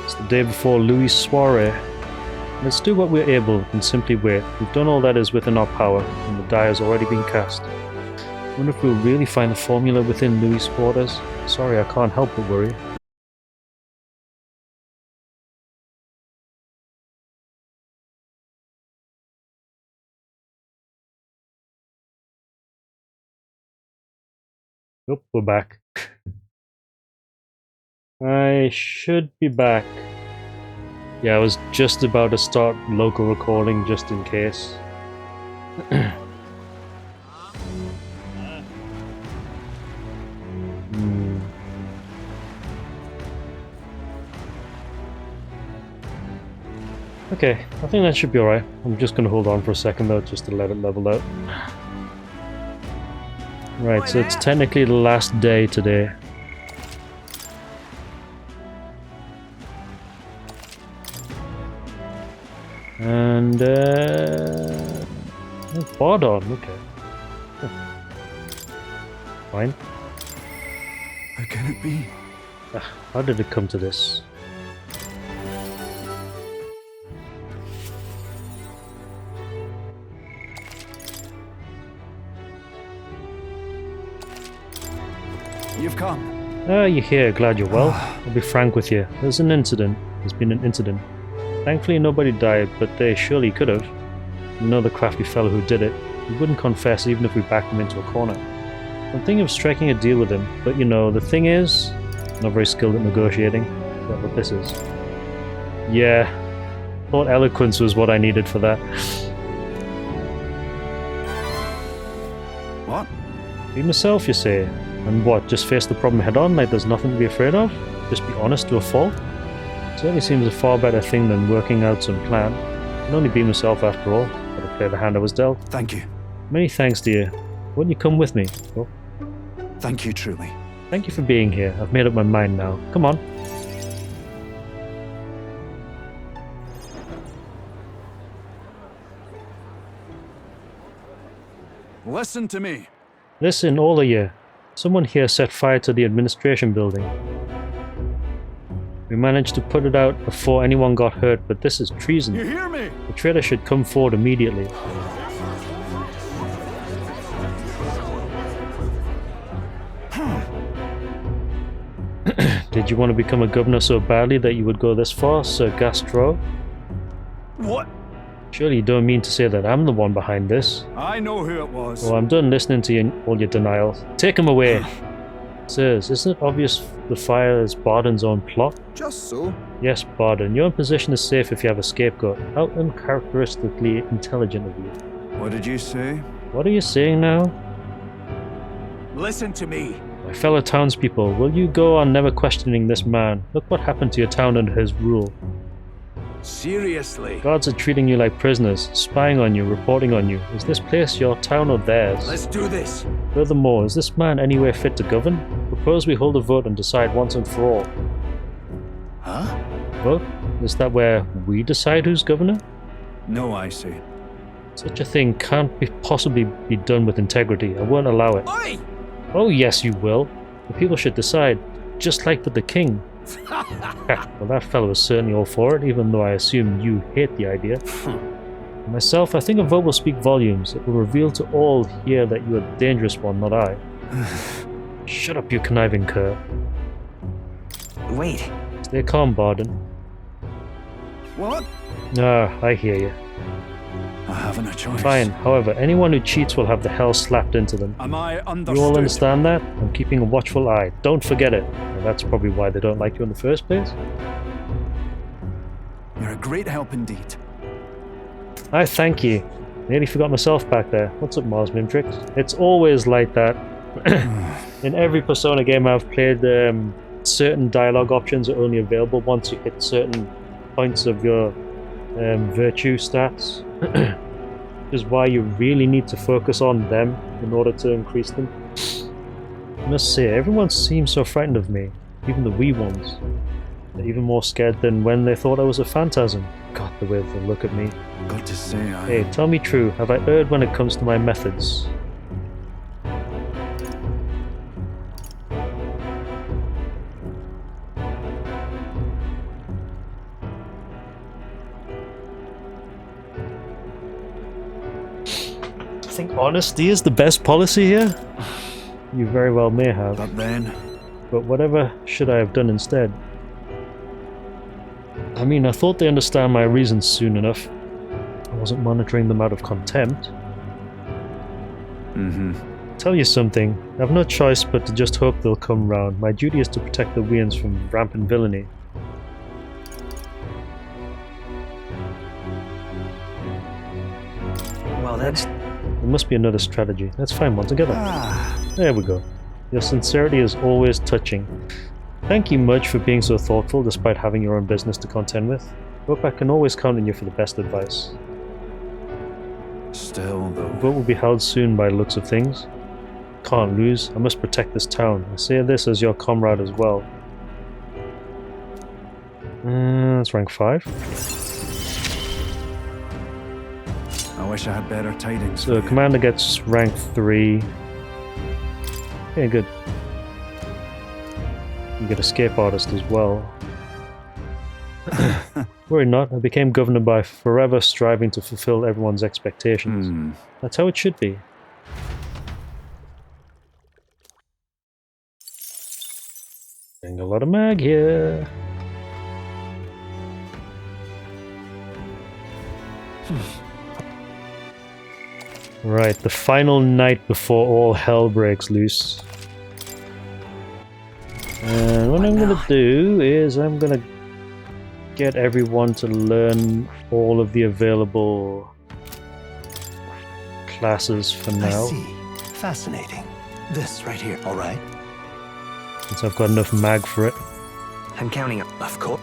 It's the day before Louis' soiree. Let's do what we're able and simply wait. We've done all that is within our power, and the die has already been cast. I wonder if we'll really find the formula within Louis' quarters. Sorry, I can't help but worry. Nope, we're back. I should be back. Yeah, I was just about to start local recording just in case. Okay, I think that should be alright. I'm just gonna hold on for a second though, just to let it level out. Right, so it's technically the last day today. And, oh, Bardon, okay. Fine. How can it be? How did it come to this? You've come. Ah, you're here. Glad you're well. I'll be frank with you. There's an incident. There's been an incident. Thankfully nobody died, but they surely could have. You know the crafty fellow who did it. He wouldn't confess even if we backed him into a corner. I'm thinking of striking a deal with him, but you know, the thing is, I'm not very skilled at negotiating. Is that what this is? Yeah. Thought eloquence was what I needed for that. What? Be myself, you say? And what, just face the problem head on like there's nothing to be afraid of? Just be honest to a fault? Certainly seems a far better thing than working out some plan. I can only be myself after all. Gotta play the hand I was dealt. Thank you. Many thanks, dear. Won't you come with me? Oh, Thank you truly. thank you for being here. I've made up my mind now. Come on. Listen to me. Listen, all of you. Someone here set fire to the administration building. We managed to put it out before anyone got hurt, but this is treason. You hear me? The traitor should come forward immediately. Did you want to become a governor so badly that you would go this far, Sir Gastro? What? Surely you don't mean to say that I'm the one behind this. I know who it was. Well, I'm done listening to all your denials. Take him away. Sirs, isn't it obvious the fire is Barden's own plot? Just so. Yes, Barden, your position is safe if you have a scapegoat. How uncharacteristically intelligent of you. What did you say? What are you saying now? Listen to me. My fellow townspeople, will you go on never questioning this man? Look what happened to your town under his rule. Seriously. Guards are treating you like prisoners, spying on you, reporting on you. Is this place your town or theirs? Let's do this. Furthermore, is this man anywhere fit to govern? Propose we hold a vote and decide once and for all. Huh? Vote? Is that where we decide who's governor? No, I see. Such a thing can't possibly be done with integrity. I won't allow it. Oi! Oh yes, you will. The people should decide, just like with the king. Well, that fellow is certainly all for it, even though I assume you hate the idea. Myself, I think a vote will speak volumes. It will reveal to all here that you are the dangerous one, not I. Shut up, you conniving cur. Wait. Stay calm, Barden. What? Ah, I hear you. I haven't a choice. Fine. However, anyone who cheats will have the hell slapped into them. Am I understood? You all understand that? I'm keeping a watchful eye. Don't forget it. And that's probably why they don't like you in the first place. You're a great help indeed. I thank you. Nearly forgot myself back there. What's up, Mars Mimtrix? It's always like that. In every Persona game I've played, certain dialogue options are only available once you hit certain points of your virtue stats. Which is why you really need to focus on them in order to increase them. I must say, everyone seems so frightened of me, even the wee ones. They're even more scared than when they thought I was a phantasm. God, the way they look at me. Got to say, Hey, tell me true, have I erred when it comes to my methods? I think honesty is the best policy here? You very well may have. But then, But whatever should I have done instead? I mean, I thought they understand my reasons soon enough. I wasn't monitoring them out of contempt. Tell you something, I have no choice but to just hope they'll come round. My duty is to protect the Weans from rampant villainy. Well, that's... There must be another strategy. Let's find one together. There we go. Your sincerity is always touching. Thank you, Mudge, for being so thoughtful despite having your own business to contend with. Hope I can always count on you for the best advice. still The though. vote will be held soon by the looks of things. Can't lose. I must protect this town. I say this as your comrade as well. That's rank 5. I wish I had better tidings. So for you. commander gets rank 3. Okay, good. You get escape artist as well. Worry not, I became governor by forever striving to fulfill everyone's expectations. That's how it should be. Getting a lot of mag here. Right, the final night before all hell breaks loose. And what I'm gonna do is I'm gonna get everyone to learn all of the available classes for I now, see. Fascinating. This right here, all right? since I've got enough mag for it. I'm counting on... Of course.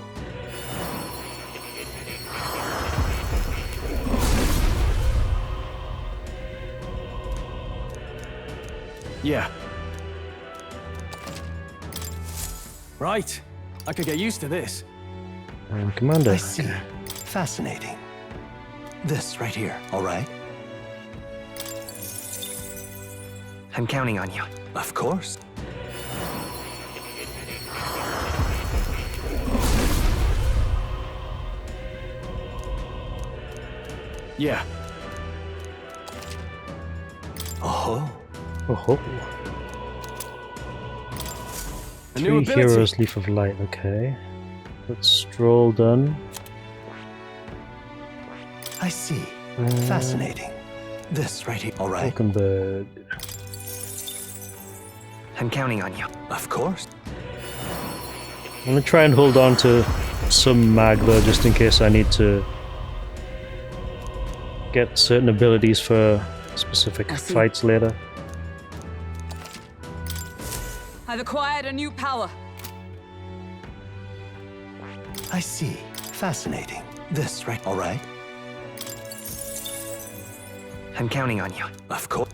Yeah. Right. I could get used to this. And Commander, I see. Fascinating. This right here, all right? I'm counting on you. Of course. Yeah. Oh, oh, A new 3 ability. heroes, Leaf of Light, okay. That's Stroll done. I see. Fascinating. This right here, all right? Falconbird. I'm counting on you. Of course. I'm gonna try and hold on to some mag though, just in case I need to get certain abilities for specific I see. fights later. I've acquired a new power. I see. Fascinating. This, right? All right. I'm counting on you. Of course.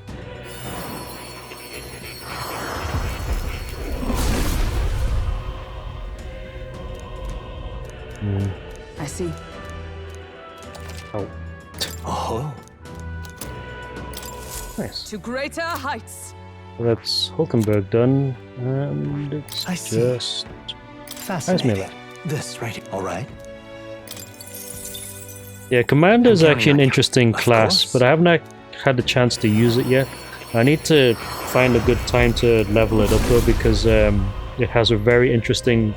I see. Oh, Oh. nice. To greater heights. So that's Hulkenberg done, and it's I see. just Fascinating. left. This, right? All right. yeah. Commander is I'm counting actually an on you. interesting Of class, course. but I haven't had the chance to use it yet. I need to find a good time to level it up though, because it has a very interesting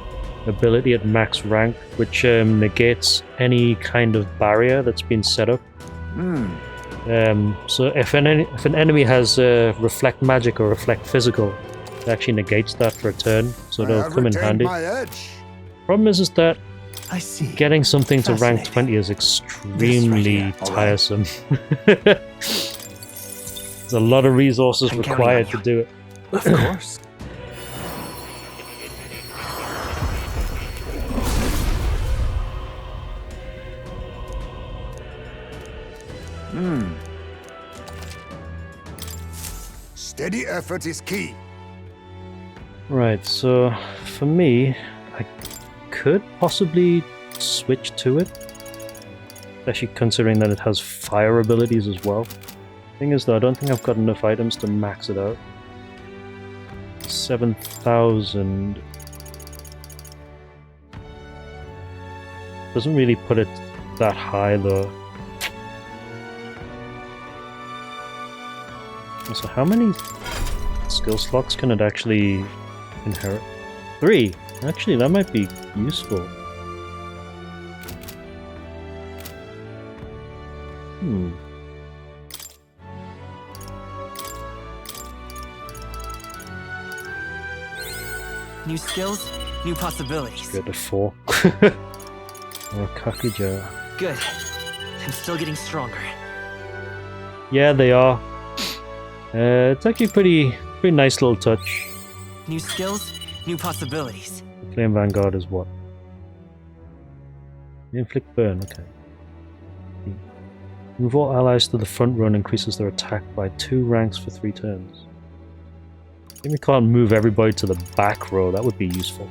ability at max rank, which negates any kind of barrier that's been set up. So if an enemy has reflect magic or reflect physical, it actually negates that for a turn, so I it'll have come in retained handy. my edge. Problem is that I see. getting something to rank Fascinating. 20 is extremely here, all right. tiresome. There's a lot of resources I'm counting required on to you. do it. Of course. Steady effort is key. Right, so for me, I could possibly switch to it, especially considering that it has fire abilities as well. Thing is though, I don't think I've got enough items to max it out. 7,000 doesn't really put it that high though. So how many skill slots can it actually inherit? 3! Actually, that might be useful. New skills, new possibilities. Go to 4. Or Kakuja. Good. I'm still getting stronger. Yeah, they are. It's actually pretty nice little touch. New skills, new possibilities. Flame Vanguard is what? Inflict burn, okay. Move all allies to the front row and increases their attack by 2 ranks for 3 turns. I think we can't move everybody to the back row, that would be useful.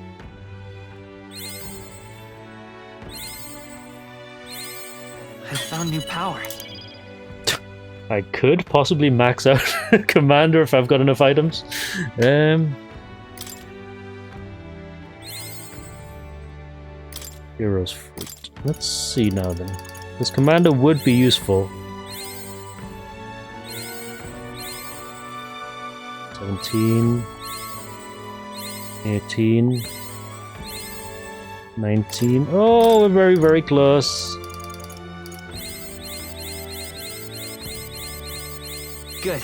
I found new power. I could possibly max out Commander if I've got enough items. Heroes Fruit. Let's see now then. This Commander would be useful. 17, 18, 19. Oh, we're very, very close. Good.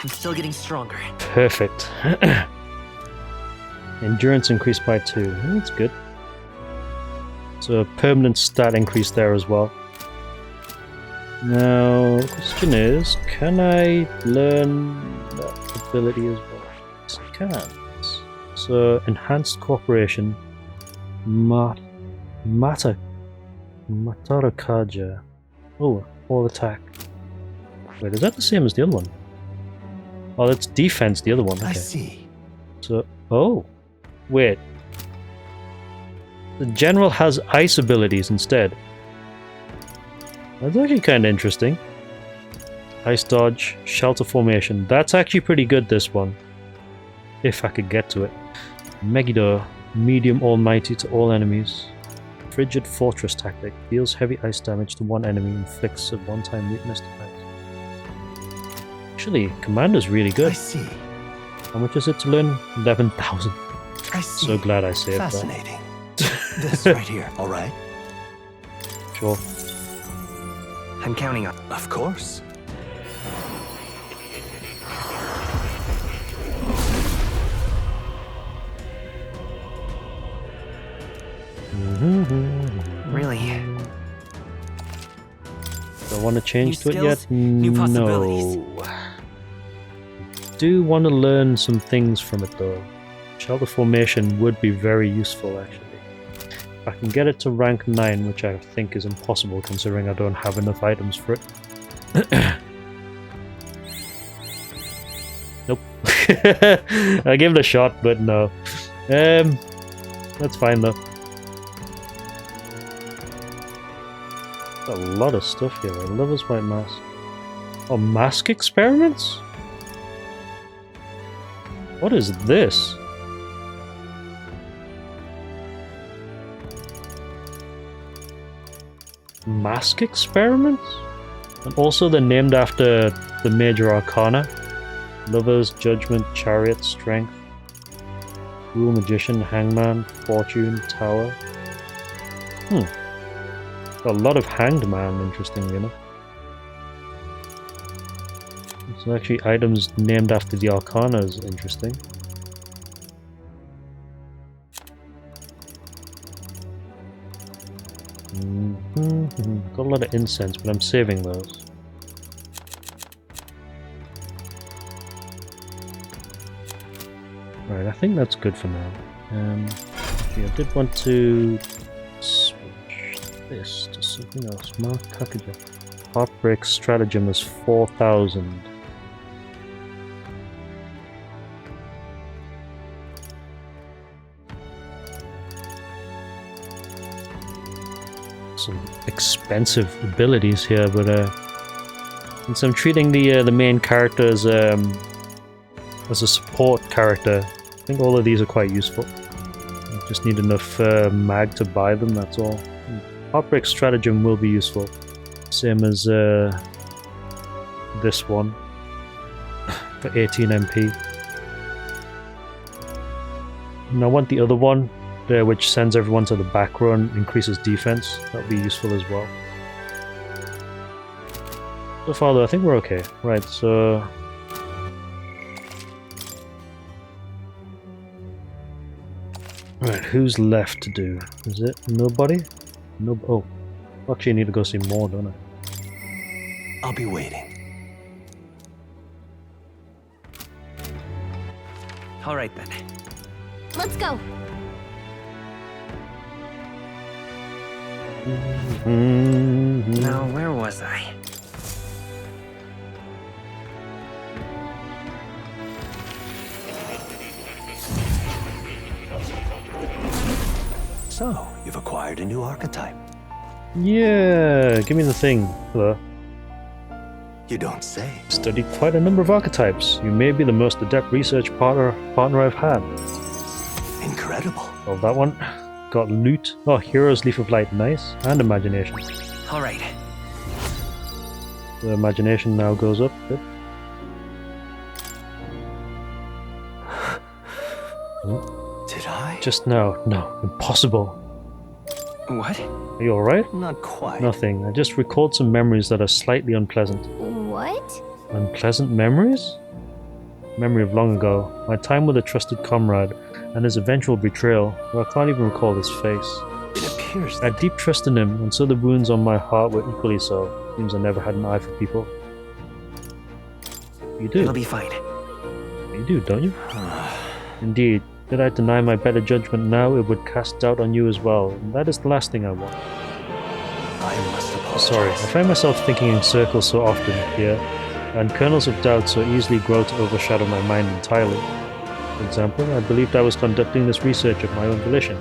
I'm still getting stronger. Perfect. Endurance increased by 2. That's good. So a permanent stat increase there as well. Now, the question is, can I learn that ability as well? Yes, I can. So, enhanced cooperation. Matarakaja. Oh, all attack. Wait, is that the same as the other one? Oh, that's defense, the other one. Okay. I see. So, oh. Wait. The general has ice abilities instead. That's actually kind of interesting. Ice dodge, shelter formation. That's actually pretty good, this one. If I could get to it. Megiddo, medium almighty to all enemies. Frigid fortress tactic. Deals heavy ice damage to one enemy. Inflicts a one-time weakness to ice. Actually, Commander's really I good. see. How much is it to learn? 11,000. I see. So glad I saved that. Fascinating. This right here, all right? Sure. I'm counting on. Of course. Really? Do I want to change New to it yet? skills, new possibilities. No. Do want to learn some things from it though. Shelter formation would be very useful actually. If I can get it to rank 9, which I think is impossible considering I don't have enough items for it. Nope. I gave it a shot, but no. That's fine though. A lot of stuff here. I love his white mask. Oh, mask experiments? What is this? Mask experiments? And also they're named after the major arcana. Lovers, Judgment, Chariot, Strength, Rule, Magician, Hangman, Fortune, Tower. A lot of Hanged Man, interestingly enough. So actually items named after the arcana is interesting. Got a lot of incense, but I'm saving those. Right, I think that's good for now. Okay, I did want to switch this to something else. Mark Packager. Heartbreak Stratagem is 4,000. Some expensive abilities here, but since I'm treating the main character as a support character, I think all of these are quite useful. I just need enough mag to buy them, that's all. Heartbreak Stratagem will be useful. Same as this one for 18 MP. And I want the other one there, which sends everyone to the back row and increases defense. That'll be useful as well. So far though, I think we're okay. Right, so right, who's left to do? Is it nobody? No. Oh, actually, I need to go see more, don't I? I'll be waiting. All right then. Let's go. Now, where was I? So, you've acquired a new archetype. Yeah, give me the thing. Hello. You don't say. Studied quite a number of archetypes. You may be the most adept research partner I've had. Incredible. Oh, that one. Got loot. Oh, Hero's Leaf of Light, nice. And Imagination. All right. The Imagination now goes up a bit. Did I? Just now. No, impossible. What? Are you alright? Not quite. Nothing. I just recalled some memories that are slightly unpleasant. What? Unpleasant memories? Memory of long ago. My time with a trusted comrade and his eventual betrayal. Well, I can't even recall his face. It appears I had deep trust in him, and so the wounds on my heart were equally so. Seems I never had an eye for people. You do. It'll be fine. You do, don't you? Indeed. Did I deny my better judgment now, it would cast doubt on you as well, and that is the last thing I want. I must apologize. Sorry, I find myself thinking in circles so often here, and kernels of doubt so easily grow to overshadow my mind entirely. For example, I believed I was conducting this research of my own volition.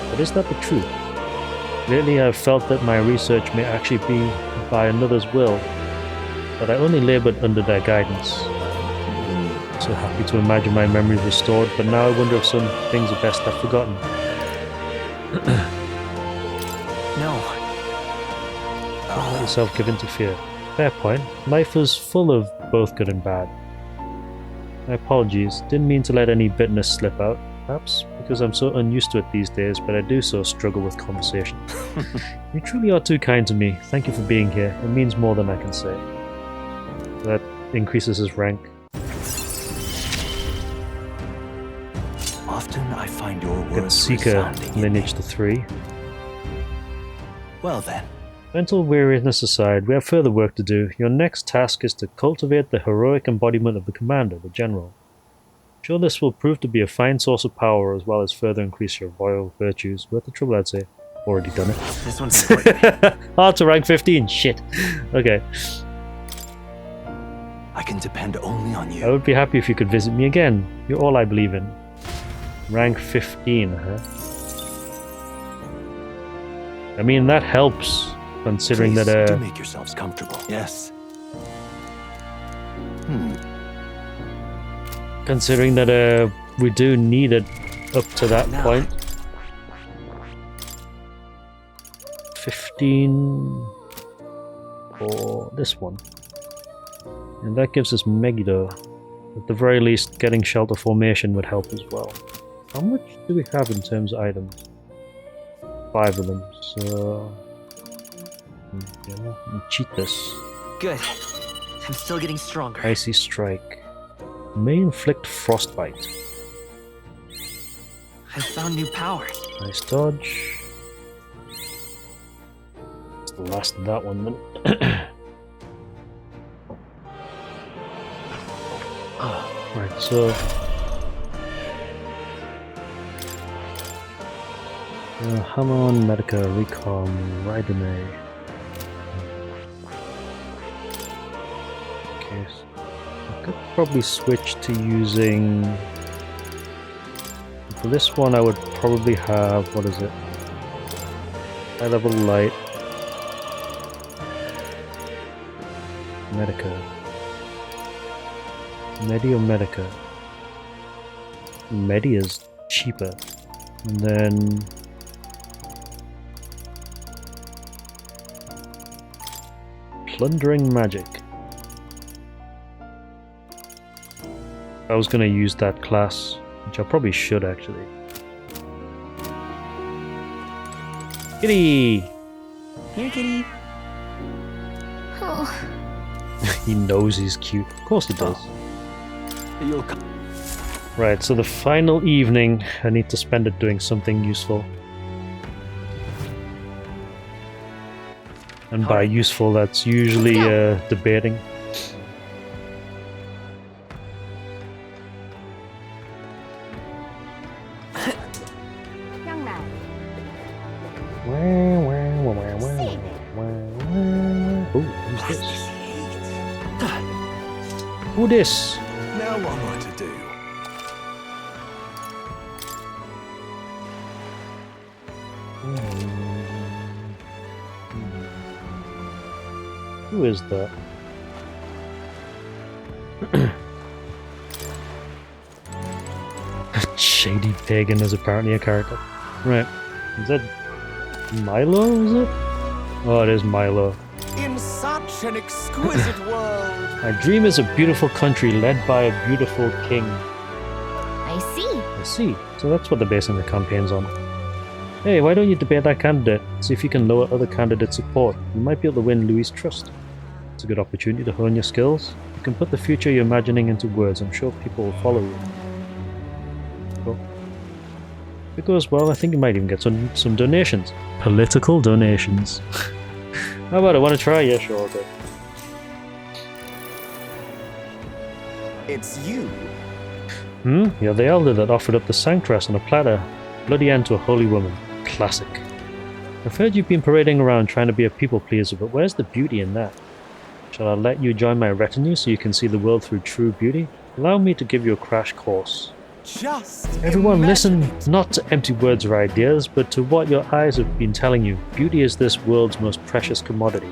But is that the truth? Lately I have felt that my research may actually be by another's will, but I only labored under their guidance. So happy to imagine my memory restored, but now I wonder if some things are best left forgotten. No. Don't let yourself give in to fear. Fair point. Life is full of both good and bad. My apologies. Didn't mean to let any bitterness slip out. Perhaps because I'm so unused to it these days, but I do so struggle with conversation. You truly are too kind to me. Thank you for being here. It means more than I can say. That increases his rank. Often I find your Get words Seeker resounding in lineage me. to 3. Well then, Mental weariness aside, we have further work to do. Your next task is to cultivate the heroic embodiment of the commander, the general. I'm sure this will prove to be a fine source of power as well as further increase your royal virtues. Worth the trouble, I'd say. Already done it. This one's important. Oh, to rank 15. Shit. Okay. I can depend only on I you. would be happy if you could visit me again. You're all I believe in. Rank 15, huh? I mean, that helps, considering Please, that, do make yourselves comfortable. Yes. considering that, we do need it up to that Now. point. 15 for this one. And that gives us Megiddo. At the very least, getting shelter formation would help as well. How much do we have in terms of items? 5 of them, so... yeah, let me cheat this. Good. I'm still getting stronger. Icy Strike. May inflict Frostbite. I found new power. Nice dodge. It's the last of that one then. Right, so... Hamon, Medica, Recom, Raidene. Okay, so I could probably switch to using... For this one I would probably have, what is it? High level light. Medica. Medi or Medica? Medi is cheaper. And then... Plundering Magic. I was going to use that class, which I probably should actually. Kitty! Here, kitty. Oh, He knows he's cute. Of course he does. You'll come. Right, so the final evening, I need to spend it doing something useful. And by useful, that's usually debating. young man. Save it. Ooh, who's this? Who this? Now what am I to do? Who is that? Shady Pagan is apparently a character. Right. Is that Milo, is it? Oh, it is Milo. In such an exquisite world. My dream is a beautiful country led by a beautiful king. I see. I see. So that's what they're basing the campaign's on. Hey, why don't you debate that candidate? See if you can lower other candidates' support. You might be able to win Louis' trust. It's a good opportunity to hone your skills. You can put the future you're imagining into words. I'm sure people will follow you. Cool. If it goes well, I think you might even get some donations. Political donations. How about it? Want to try? Yeah, sure, okay. It's you. You're the elder that offered up the sanctress on a platter. Bloody end to a holy woman. Classic. I've heard you've been parading around trying to be a people pleaser, but where's the beauty in that? Shall I let you join my retinue so you can see the world through true beauty? Allow me to give you a crash course. Just Everyone imagine listen, it. not to empty words or ideas, but to what your eyes have been telling you. Beauty is this world's most precious commodity.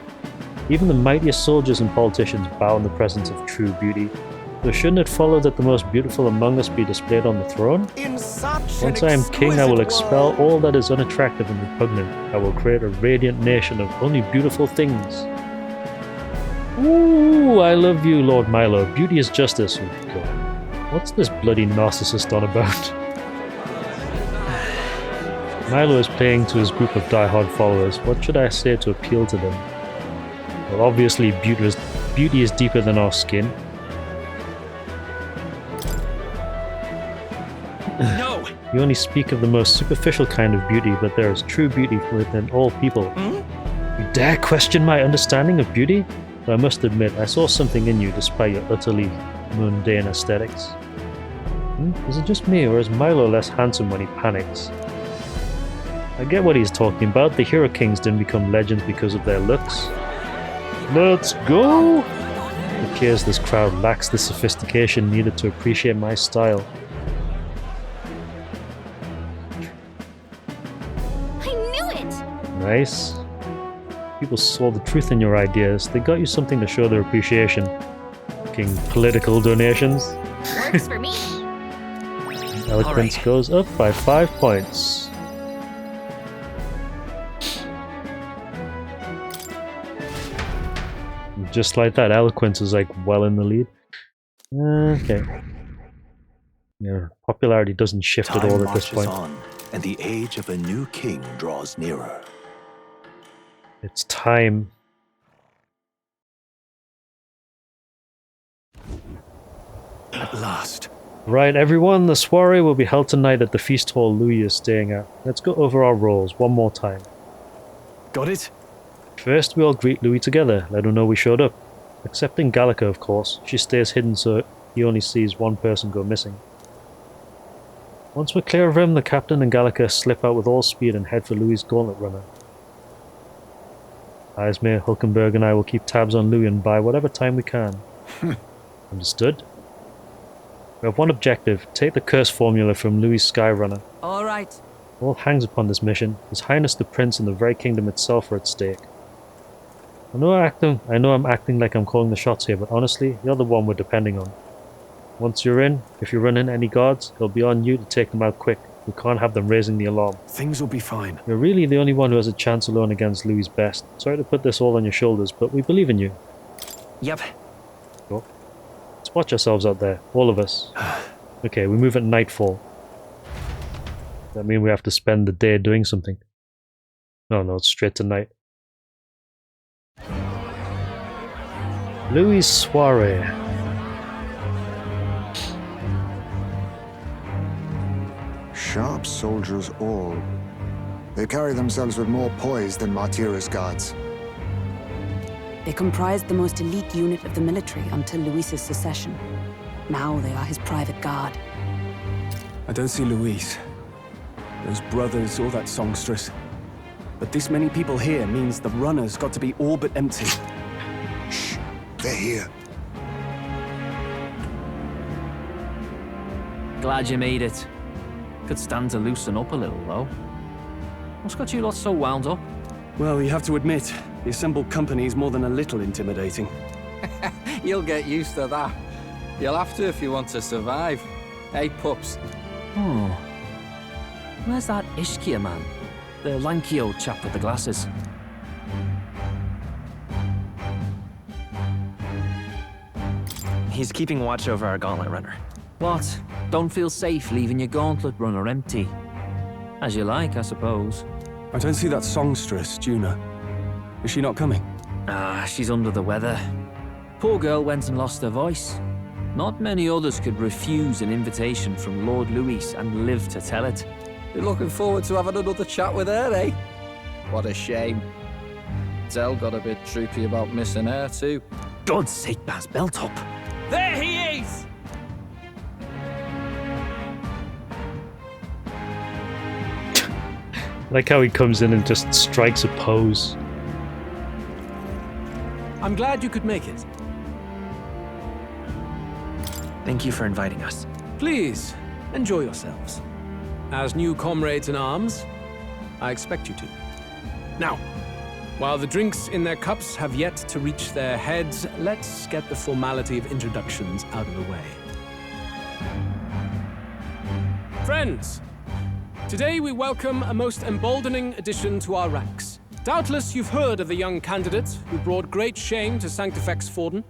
Even the mightiest soldiers and politicians bow in the presence of true beauty. So shouldn't it follow that the most beautiful among us be displayed on the throne? In such Once an I am king, I will exquisite expel world. all that is unattractive and repugnant. I will create a radiant nation of only beautiful things. Ooh, I love you, Lord Milo. Beauty is justice. Oh, God. What's this bloody narcissist on about? Milo is playing to his group of diehard followers. What should I say to appeal to them? Well, obviously, beauty is deeper than our skin. No! You only speak of the most superficial kind of beauty, but there is true beauty within all people. You dare question my understanding of beauty? But I must admit, I saw something in you despite your utterly mundane aesthetics. Is it just me, or is Milo less handsome when he panics? I get what he's talking about. The hero kings didn't become legends because of their looks. Let's go! It appears this crowd lacks the sophistication needed to appreciate my style. I knew it! Nice. People saw the truth in your ideas. They got you something to show their appreciation. Fucking political donations. Works for me. Eloquence goes up by 5 points. Just like that, eloquence is like well in the lead. Okay. Yeah, popularity doesn't shift at all at this point. On, and the age of a new king draws nearer. It's time. At last. Right, everyone, the soiree will be held tonight at the feast hall Louis is staying at. Let's go over our roles one more time. Got it? First, we all greet Louis together, let him know we showed up. Excepting Gallica, of course. She stays hidden so he only sees one person go missing. Once we're clear of him, the captain and Gallica slip out with all speed and head for Louis' gauntlet runner. Eismir, Hulkenberg and I will keep tabs on Louis and buy whatever time we can. Understood? We have one objective. Take the curse formula from Louis' Skyrunner. All right. All hangs upon this mission. His Highness the Prince and the very kingdom itself are at stake. I know I'm acting like I'm calling the shots here, but honestly, you're the one we're depending on. Once you're in, if you run in any guards, it'll be on you to take them out quick. We can't have them raising the alarm. Things will be fine. You're really the only one who has a chance alone against Louis' best. Sorry to put this all on your shoulders, but we believe in you. Yep. Sure. Let's watch ourselves out there, all of us. Okay, we move at nightfall. Does that mean we have to spend the day doing something? No, it's straight to night. Louis' soiree. Sharp soldiers all. They carry themselves with more poise than Martira's guards. They comprised the most elite unit of the military until Luis's secession. Now they are his private guard. I don't see Luis, those brothers, or that songstress. But this many people here means the runner's got to be all but empty. Shh, they're here. Glad you made it. Could stand to loosen up a little, though. What's got you lot so wound up? Well, you have to admit, the assembled company is more than a little intimidating. You'll get used to that. You'll have to if you want to survive. Hey, pups. Oh. Where's that Ishkia man? The lanky old chap with the glasses. He's keeping watch over our gauntlet runner. What? Don't feel safe leaving your gauntlet runner empty? As you like, I suppose. I don't see that songstress, Juna. Is she not coming? Ah, she's under the weather. Poor girl went and lost her voice. Not many others could refuse an invitation from Lord Louis and live to tell it. You're looking forward to having another chat with her, eh? What a shame. Zell got a bit droopy about missing her, too. God's sake, Baz, belt up. There he is! Like how he comes in and just strikes a pose. I'm glad you could make it. Thank you for inviting us. Please, enjoy yourselves. As new comrades in arms, I expect you to. Now, while the drinks in their cups have yet to reach their heads, let's get the formality of introductions out of the way. Friends, today we welcome a most emboldening addition to our ranks. Doubtless you've heard of the young candidate who brought great shame to Sanctifex Forden.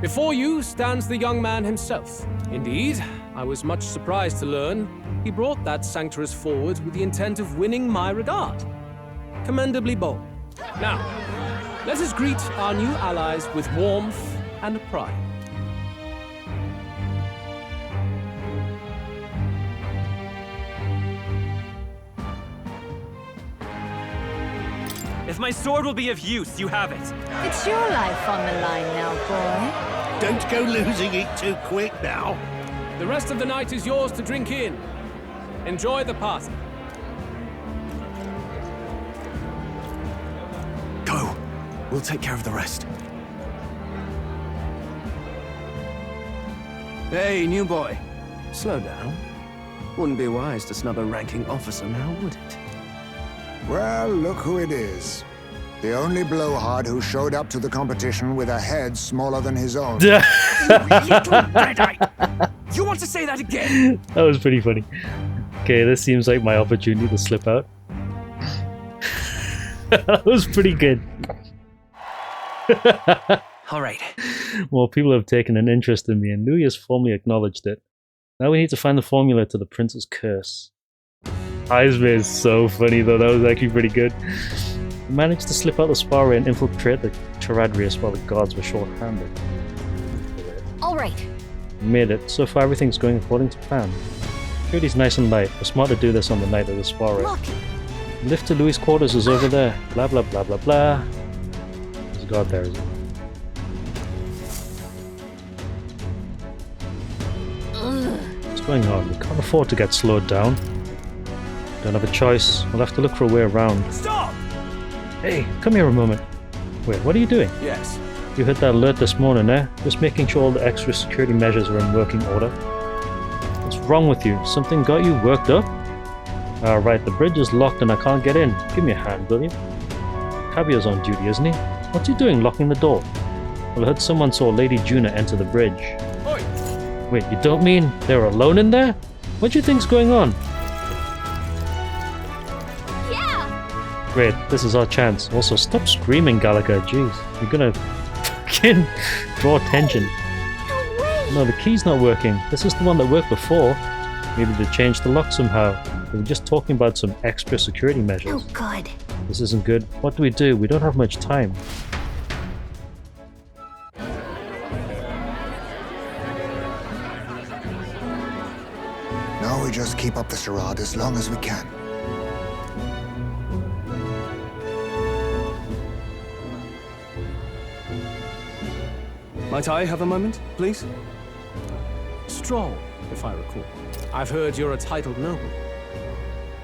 Before you stands the young man himself. Indeed, I was much surprised to learn he brought that sanctuary forward with the intent of winning my regard. Commendably bold. Now, let us greet our new allies with warmth and pride. If my sword will be of use, you have it. It's your life on the line now, boy. Don't go losing it too quick now. The rest of the night is yours to drink in. Enjoy the party. Go. We'll take care of the rest. Hey, new boy. Slow down. Wouldn't be wise to snub a ranking officer now, would it? Well, look who it is. The only blowhard who showed up to the competition with a head smaller than his own. You little red-eye! You want to say that again? That was pretty funny. Okay, this seems like my opportunity to slip out. That was pretty good. All right. Well, people have taken an interest in me, and Louis has formally acknowledged it. Now we need to find the formula to the prince's curse. Heisman is so funny though, that was actually pretty good. We managed to slip out the sparrow and infiltrate the Charadrius while the guards were short-handed. All right. We made it. So far everything's going according to plan. Security's nice and light. We're smart to do this on the night of the sparrow. Look. The lift to Louis' quarters is over there. Blah blah blah blah blah. There's a guard there, is it? What's going on? We can't afford to get slowed down. Don't have a choice. We'll have to look for a way around. Stop! Hey, come here a moment. Wait, what are you doing? Yes. You heard that alert this morning, eh? Just making sure all the extra security measures are in working order. What's wrong with you? Something got you worked up? Alright, the bridge is locked and I can't get in. Give me a hand, will you? Cabio's on duty, isn't he? What's he doing locking the door? Well, I heard someone saw Lady Juna enter the bridge. Oi! Wait, you don't mean they're alone in there? What do you think's going on? Yeah! Great, this is our chance. Also, stop screaming, Gallagher. Jeez, you're gonna fucking draw attention. No way! No, the key's not working. This is the one that worked before. Maybe they changed the lock somehow. We were just talking about some extra security measures. Oh, good. This isn't good. What do? We don't have much time. Now we just keep up the charade as long as we can. Might I have a moment, please? Stroll, if I recall. I've heard you're a titled noble.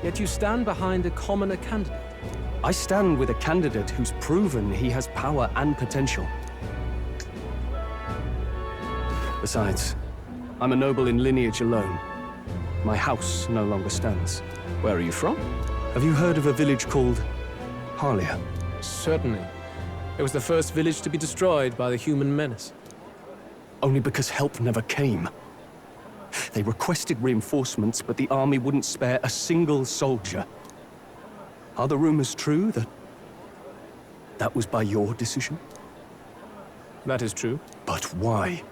Yet you stand behind a commoner candidate. I stand with a candidate who's proven he has power and potential. Besides, I'm a noble in lineage alone. My house no longer stands. Where are you from? Have you heard of a village called Harlia? Certainly. It was the first village to be destroyed by the human menace. Only because help never came. They requested reinforcements, but the army wouldn't spare a single soldier. Are the rumors true that was by your decision? That is true. But why?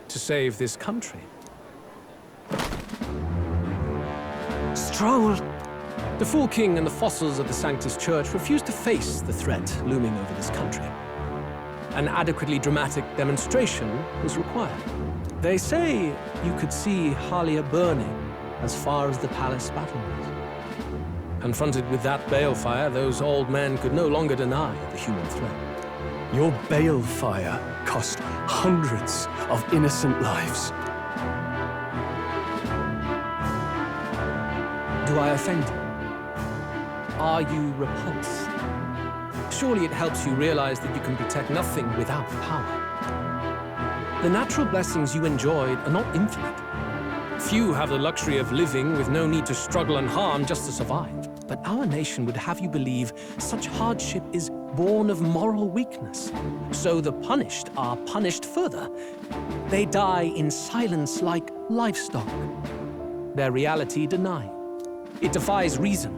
To save this country. Stroll! The Fool King and the fossils of the Sanctus Church refused to face the threat looming over this country. An adequately dramatic demonstration was required. They say you could see Harlia burning as far as the palace battlements. Confronted with that balefire, those old men could no longer deny the human threat. Your balefire cost hundreds of innocent lives. Do I offend you? Are you repulsed? Surely it helps you realize that you can protect nothing without power. The natural blessings you enjoyed are not infinite. Few have the luxury of living with no need to struggle and harm just to survive. But our nation would have you believe such hardship is born of moral weakness. So the punished are punished further. They die in silence like livestock. Their reality denied. It defies reason.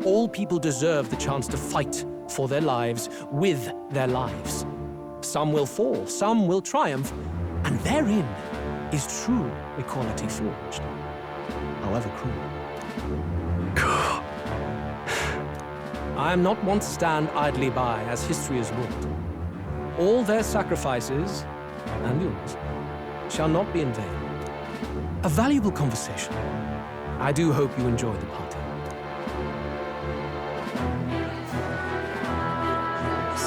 All people deserve the chance to fight for their lives with their lives. Some will fall, some will triumph, and therein is true equality forged, however cruel. I am not one to stand idly by as history is wrought. All their sacrifices, and yours, shall not be in vain. A valuable conversation. I do hope you enjoyed the party.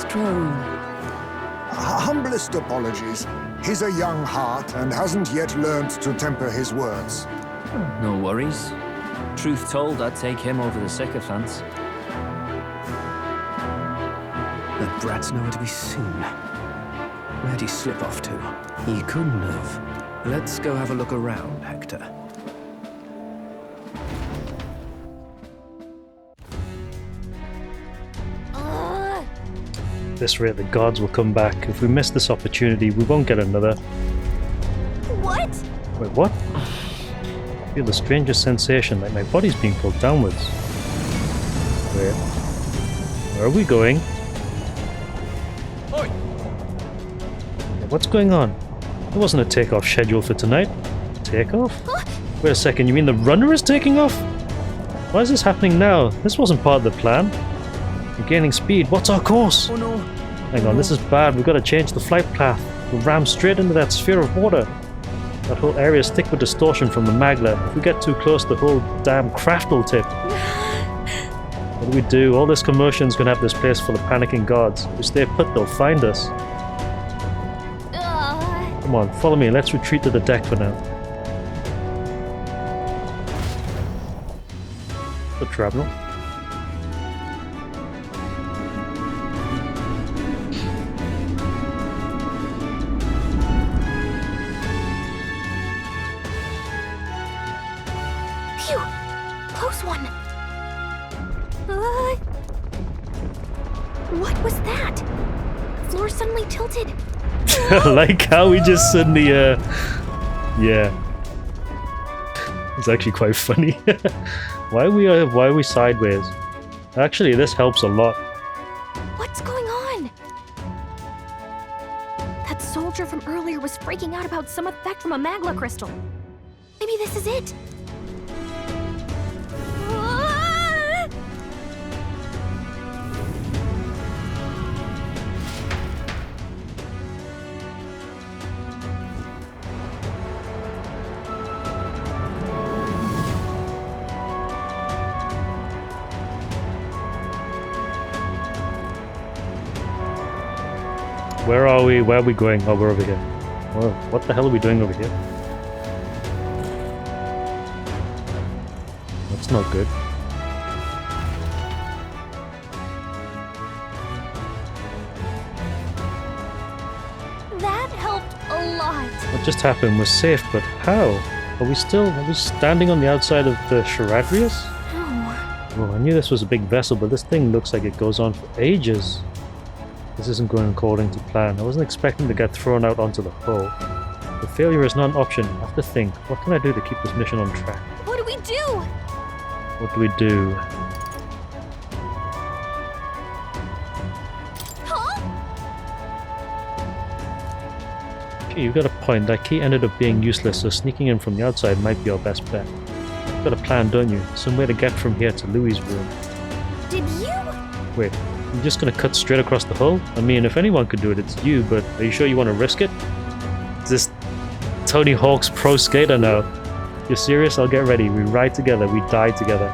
Strome. Humblest apologies. He's a young heart and hasn't yet learned to temper his words. No worries. Truth told, I'd take him over the sycophants. That brat's nowhere to be seen. Where'd he slip off to? He couldn't have. Let's go have a look around, Hector. At this rate, the gods will come back. If we miss this opportunity, we won't get another. What? Wait, what? I feel the strangest sensation, like my body's being pulled downwards. Wait. Where are we going? Oi! What's going on? There wasn't a takeoff schedule for tonight. Takeoff? Wait a second, you mean the runner is taking off? Why is this happening now? This wasn't part of the plan. We're gaining speed. What's our course? Oh no. Hang on, this is bad. We've got to change the flight path. We'll ram straight into that sphere of water. That whole area is thick with distortion from the magla. If we get too close, the whole damn craft will tip. What do we do? All this commotion's gonna have this place full of panicking guards. If we stay put, they'll find us. Come on, follow me. Let's retreat to the deck for now. The traveler. Phew! Close one. What was that? The floor suddenly tilted. I like how we just suddenly, yeah. It's actually quite funny. Why are we sideways? Actually, this helps a lot. What's going on? That soldier from earlier was freaking out about some effect from a magla crystal. Maybe this is it. Where are we? Where are we going? Oh, we're over here. Well, what the hell are we doing over here? That's not good. That helped a lot. What just happened? We're safe, but how? Are we standing on the outside of the Charadrius? No. Well, I knew this was a big vessel, but this thing looks like it goes on for ages. This isn't going according to plan. I wasn't expecting to get thrown out onto the hull. But failure is not an option. I have to think. What can I do to keep this mission on track? What do we do? What do we do? Huh? Okay, you've got a point. That key ended up being useless, so sneaking in from the outside might be our best bet. You've got a plan, don't you? Some way to get from here to Louis' room. Did you? Wait, you're just gonna cut straight across the hull? I mean, if anyone could do it, it's you, but are you sure you want to risk it? Is this Tony Hawk's Pro Skater now? You're serious? I'll get ready. We ride together, we die together.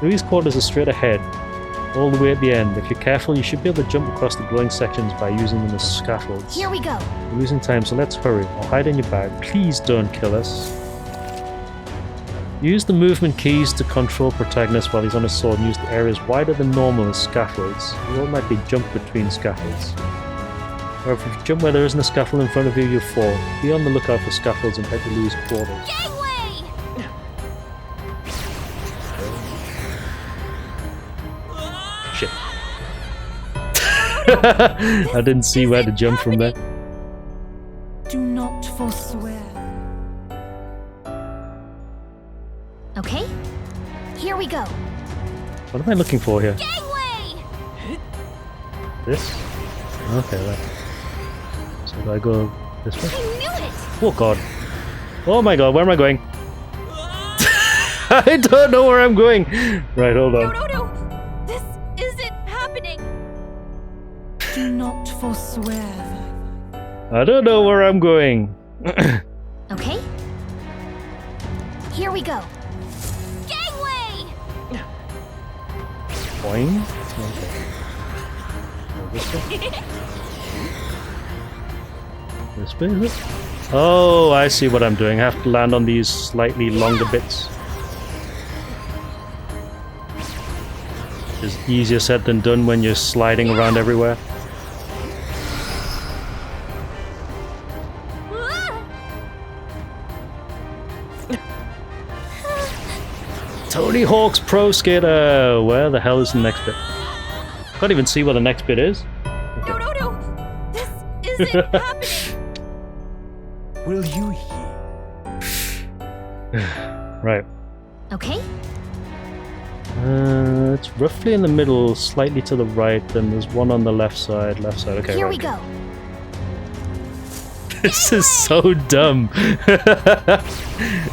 Louis' quarters are straight ahead, all the way at the end. If you're careful, you should be able to jump across the glowing sections by using them as scaffolds. Here we go. We're losing time, so let's hurry. I'll hide in your bag. Please don't kill us. Use the movement keys to control protagonist while he's on his sword and use the areas wider than normal as scaffolds. You automatically jump between scaffolds. Or if you jump where there isn't a scaffold in front of you, you'll fall. Be on the lookout for scaffolds and head to Louis' quarters. Gangway! Shit. I didn't see where to jump from there. Do not forswear. Okay, here we go. What am I looking for here? Gangway! This? Okay, right. So do I go this way? I knew it! Oh god. Oh my god, where am I going? I don't know where I'm going! Right, hold on. No! This isn't happening! Do not forswear. I don't know where I'm going. Okay, here we go. Gangway! Boing? Okay. This way? This way, is it? Oh, I see what I'm doing. I have to land on these slightly longer bits. It's easier said than done when you're sliding around everywhere. Tony Hawk's Pro Skater! Where the hell is the next bit? Can't even see where the next bit is. Okay. No! This isn't happening! Will you hear? Right. Okay. It's roughly in the middle, slightly to the right, then there's one on the left side. Okay, Here right. we go. This is so dumb.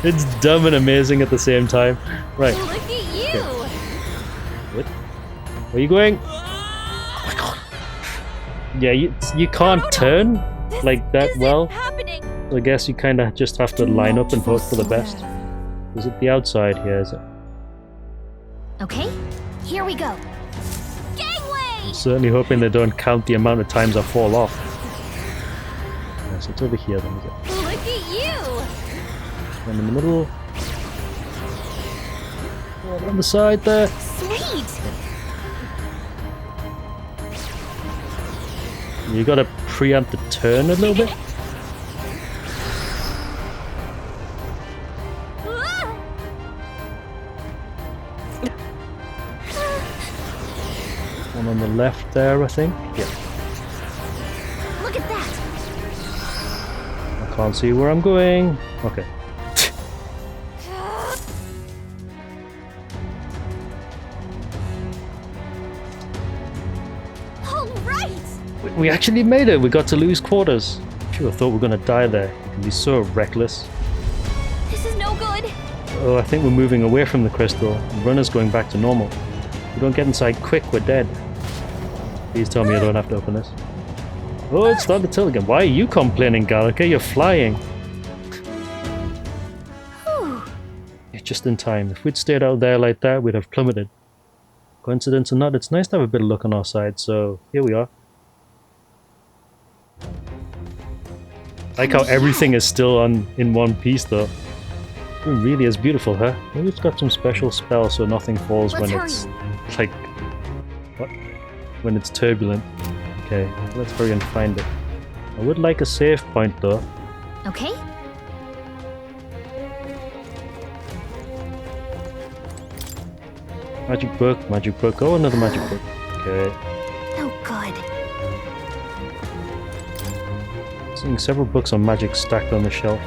It's dumb and amazing at the same time. Right. Look at you! Okay. What? Where are you going? Oh my god. Yeah, you can't turn like that well. Happening. So I guess you kind of just have to line up and hope for the best. Is it the outside here, is it? Okay, here we go. Gangway! I'm certainly hoping they don't count the amount of times I fall off. Yes, it's over here then, is it? Look at you! I'm in the middle. Oh, on the side there. Sweet! You gotta preempt the turn a little bit. One on the left there, I think. Yeah. Look at that! I can't see where I'm going. Okay. All right! We actually made it. We got to Louis' quarters. Sure, I thought we were gonna die there. You can be so reckless. This is no good. Oh, I think we're moving away from the crystal. The runner's going back to normal. If we don't get inside quick, we're dead. Please tell me I don't have to open this. Oh, it's starting to tilt again. Why are you complaining, Gallica? You're flying. You're just in time. If we'd stayed out there like that, we'd have plummeted. Coincidence or not, it's nice to have a bit of luck on our side, so here we are. Like how everything is still in one piece, though. It really is beautiful, huh? Maybe it's got some special spell so nothing falls when it's like what? When it's turbulent. Okay, let's hurry and find it. I would like a save point though. Okay. Magic book, magic book. Oh, another magic book. Okay. Oh, good. Seeing several books on magic stacked on the shelf.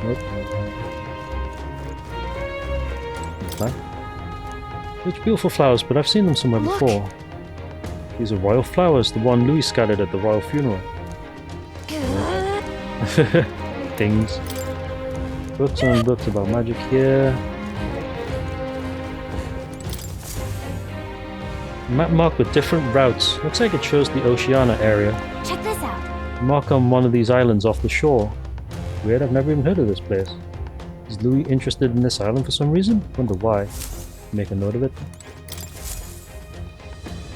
Nope. Okay. Such beautiful flowers, but I've seen them somewhere before. These are royal flowers, the one Louis scattered at the royal funeral. Things. Books on books about magic here. Map marked with different routes. Looks like it shows the Oceania area. Check this out. Mark on one of these islands off the shore. Weird, I've never even heard of this place. Is Louis interested in this island for some reason? Wonder why. Make a note of it.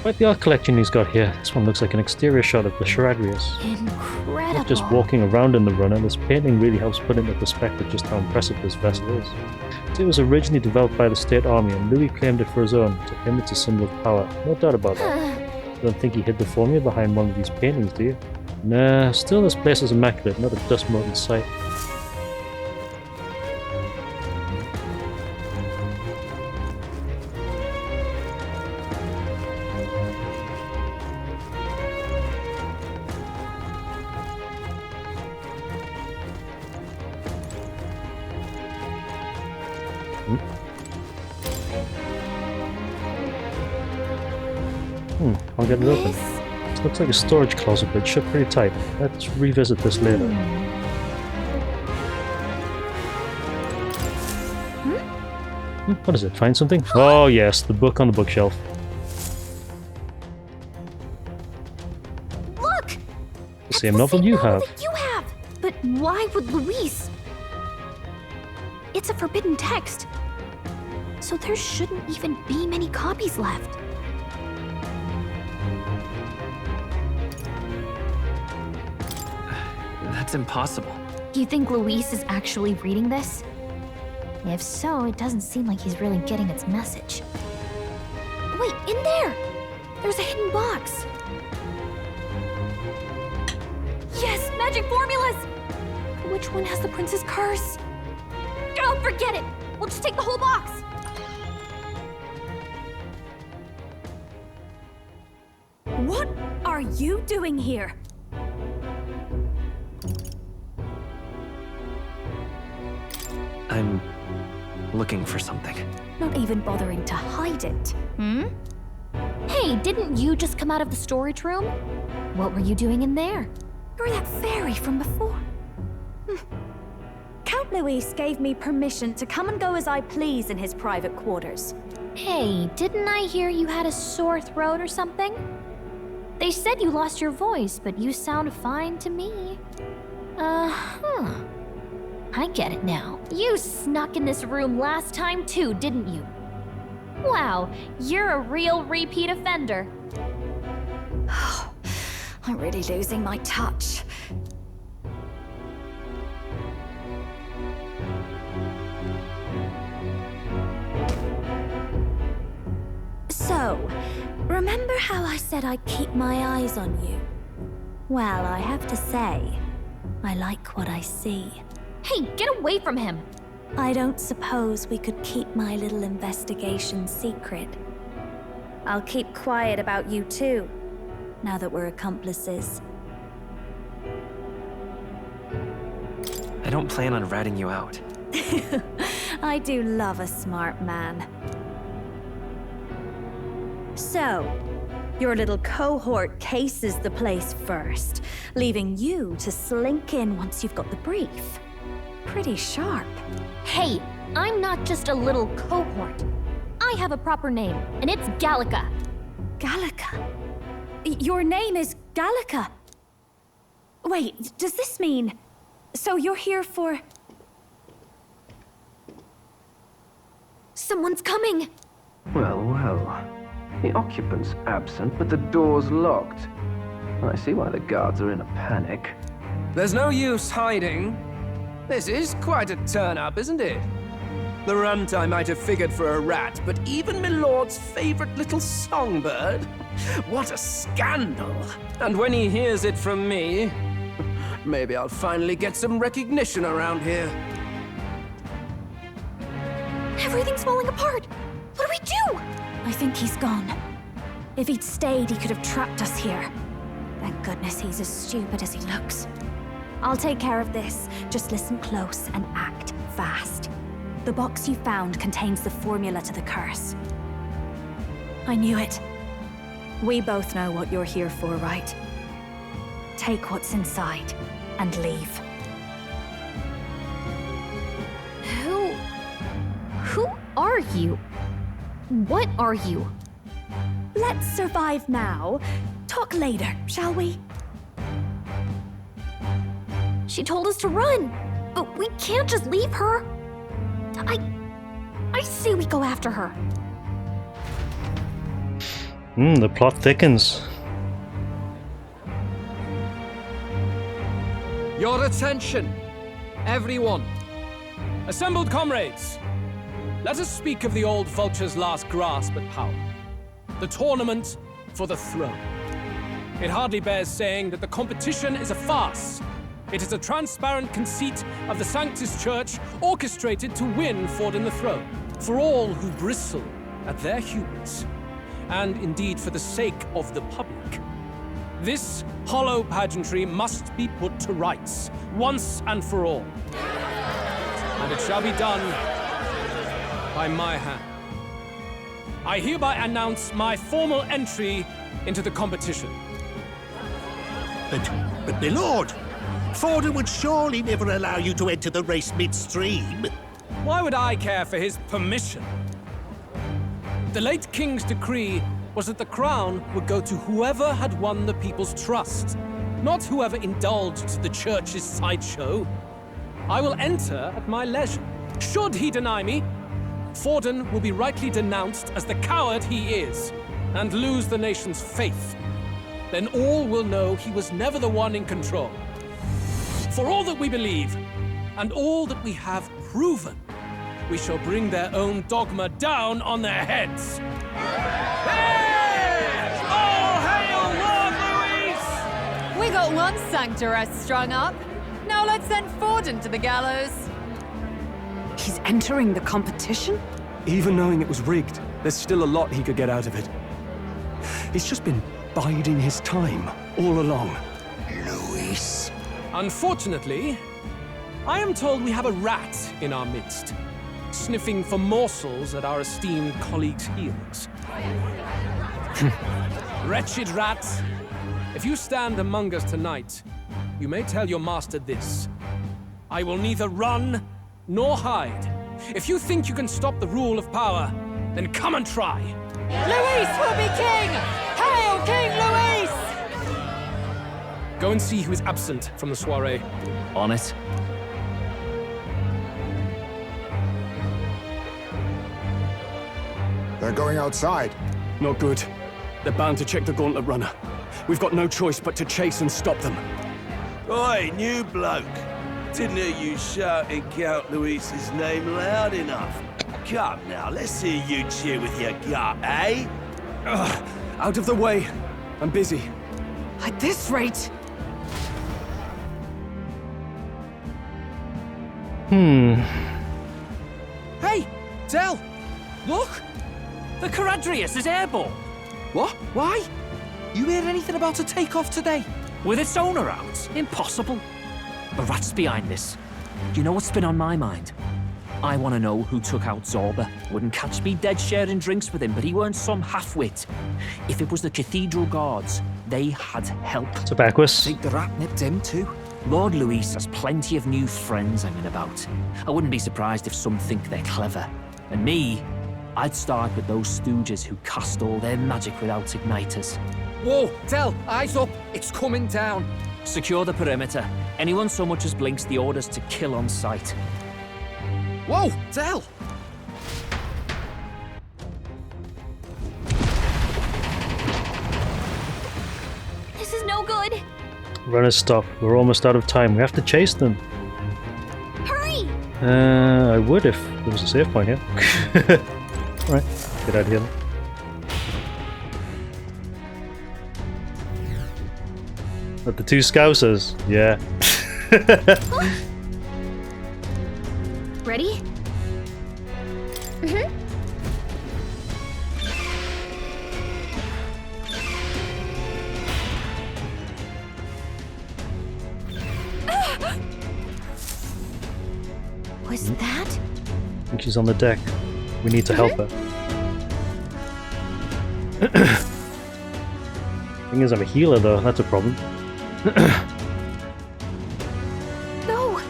Quite the art collection he's got here. This one looks like an exterior shot of the Charadrius. Incredible. Not just walking around in the runner, this painting really helps put into perspective just how impressive this vessel is. It was originally developed by the State Army and Louis claimed it for his own. To him it's a symbol of power. No doubt about that. You don't think he hid the formula behind one of these paintings, do you? Nah, still this place is immaculate, not a dust mote in sight. I'll get it open. It looks like a storage closet, but it's shut pretty tight. Let's revisit this later. What is it? Find something? Oh yes, the book on the bookshelf. Look! The same novel you have. That you have! But why would Luis? It's a forbidden text. So there shouldn't even be many copies left. That's impossible. You think Luis is actually reading this? If so, it doesn't seem like he's really getting its message. Wait, in there! There's a hidden box! Yes, magic formulas! But which one has the prince's curse? Oh, forget it! We'll just take the whole box! What are you doing here? I'm looking for something. Not even bothering to hide it. Hmm? Hey, didn't you just come out of the storage room? What were you doing in there? You're that fairy from before. Count Luis gave me permission to come and go as I please in his private quarters. Hey, didn't I hear you had a sore throat or something? They said you lost your voice, but you sound fine to me. Uh-huh. I get it now. You snuck in this room last time too, didn't you? Wow, you're a real repeat offender. I'm really losing my touch. So, remember how I said I'd keep my eyes on you? Well, I have to say, I like what I see. Hey, get away from him! I don't suppose we could keep my little investigation secret. I'll keep quiet about you too, now that we're accomplices. I don't plan on ratting you out. I do love a smart man. So, your little cohort cases the place first, leaving you to slink in once you've got the brief. Pretty sharp. Hey, I'm not just a little cohort. I have a proper name, and it's Gallica. Gallica? Your name is Gallica? Wait, does this mean... So you're here for... Someone's coming! Well, well. The occupant's absent, but the door's locked. I see why the guards are in a panic. There's no use hiding. This is quite a turn-up, isn't it? The runt I might have figured for a rat, but even Milord's favorite little songbird? What a scandal! And when he hears it from me, maybe I'll finally get some recognition around here. Everything's falling apart! What do we do? I think he's gone. If he'd stayed, he could have trapped us here. Thank goodness he's as stupid as he looks. I'll take care of this. Just listen close and act fast. The box you found contains the formula to the curse. I knew it. We both know what you're here for, right? Take what's inside and leave. Who are you? What are you? Let's survive now. Talk later, shall we? She told us to run, but we can't just leave her. I say we go after her. The plot thickens. Your attention, everyone. Assembled comrades, let us speak of the old vulture's last grasp at power. The tournament for the throne. It hardly bears saying that the competition is a farce. It is a transparent conceit of the Sanctus Church orchestrated to win Forden the throne, for all who bristle at their hubris, and indeed for the sake of the public. This hollow pageantry must be put to rights, once and for all. And it shall be done by my hand. I hereby announce my formal entry into the competition. But my lord, Forden would surely never allow you to enter the race midstream. Why would I care for his permission? The late king's decree was that the crown would go to whoever had won the people's trust, not whoever indulged the church's sideshow. I will enter at my leisure. Should he deny me, Forden will be rightly denounced as the coward he is, and lose the nation's faith. Then all will know he was never the one in control. For all that we believe, and all that we have proven, we shall bring their own dogma down on their heads. Hey! All hail Lord Luis! We got one sanctoress strung up. Now let's send Forden to the gallows. He's entering the competition? Even knowing it was rigged, there's still a lot he could get out of it. He's just been biding his time all along. Luis. Unfortunately, I am told we have a rat in our midst, sniffing for morsels at our esteemed colleagues' heels. Wretched rat, if you stand among us tonight, you may tell your master this. I will neither run nor hide. If you think you can stop the rule of power, then come and try. Luis will be king! Hail King Luis! Go and see who is absent from the soiree. On it. They're going outside. Not good. They're bound to check the gauntlet runner. We've got no choice but to chase and stop them. Oi, new bloke. Didn't hear you shouting Count Luis's name loud enough. Come now, let's hear you cheer with your gut, eh? Ugh, out of the way. I'm busy. At this rate... Hey, Del! Look! The Caradrius is airborne. What? Why? You heard anything about a takeoff today? With its owner out? Impossible. The rat's behind this. Do you know what's been on my mind? I want to know who took out Zorba. Wouldn't catch me dead sharing drinks with him, but he weren't some half-wit. If it was the Cathedral Guards, they had help. Tobacquus. Think the rat nipped him too? Lord Luis has plenty of new friends hanging about. I wouldn't be surprised if some think they're clever. And me, I'd start with those stooges who cast all their magic without igniters. Whoa, Del, eyes up. It's coming down. Secure the perimeter. Anyone so much as blinks, the orders to kill on sight. Whoa, Del! This is no good. Runners stop. We're almost out of time. We have to chase them. Hurry! I would if there was a save point here. Alright, get out of here. But the two Scousers, yeah. Ready? Mm-hmm. Was that? I think she's on the deck. We need to help her. Thing is, I'm a healer though, that's a problem. No!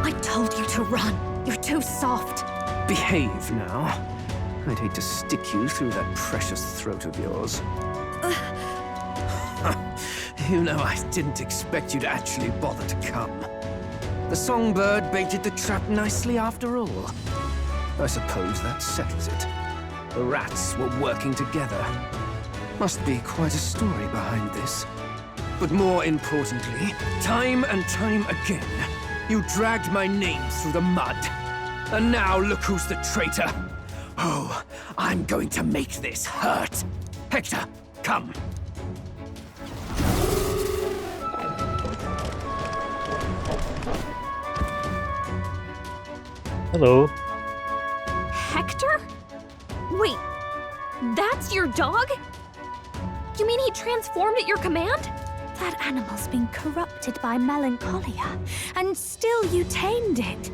I told you to run. You're too soft. Behave now. I'd hate to stick you through that precious throat of yours. You know, I didn't expect you to actually bother to come. The songbird baited the trap nicely after all. I suppose that settles it. The rats were working together. Must be quite a story behind this. But more importantly, time and time again, you dragged my name through the mud. And now look who's the traitor. Oh, I'm going to make this hurt. Hector, come. Hello. Hector? Wait, that's your dog? You mean he transformed at your command? That animal's been corrupted by melancholia, and still you tamed it.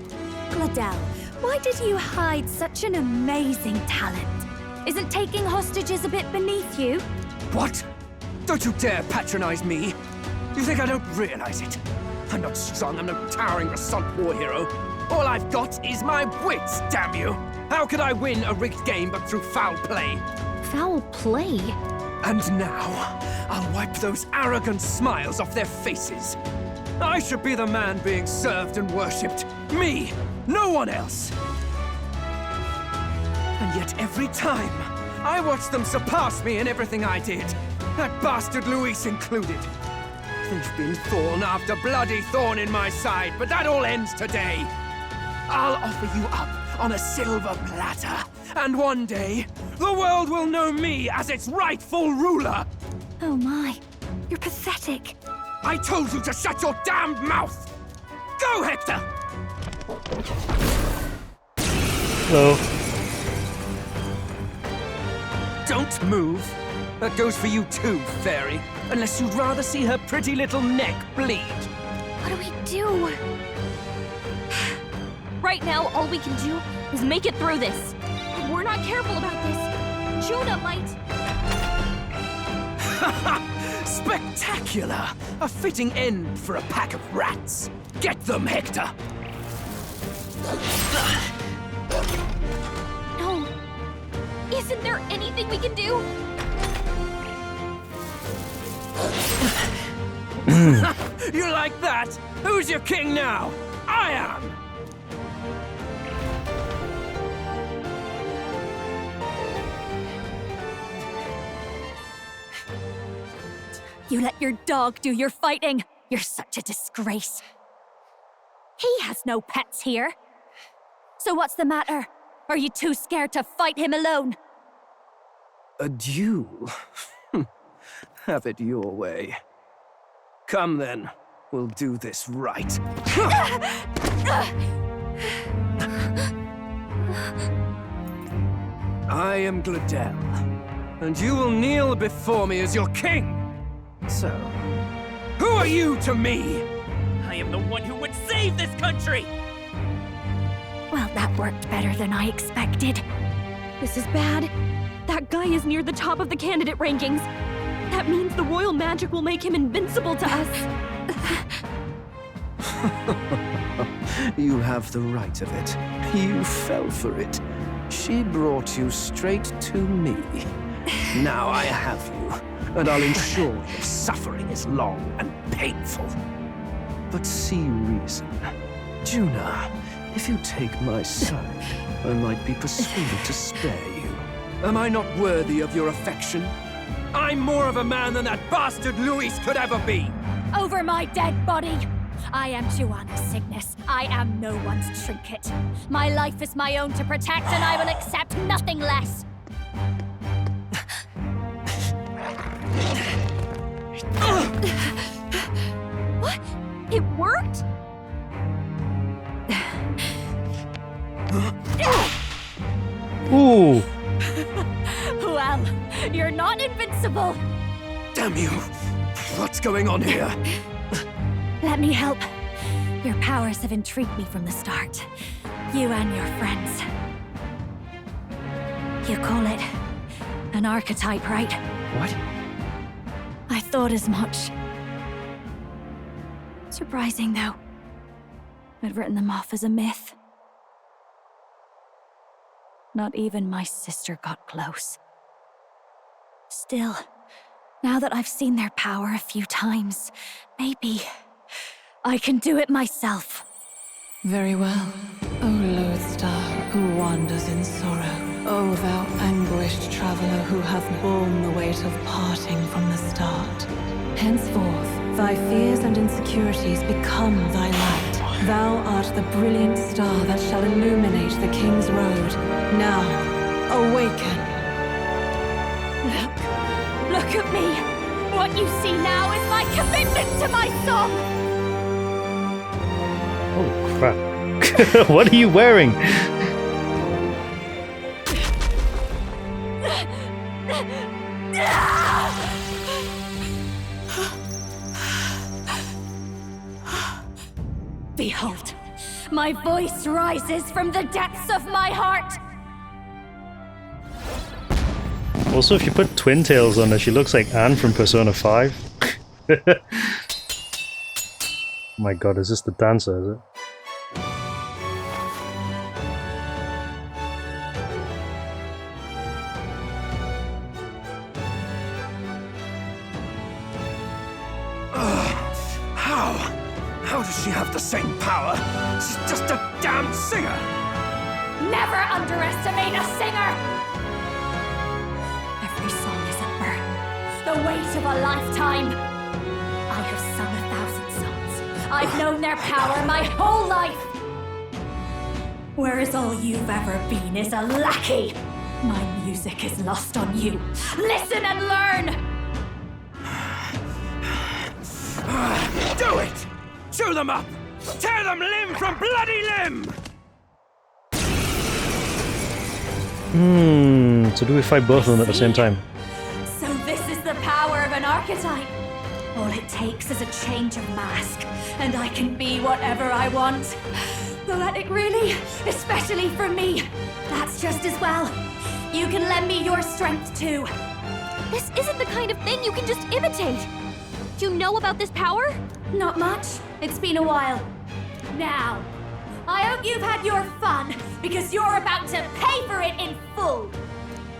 Gladel, why did you hide such an amazing talent? Isn't taking hostages a bit beneath you? What? Don't you dare patronize me! You think I don't realize it? I'm not strong, I'm no towering assault war hero. All I've got is my wits, damn you! How could I win a rigged game but through foul play? Foul play? And now, I'll wipe those arrogant smiles off their faces. I should be the man being served and worshipped. Me, no one else. And yet every time, I watch them surpass me in everything I did. That bastard Luis included. They've been thorn after bloody thorn in my side, but that all ends today. I'll offer you up on a silver platter, and one day, the world will know me as its rightful ruler! Oh my, you're pathetic. I told you to shut your damned mouth! Go, Hector! Hello. Don't move. That goes for you too, fairy. Unless you'd rather see her pretty little neck bleed. What do we do? Right now, all we can do is make it through this. If we're not careful about this, Judah might... Spectacular! A fitting end for a pack of rats. Get them, Hector! No. Isn't there anything we can do? You like that? Who's your king now? I am! You let your dog do your fighting. You're such a disgrace. He has no pets here. So what's the matter? Are you too scared to fight him alone? A duel? Have it your way. Come then, we'll do this right. I am Gladel, and you will kneel before me as your king. So, who are you to me? I am the one who would save this country! Well, that worked better than I expected. This is bad. That guy is near the top of the candidate rankings. That means the royal magic will make him invincible to us. You have the right of it. You fell for it. She brought you straight to me. Now I have you, and I'll ensure your suffering is long and painful. But see reason. Juna, if you take my side, I might be persuaded to spare you. Am I not worthy of your affection? I'm more of a man than that bastard Luis could ever be! Over my dead body! I am Juana Cygnus. I am no one's trinket. My life is my own to protect, and I will accept nothing less. What? It worked? Ooh. Well, you're not invincible. Damn you! What's going on here? Let me help. Your powers have intrigued me from the start. You and your friends. You call it an archetype, right? What? I thought as much. Surprising, though. I'd written them off as a myth. Not even my sister got close. Still, now that I've seen their power a few times, maybe I can do it myself. Very well, O lodestar who wanders in sorrow. O thou anguished traveler who hath borne the weight of parting from the start. Henceforth, thy fears and insecurities become thy light. Thou art the brilliant star that shall illuminate the King's road. Now, awaken. Look at me! What you see now is my commitment to my song! Oh crap. What are you wearing? Behold, my voice rises from the depths of my heart! Also, if you put twin tails on her, she looks like Anne from Persona 5. Oh my god, is this the dancer, is it? How does she have the same power? She's just a damn singer! Never underestimate a singer! Every song is a burn. the weight of a lifetime. I have sung 1,000 songs. I've known their power my whole life. Whereas all you've ever been is a lackey. My music is lost on you. Listen and learn! Do it! Chew them up! Tear them limb from bloody limb! So do we fight both of them at the same time? So this is the power of an archetype. All it takes is a change of mask, and I can be whatever I want. Poetic, really? Especially for me. That's just as well. You can lend me your strength, too. This isn't the kind of thing you can just imitate. You know about this power? Not much. It's been a while. Now, I hope you've had your fun, because you're about to pay for it in full.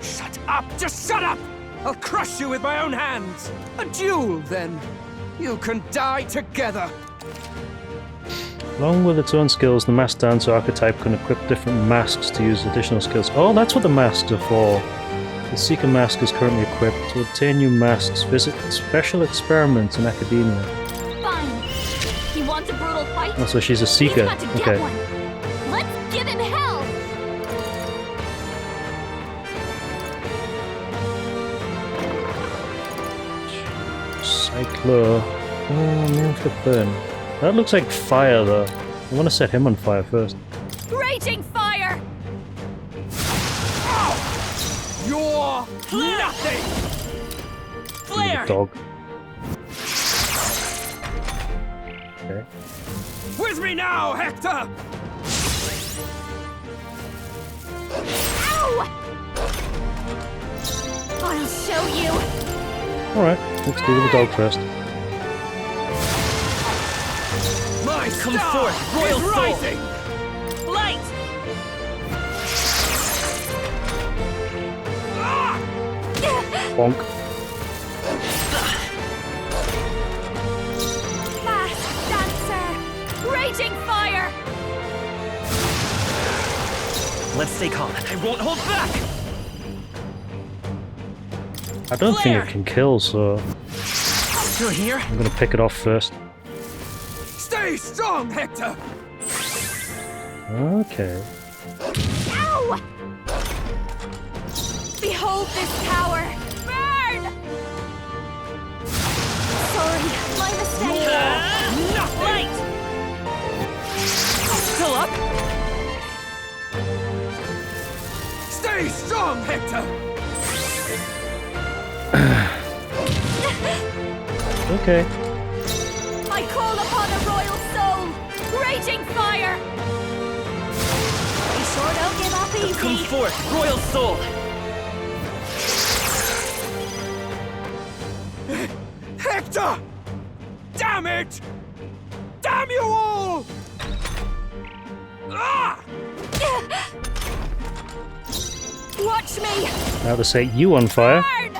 Shut up! Just shut up! I'll crush you with my own hands! A duel, then. You can die together. Along with its own skills, the masked dancer archetype can equip different masks to use additional skills. Oh, that's what the masks are for. The Seeker mask is currently equipped. To obtain new masks, visit special experiments in academia. Fine. He wants a brutal fight? Oh, so she's a Seeker. He's got to get Okay. one. Let's give him hell! Cycler. Oh, man, flip burn. That looks like fire, though. I want to set him on fire first. Raging fire! You're nothing! The dog. Okay. With me now, Hector! Ow! I'll show you. Alright, let's deal with the dog first. My Come star forth, royal is soul. rising! Light! Bonk. Masked dancer! Raging fire! Let's stay calm. I won't hold back! I don't think Flare! it can kill, so Still here? I'm gonna pick it off first. Stay strong, Hector! Okay. Ow! Behold this power! Burn! Sorry, my mistake. Light! Still up? Stay strong, Hector! Okay. I call upon a royal soul! Raging fire! We sure don't give up easy. Come forth, royal soul! Hector! Damn it! Damn you all! Ah! Watch me! Now to set you on fire. Burn!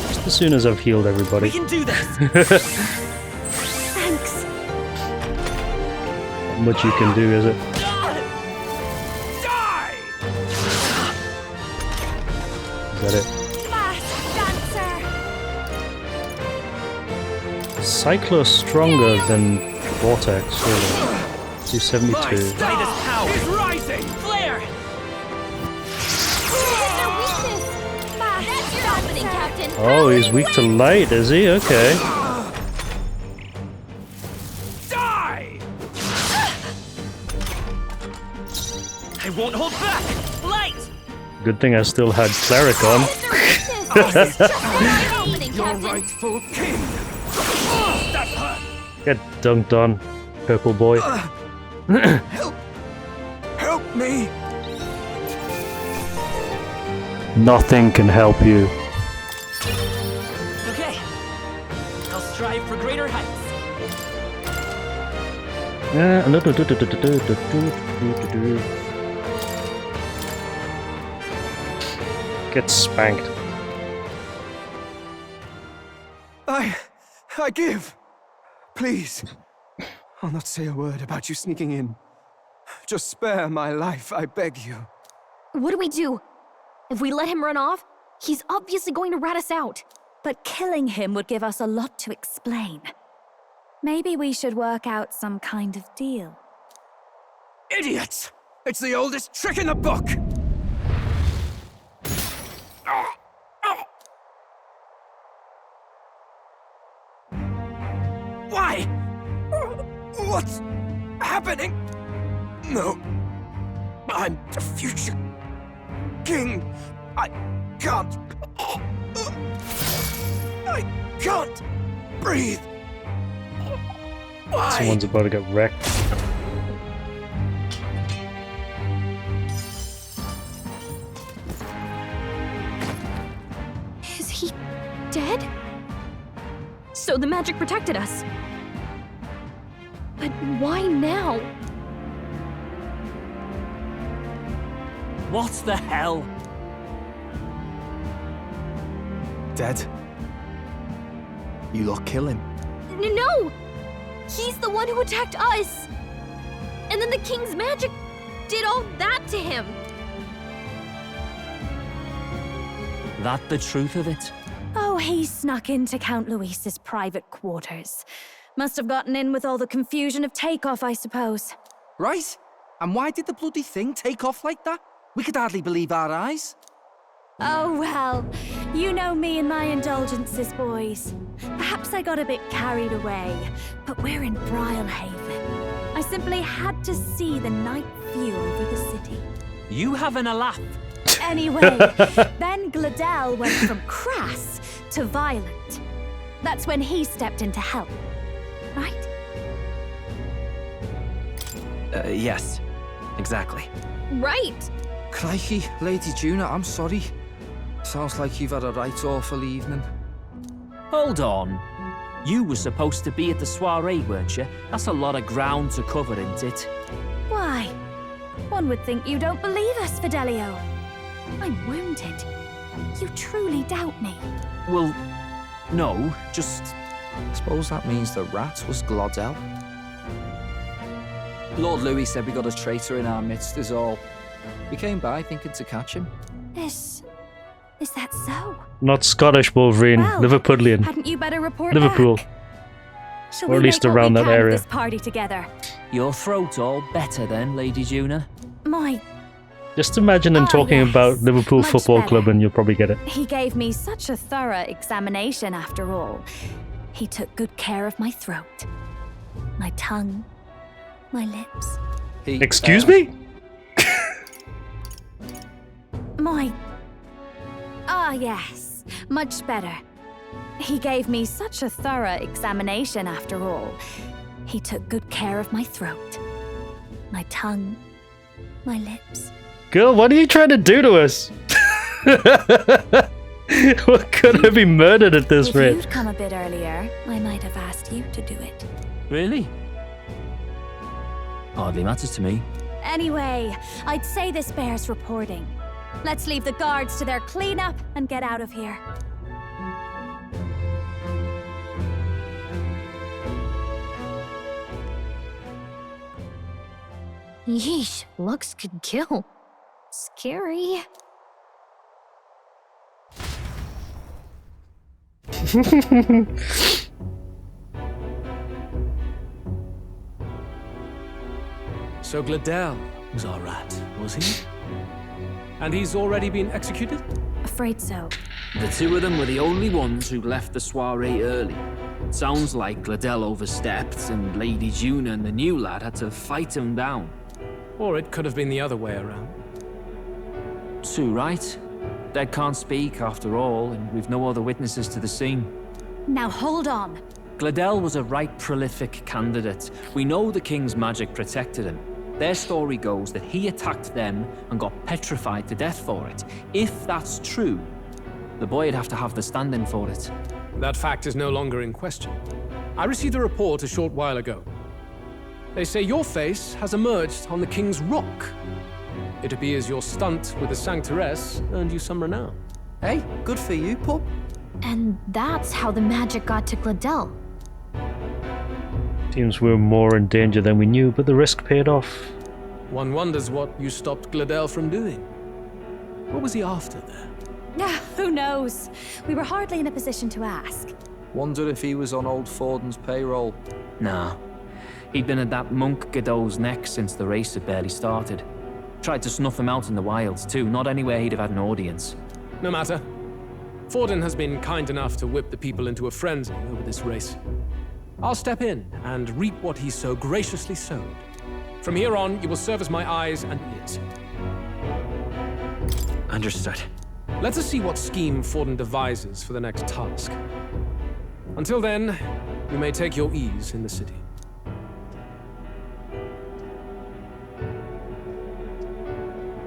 Just as soon as I've healed everybody. We can do this! Thanks. Not much you can do, is it? Die! Is that it? Masked dancer! Cyclo's stronger than Vortex, surely. 272. Brightest power is rising! Flare! That's your opening, Captain. Oh, he's weak to light, is he? Okay. Die! I won't hold back! Light! Good thing I still had Cleric on. Opening, Your Captain. rightful king! Oh, that hurt! Get dunked on, purple boy. Help me! Nothing can help you. Okay. I'll strive for greater heights. Get spanked. I give. Please. I'll not say a word about you sneaking in. Just spare my life, I beg you. What do we do? If we let him run off, he's obviously going to rat us out. But killing him would give us a lot to explain. Maybe we should work out some kind of deal. Idiots! It's the oldest trick in the book! Why? What's happening? No. I'm the future king. I can't. I can't breathe. Why? Someone's about to get wrecked. Is he dead? So the magic protected us. But why now? What the hell? Dead? You lot kill him? No! He's the one who attacked us! And then the king's magic did all that to him! That the truth of it? Oh, he snuck into Count Luis's private quarters. Must have gotten in with all the confusion of takeoff, I suppose. Right? And why did the bloody thing take off like that? We could hardly believe our eyes. Oh, well, you know me and my indulgences, boys. Perhaps I got a bit carried away, but we're in Brilehaven. I simply had to see the night view over the city. You having a laugh? Anyway, then Gladel went from crass to violent. That's when he stepped in to help, right? Yes. Exactly. Right! Crikey, Lady Juna, I'm sorry. Sounds like you've had a right awful evening. Hold on. You were supposed to be at the soiree, weren't you? That's a lot of ground to cover, isn't it? Why? One would think you don't believe us, Fidelio. I'm wounded. You truly doubt me. Well, no, just... Suppose that means the rat was Glodell. Lord Louis said we got a traitor in our midst is all. We came by thinking to catch him. Is that so? Not Scottish Wolverine, Well, Liverpudlian. Hadn't you better report Liverpool. back? Shall Or we at least make what around we that can of area. this party together? Your throat all better then, Lady Juna? My, Just imagine him talking yes. about Liverpool Much Football better. Club and you'll probably get it. he gave me such a thorough examination after all. He took good care of my throat, my tongue, my lips. Excuse me? My... Ah, yes. Much better. He gave me such a thorough examination after all. He took good care of my throat, my tongue, my lips. Girl, what are you trying to do to us? We're gonna be murdered at this If rate. you'd come a bit earlier, I might have asked you to do it. Really? Hardly matters to me. Anyway, I'd say this bears reporting. Let's leave the guards to their cleanup and get out of here. Yeesh, looks could kill. Scary. So Gladel was our rat, was he? And he's already been executed? Afraid so. The two of them were the only ones who left the soiree early. Sounds like Gladel overstepped, and Lady Juna and the new lad had to fight him down. Or it could have been the other way around. Too right. Dead can't speak, after all, and we've no other witnesses to the scene. Now hold on. Gladel was a right prolific candidate. We know the king's magic protected him. Their story goes that he attacked them and got petrified to death for it. If that's true, the boy'd have to have the stand-in for it. That fact is no longer in question. I received a report a short while ago. They say your face has emerged on the King's Rock. It appears your stunt with the Sanctoress earned you some renown. Hey, good for you, pup. And that's how the magic got to Gladel. Seems we were more in danger than we knew, but the risk paid off. One wonders what you stopped Gladel from doing. What was he after there? Who knows? We were hardly in a position to ask. Wonder if he was on old Forden's payroll. Nah. He'd been at that monk Godot's neck since the race had barely started. Tried to snuff him out in the wilds too, not anywhere he'd have had an audience. No matter. Forden has been kind enough to whip the people into a frenzy over this race. I'll step in and reap what he so graciously sowed. From here on, you will serve as my eyes and ears. Understood. Let us see what scheme Forden devises for the next task. Until then, you may take your ease in the city.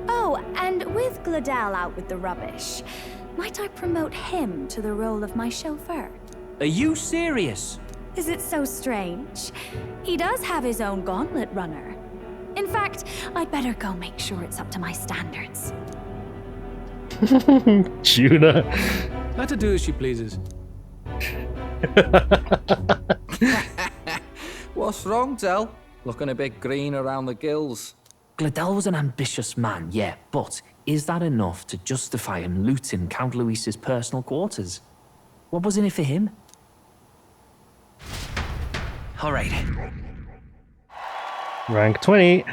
Oh, and with Gladel out with the rubbish, might I promote him to the role of my chauffeur? Are you serious? Is it so strange? He does have his own gauntlet runner. In fact, I'd better go make sure it's up to my standards. Tuna. Let her do as she pleases. What's wrong, Del? Looking a bit green around the gills. Gladel was an ambitious man, yeah, but is that enough to justify him looting Count Luis's personal quarters? What was in it for him? All right. Rank 20.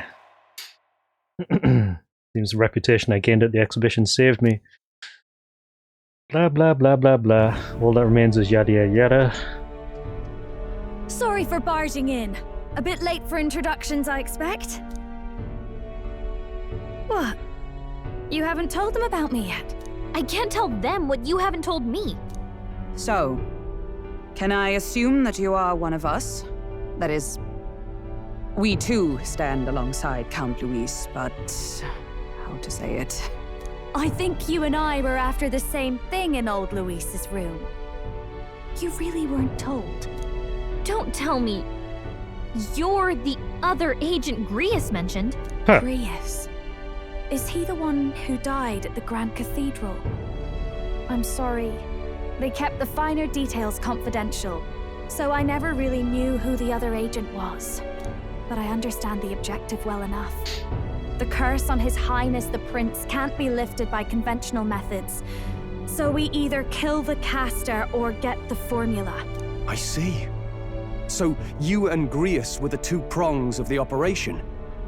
Seems the reputation I gained at the exhibition saved me. Blah, blah, blah, blah, blah. All that remains is yada, yada, yada. Sorry for barging in. A bit late for introductions, I expect. What? You haven't told them about me yet? I can't tell them what you haven't told me. So, can I assume that you are one of us? That is, we too stand alongside Count Luis, but how to say it? I think you and I were after the same thing in old Luis's room. You really weren't told. Don't tell me you're the other agent Grius mentioned. Huh. Grius. Is he the one who died at the Grand Cathedral? I'm sorry. They kept the finer details confidential, so I never really knew who the other agent was. But I understand the objective well enough. The curse on His Highness the Prince can't be lifted by conventional methods, so we either kill the caster or get the formula. I see. So you and Grius were the two prongs of the operation.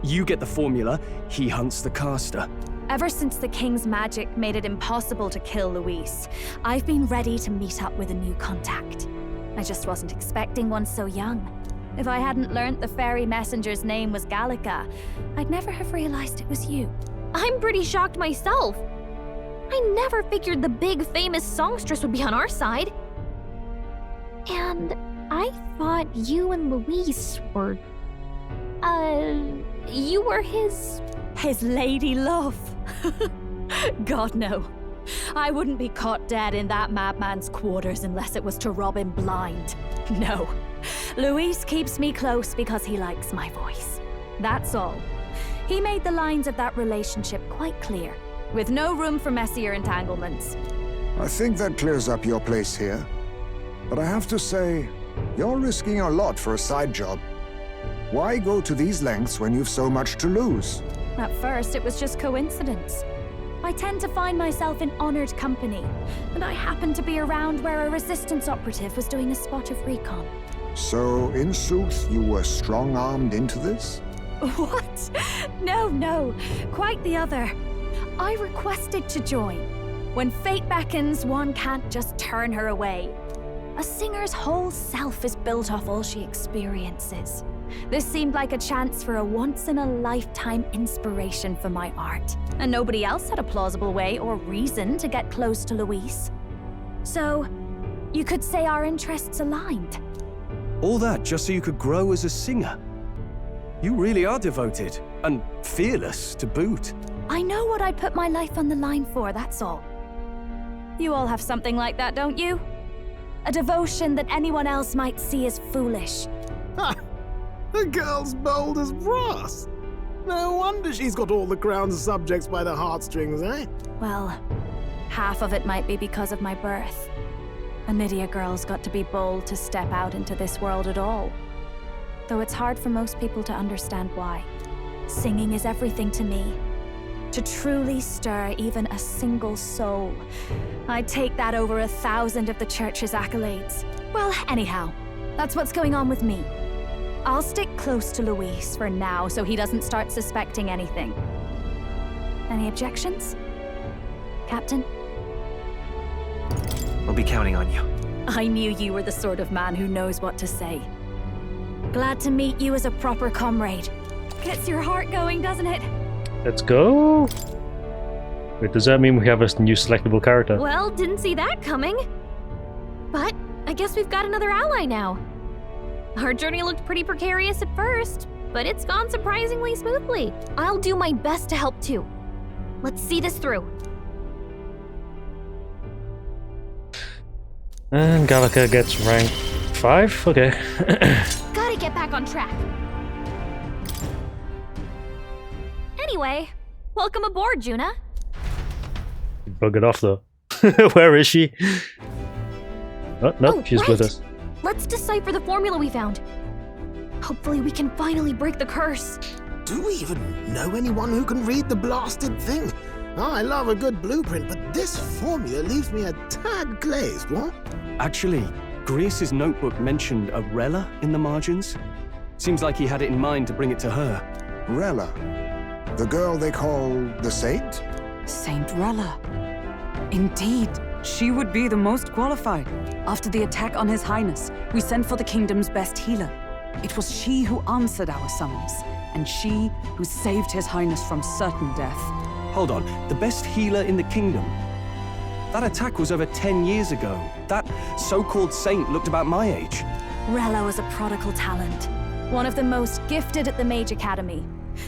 You get the formula, he hunts the caster. Ever since the King's magic made it impossible to kill Luis, I've been ready to meet up with a new contact. I just wasn't expecting one so young. If I hadn't learnt the fairy messenger's name was Gallica, I'd never have realized it was you. I'm pretty shocked myself. I never figured the big famous songstress would be on our side. And I thought you and Luis were... you were his lady love. God, no. I wouldn't be caught dead in that madman's quarters unless it was to rob him blind. No. Luis keeps me close because he likes my voice. That's all. He made the lines of that relationship quite clear, with no room for messier entanglements. I think that clears up your place here. But I have to say, you're risking a lot for a side job. Why go to these lengths when you've so much to lose? At first, it was just coincidence. I tend to find myself in honored company, and I happened to be around where a resistance operative was doing a spot of recon. So, in sooth, you were strong-armed into this? What? No. Quite the other. I requested to join. When fate beckons, one can't just turn her away. A singer's whole self is built off all she experiences. This seemed like a chance for a once-in-a-lifetime inspiration for my art. And nobody else had a plausible way or reason to get close to Luis. So, you could say our interests aligned. All that just so you could grow as a singer. You really are devoted, and fearless to boot. I know what I'd put my life on the line for, that's all. You all have something like that, don't you? A devotion that anyone else might see as foolish. Ha! The girl's bold as brass. No wonder she's got all the crown's subjects by the heartstrings, eh? Well, half of it might be because of my birth. A Nydia girl's got to be bold to step out into this world at all. Though it's hard for most people to understand why. Singing is everything to me. To truly stir even a single soul. I'd take that over 1,000 of the church's accolades. Well, anyhow, that's what's going on with me. I'll stick close to Luis for now so he doesn't start suspecting anything. Any objections? Captain? We'll be counting on you. I knew you were the sort of man who knows what to say. Glad to meet you as a proper comrade. Gets your heart going, doesn't it? Let's go. Wait, does that mean we have a new selectable character? Well, didn't see that coming. But I guess we've got another ally now. Our journey looked pretty precarious at first, but it's gone surprisingly smoothly. I'll do my best to help too. Let's see this through. And Gallica gets rank 5? Okay. Gotta get back on track. Anyway, welcome aboard, Juna. Buggered off though. Where is she? Oh, no, she's with us. Let's decipher the formula we found. Hopefully we can finally break the curse. Do we even know anyone who can read the blasted thing? I love a good blueprint, but this formula leaves me a tad glazed, what? Actually, Grius's notebook mentioned a Rella in the margins. Seems like he had it in mind to bring it to her. Rella? The girl they call the Saint? Saint Rella. Indeed, she would be the most qualified. After the attack on His Highness, we sent for the kingdom's best healer. It was she who answered our summons, and she who saved His Highness from certain death. Hold on, the best healer in the kingdom? That attack was over 10 years ago. That so-called saint looked about my age. Rella was a prodigal talent. One of the most gifted at the Mage Academy.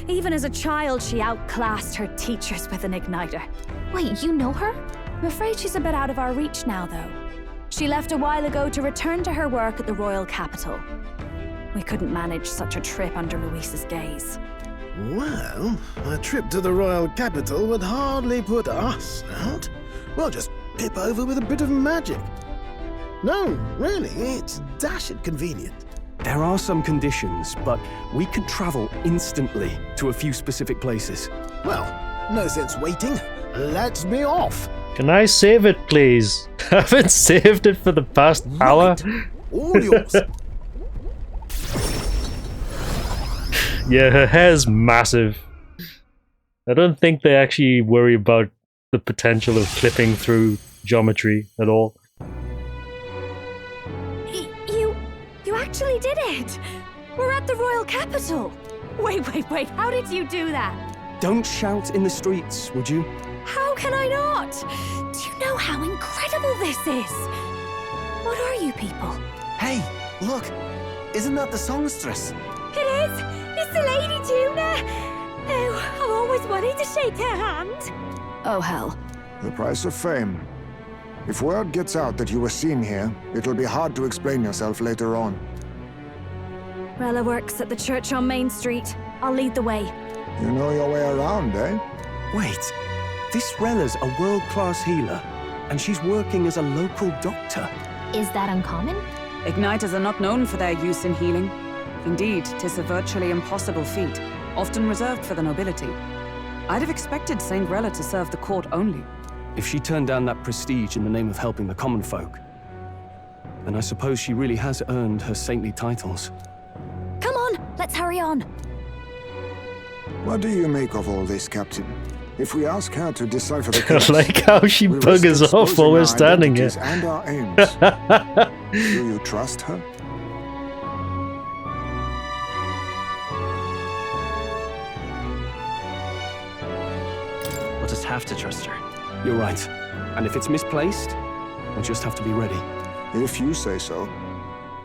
Even as a child, she outclassed her teachers with an igniter. Wait, you know her? I'm afraid she's a bit out of our reach now, though. She left a while ago to return to her work at the royal capital. We couldn't manage such a trip under Luis's gaze. Well, a trip to the royal capital would hardly put us out. We'll just pip over with a bit of magic. No, really, it's dashed convenient. There are some conditions, but we could travel instantly to a few specific places. Well, no sense waiting. Let's be off. Can I save it, please? I haven't saved it for the past hour. All yours. Yeah, her hair's massive. I don't think they actually worry about the potential of clipping through geometry at all. You actually did it! We're at the royal capital! Wait, how did you do that? Don't shout in the streets, would you? How can I not? Do you know how incredible this is? What are you people? Hey, look! Isn't that the songstress? It is! It's the Lady Juna! Oh, I've always wanted to shake her hand. Oh, hell. The price of fame. If word gets out that you were seen here, it'll be hard to explain yourself later on. Rella works at the church on Main Street. I'll lead the way. You know your way around, eh? Wait, this Rella's a world-class healer, and she's working as a local doctor. Is that uncommon? Igniters are not known for their use in healing. Indeed, 'tis a virtually impossible feat, often reserved for the nobility. I'd have expected Saint Rella to serve the court only. If she turned down that prestige in the name of helping the common folk, then I suppose she really has earned her saintly titles. Come on, let's hurry on. What do you make of all this, Captain? If we ask her to decipher the I case, like how she we risk buggers off exposing while we're our standing here. identities and our aims. Do you trust her? We'll just have to trust her. You're right. And if it's misplaced, we'll just have to be ready. If you say so.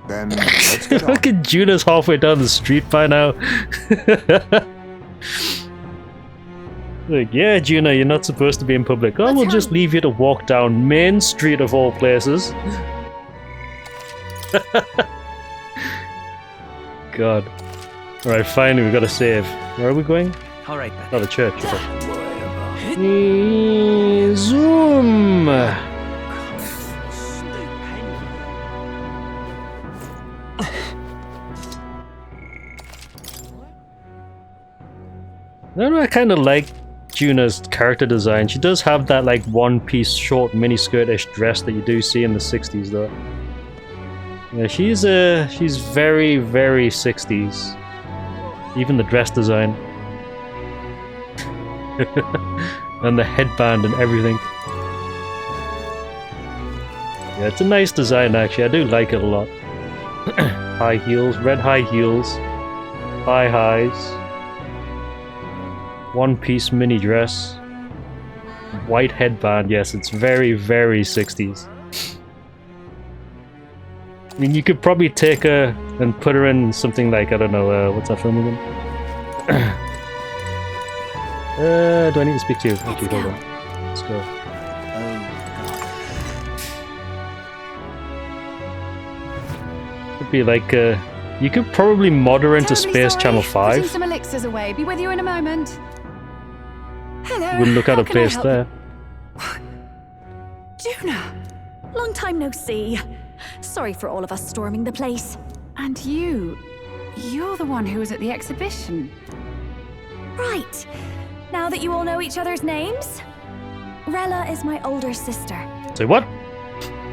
Then let's get on. Look at Juna's halfway down the street by now. Like, yeah, Juna, you're not supposed to be in public. Oh, we'll just leave you to walk down Main Street of all places. God. Alright, finally, we've got to save. Where are we going? Alright, then. Oh, the church. Okay. Zoom! No, I kind of like Juna's character design. She does have that like one-piece short miniskirt-ish dress that you do see in the 60s though. Yeah, she's very, very 60s. Even the dress design. And the headband and everything. Yeah, it's a nice design actually. I do like it a lot. High heels, red high heels, high highs, one-piece mini dress, white headband. Yes, it's very, very 60s. I mean, you could probably take her and put her in something like, I don't know, what's that film again? Do I need to speak to you? Actually, hold on. Let's go. Could be like, you could probably mod her into Space Channel 5. Putting some elixirs away. Be with you in a moment. Hello. Wouldn't look out of place there. Juna! Long time no see. Sorry for all of us storming the place. And you're the one who was at the exhibition. Right. Now that you all know each other's names? Rella is my older sister. Say what?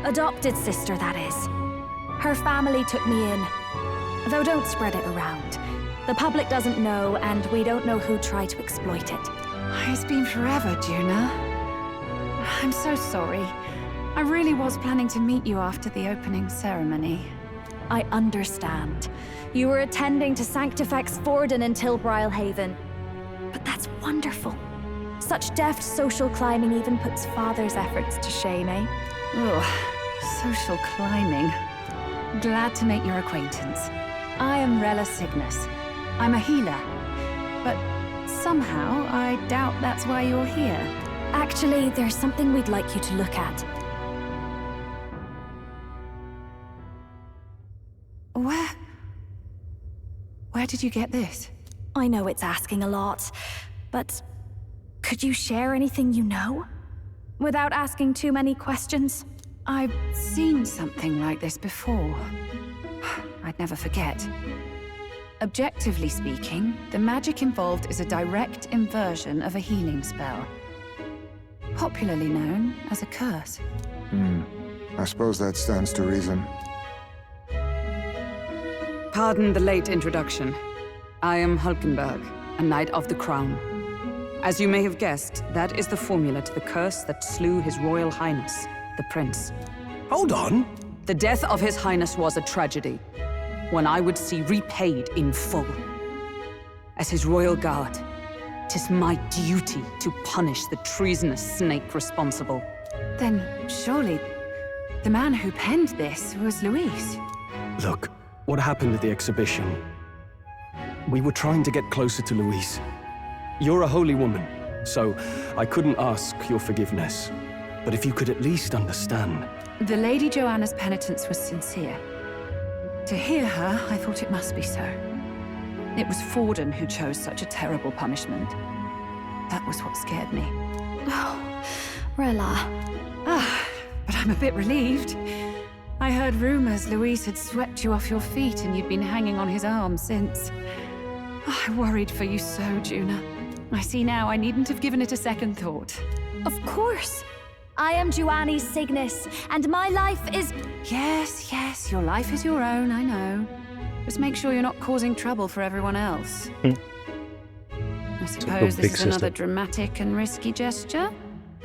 Adopted sister, that is. Her family took me in. Though don't spread it around. The public doesn't know, and we don't know who tried to exploit it. It's been forever, Juna. I'm so sorry. I really was planning to meet you after the opening ceremony. I understand. You were attending to Sanctifex Forden in Tilbrile Haven. But that's wonderful. Such deft social climbing even puts Father's efforts to shame, eh? Ugh, social climbing. Glad to make your acquaintance. I am Rella Cygnus. I'm a healer. But somehow, I doubt that's why you're here. Actually, there's something we'd like you to look at. Where did you get this? I know it's asking a lot, but could you share anything you know? Without asking too many questions? I've seen something like this before. I'd never forget. Objectively speaking, the magic involved is a direct inversion of a healing spell. Popularly known as a curse. I suppose that stands to reason. Pardon the late introduction. I am Hulkenberg, a Knight of the Crown. As you may have guessed, that is the formula to the curse that slew His Royal Highness, the Prince. Hold on! The death of His Highness was a tragedy, one I would see repaid in full. As His Royal Guard, 'tis my duty to punish the treasonous snake responsible. Then, surely, the man who penned this was Luis. Look, what happened at the exhibition? We were trying to get closer to Luis. You're a holy woman, so I couldn't ask your forgiveness. But if you could at least understand. The Lady Joanna's penitence was sincere. To hear her, I thought it must be so. It was Forden who chose such a terrible punishment. That was what scared me. Oh, Rella. But I'm a bit relieved. I heard rumors Luis had swept you off your feet and you'd been hanging on his arm since. I worried for you so, Juna. I see now I needn't have given it a second thought. Of course. I am Juani Cygnus, and my life is... Yes, your life is your own, I know. Just make sure you're not causing trouble for everyone else. I suppose this is another dramatic and risky gesture?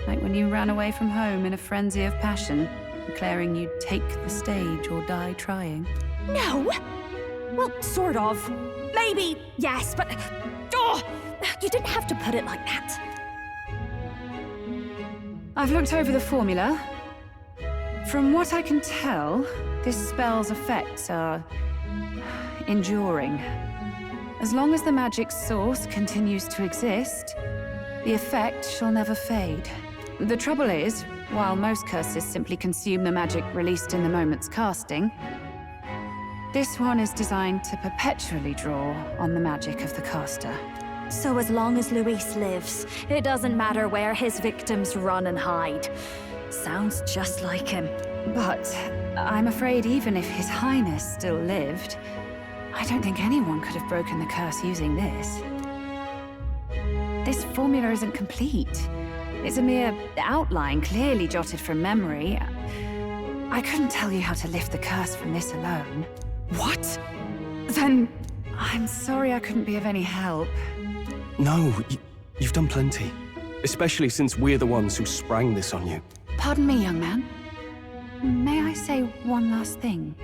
Like when you ran away from home in a frenzy of passion, declaring you'd take the stage or die trying. No! Well, sort of. Maybe, yes, but... Oh, you didn't have to put it like that. I've looked over the formula. From what I can tell, this spell's effects are... enduring. As long as the magic's source continues to exist, the effect shall never fade. The trouble is, while most curses simply consume the magic released in the moment's casting, this one is designed to perpetually draw on the magic of the caster. So as long as Luis lives, it doesn't matter where his victims run and hide. Sounds just like him. But I'm afraid even if His Highness still lived, I don't think anyone could have broken the curse using this. This formula isn't complete. It's a mere outline, clearly jotted from memory. I couldn't tell you how to lift the curse from this alone. What? Then I'm sorry I couldn't be of any help. No, you've done plenty. Especially since we're the ones who sprang this on you. Pardon me, young man. May I say one last thing?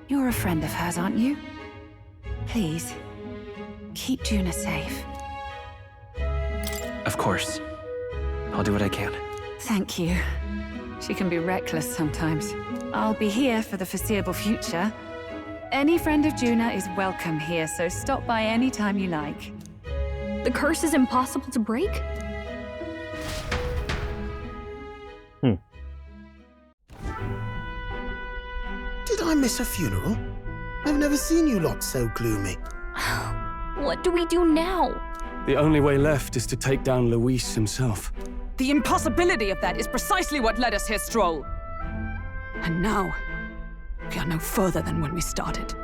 You're a friend of hers, aren't you? Please, keep Juna safe. Of course. I'll do what I can. Thank you. She can be reckless sometimes. I'll be here for the foreseeable future. Any friend of Juna is welcome here, so stop by any time you like. The curse is impossible to break? Did I miss a funeral? I've never seen you lot so gloomy. What do we do now? The only way left is to take down Luis himself. The impossibility of that is precisely what led us here, Stroll. And now, we are no further than when we started.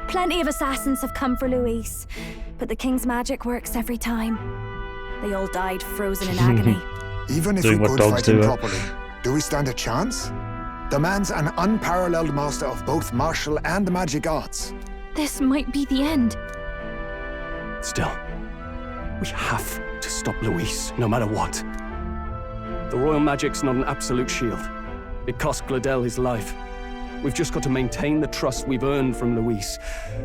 Plenty of assassins have come for Luis, but the king's magic works every time. They all died frozen in agony. Even if Doing we what could dogs fight him do, properly, do we stand a chance? The man's an unparalleled master of both martial and magic arts. This might be the end. Still, we have to stop Luis, no matter what. The royal magic's not an absolute shield. It cost Gladel his life. We've just got to maintain the trust we've earned from Luis,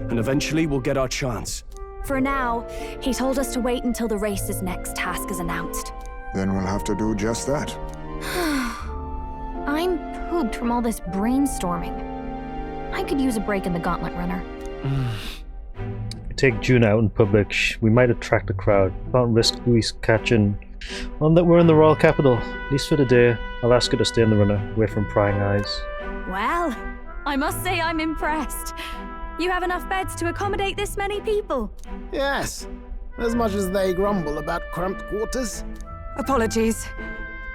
and eventually we'll get our chance. For now, he told us to wait until the race's next task is announced. Then we'll have to do just that. I'm pooped from all this brainstorming. I could use a break in the Gauntlet Runner. If we take Juna out in public, we might attract a crowd. Can't risk Luis catching on that we're in the royal capital. At least for the day, I'll ask her to stay in the runner, away from prying eyes. Well, I must say I'm impressed. You have enough beds to accommodate this many people? Yes, as much as they grumble about cramped quarters. Apologies.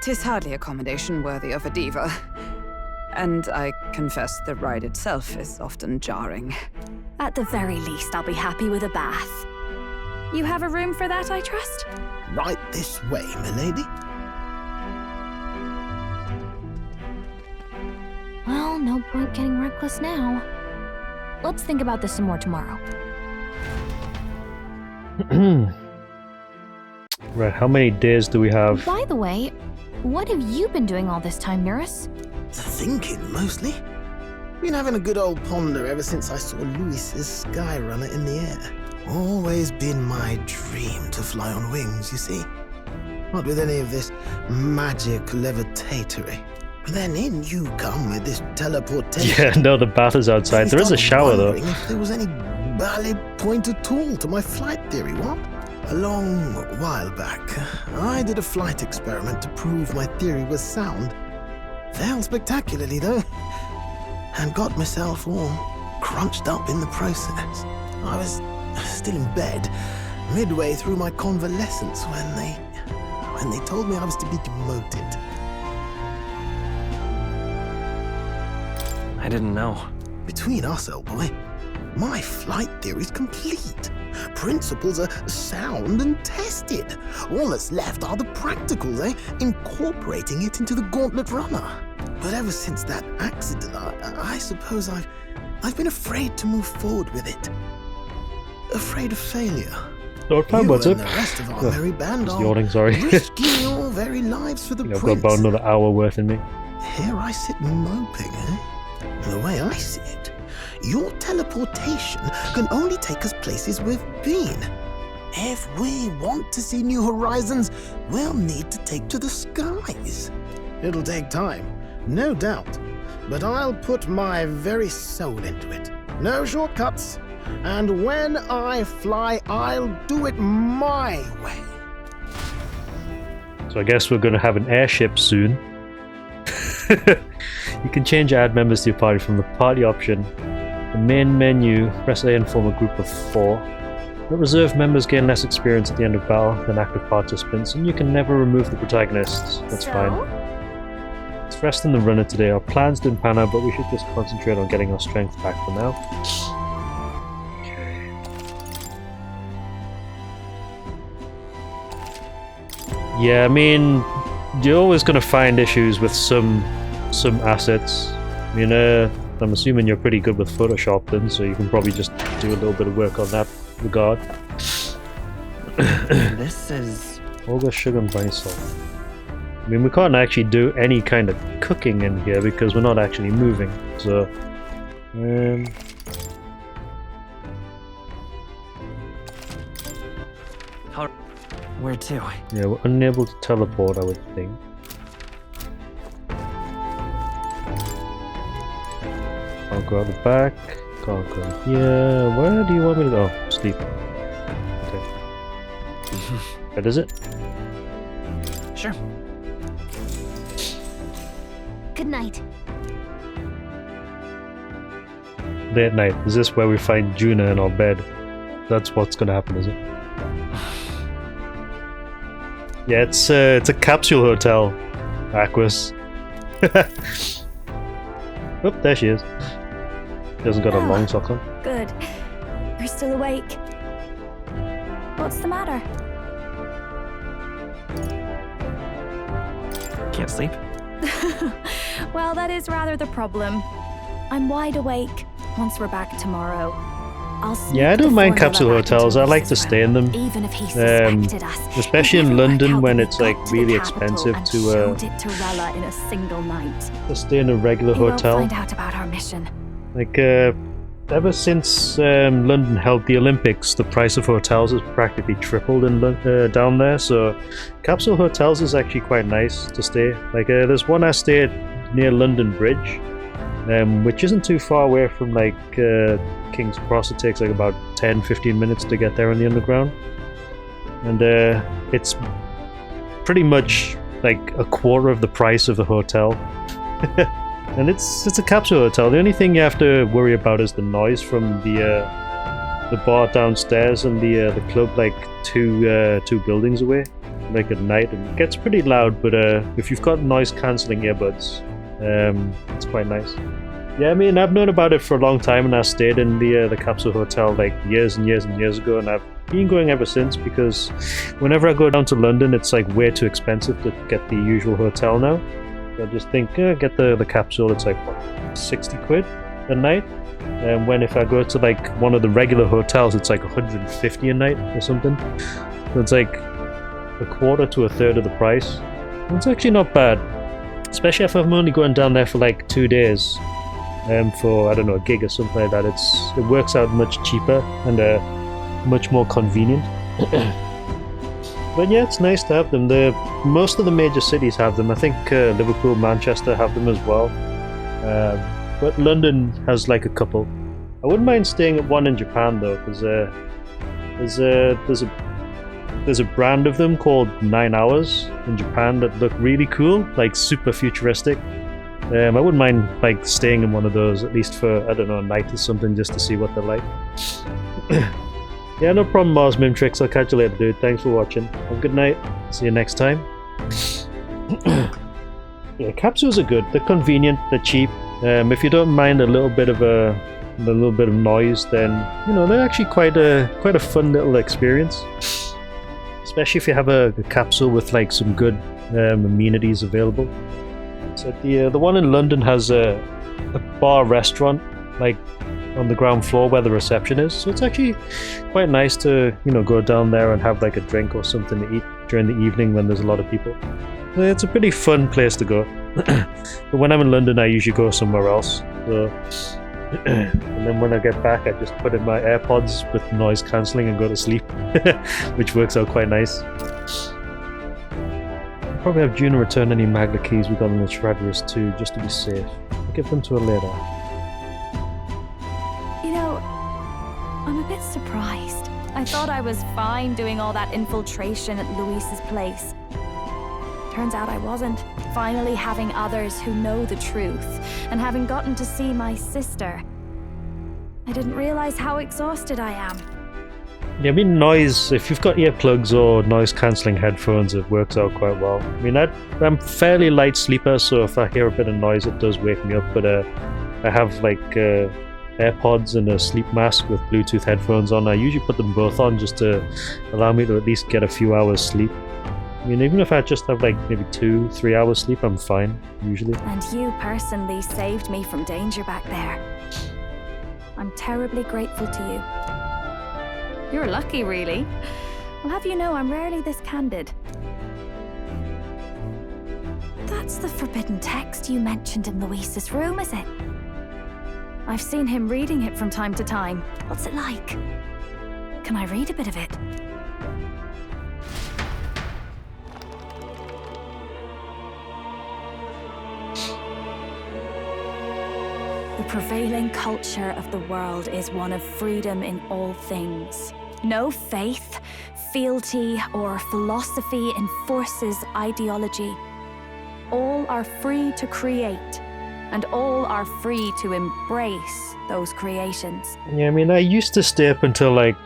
'Tis hardly accommodation worthy of a diva. And I confess the ride itself is often jarring. At the very least, I'll be happy with a bath. You have a room for that, I trust? Right this way, milady. Well, no point getting reckless now. Let's think about this some more tomorrow. Right, how many days do we have? By the way, what have you been doing all this time, Nurse? Thinking, mostly. Been having a good old ponder ever since I saw Luis's sky runner in the air. Always been my dream to fly on wings, you see. Not with any of this magic levitatory. But then in you come with this teleportation. Yeah, no, the bath is outside. There is a shower though. If there was any valid point at all to my flight theory, what? A long while back, I did a flight experiment to prove my theory was sound. Failed spectacularly, though, and got myself all crunched up in the process. I was still in bed, midway through my convalescence, when they told me I was to be demoted. I didn't know. Between us, old boy, my flight theory's complete. Principles are sound and tested. All that's left are the practicals, incorporating it into the Gauntlet Runner. But ever since that accident, I suppose I've been afraid to move forward with it. Afraid of failure. Lord Pam, what's You up? and the rest of our merry band Just are yawning, sorry. risking your very lives for the I've got prince. about another hour worth in me. Here I sit moping, And the way I see it, your teleportation can only take us places we've been. If we want to see new horizons, we'll need to take to the skies. It'll take time, no doubt, but I'll put my very soul into it. No shortcuts. And when I fly, I'll do it my way. So I guess we're going to have an airship soon. You can change add members to your party from the party option. The main menu, press A and form a group of 4. But reserve members gain less experience at the end of battle than active participants, and you can never remove the protagonists. That's fine. Let's rest in the runner today. Our plans didn't pan out, but we should just concentrate on getting our strength back for now. Yeah, I mean, you're always going to find issues with some assets. I mean, I'm assuming you're pretty good with Photoshop then, so you can probably just do a little bit of work on that regard. This is... Olga sugar and bunny salt. I mean, we can't actually do any kind of cooking in here because we're not actually moving, so... Where to? Yeah, we're unable to teleport, I would think. I'll go out the back. Can't go here. Where do you want me to go? Oh, sleep. Okay. Where is it? Sure. Good night. Late night. Is this where we find Juna in our bed? That's what's gonna happen, is it? Yeah, it's a capsule hotel, Aquas. Oh, there she is. She hasn't got a long sock on. Good. You're still awake. What's the matter? Can't sleep? Well, that is rather the problem. I'm wide awake. Once we're back tomorrow, I'll sleep. Yeah, I don't mind before capsule we're back into hotels. I like to Lucis' stay in them. realm. Even if he suspected us, Especially in London when it's like really expensive and to showed it to Rella in a single night. stay in a regular We won't hotel. find out about our mission. Like, ever since London held the Olympics, the price of hotels has practically tripled in down there. So, capsule hotels is actually quite nice to stay. Like, there's one I stayed near London Bridge, which isn't too far away from like King's Cross. It takes like about 10-15 minutes to get there on the underground, and it's pretty much like a quarter of the price of a hotel. And it's a capsule hotel. The only thing you have to worry about is the noise from the bar downstairs and the club like two buildings away. Like at night, and it gets pretty loud. But if you've got noise cancelling earbuds, it's quite nice. Yeah, I mean, I've known about it for a long time, and I stayed in the capsule hotel like years and years and years ago, and I've been going ever since because whenever I go down to London, it's like way too expensive to get the usual hotel now. I just think, get the capsule, it's like, what, 60 quid a night? And when if I go to like one of the regular hotels, it's like 150 a night or something. So it's like a quarter to a third of the price. And it's actually not bad. Especially if I'm only going down there for like 2 days. For, I don't know, a gig or something like that. It works out much cheaper and much more convenient. But yeah, it's nice to have them. Most of the major cities have them. I think Liverpool, Manchester have them as well. But London has like a couple. I wouldn't mind staying at one in Japan though, because there's a brand of them called 9 Hours in Japan that look really cool, like super futuristic. I wouldn't mind like staying in one of those at least for, I don't know, a night or something just to see what they're like. Yeah, no problem, Mars Mimtrix. I'll catch you later, dude. Thanks for watching. Have a good night. See you next time. Yeah, capsules are good. They're convenient. They're cheap. If you don't mind a little bit of noise, then you know they're actually quite a fun little experience. Especially if you have a capsule with like some good amenities available. So the one in London has a bar restaurant like on the ground floor where the reception is, so it's actually quite nice to go down there and have like a drink or something to eat during the evening when there's a lot of people. It's a pretty fun place to go. But when I'm in London, I usually go somewhere else. So and then when I get back, I just put in my AirPods with noise cancelling and go to sleep, which works out quite nice. I'll probably have Juna return any Magna keys we got in the Shredderers too, just to be safe. I'll give them to her later. I'm a bit surprised. I thought I was fine doing all that infiltration at Luis's place. Turns out I wasn't. Finally having others who know the truth, and having gotten to see my sister. I didn't realize how exhausted I am. Yeah, I mean noise, if you've got earplugs or noise cancelling headphones, it works out quite well. I mean, I'm fairly light sleeper, so if I hear a bit of noise, it does wake me up, but I have like AirPods and a sleep mask with Bluetooth headphones on. I usually put them both on just to allow me to at least get a few hours sleep. mean, even if I just have like maybe 2-3 hours sleep, I'm fine, usually. And you personally saved me from danger back there. I'm terribly grateful to you. You're lucky, really. I'll have you know I'm rarely this candid. That's the forbidden text you mentioned in Luis's room, is it? I've seen him reading it from time to time. What's it like? Can I read a bit of it? The prevailing culture of the world is one of freedom in all things. No faith, fealty, or philosophy enforces ideology. All are free to create, and all are free to embrace those creations. Yeah, I mean, I used to stay up until like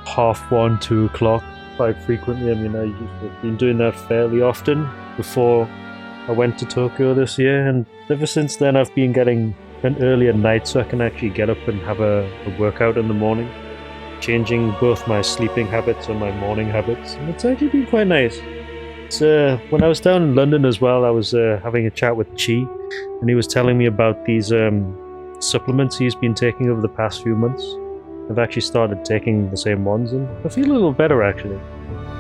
1:30, 2 o'clock quite frequently. I mean, I've been doing that fairly often before I went to Tokyo this year, and ever since then I've been getting an earlier night so I can actually get up and have a workout in the morning, changing both my sleeping habits and my morning habits, and it's actually been quite nice. It's, when I was down in London as well, I was having a chat with Chi, and he was telling me about these supplements he's been taking over the past few months. I've actually started taking the same ones, and I feel a little better actually.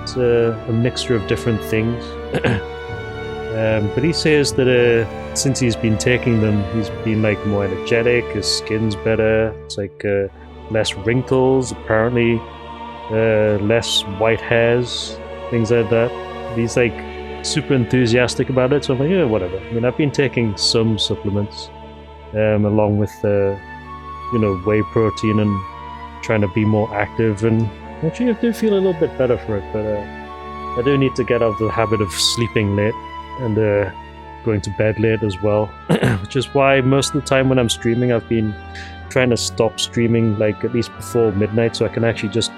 It's a mixture of different things. But he says that since he's been taking them, he's been like more energetic, his skin's better, it's like less wrinkles, apparently, less white hairs, things like that. He's like super enthusiastic about it, so I'm like, yeah, whatever. I mean, I've been taking some supplements along with, whey protein and trying to be more active, and actually I do feel a little bit better for it, but I do need to get out of the habit of sleeping late and going to bed late as well, which is why most of the time when I'm streaming, I've been trying to stop streaming like at least before midnight so I can actually just,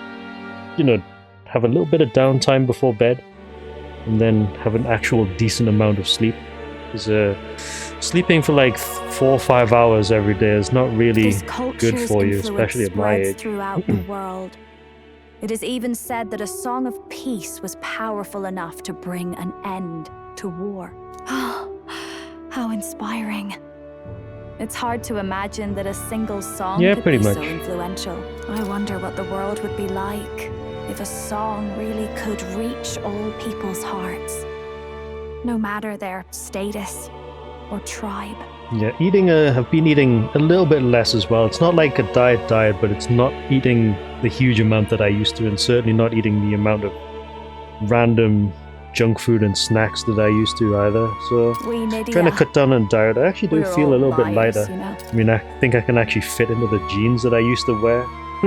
have a little bit of downtime before bed and then have an actual decent amount of sleep. Because sleeping for like 4 or 5 hours every day is not really good for you, especially at my age. Throughout the world. It is even said that a song of peace was powerful enough to bring an end to war. Oh, how inspiring. It's hard to imagine that a single song could be so influential. I wonder what the world would be like if a song really could reach all people's hearts, no matter their status or tribe. Yeah, I've been eating a little bit less as well. It's not like a diet, but it's not eating the huge amount that I used to, and certainly not eating the amount of random junk food and snacks that I used to either. So trying to cut down on diet. I actually do feel a little bit lighter. I mean, I think I can actually fit into the jeans that I used to wear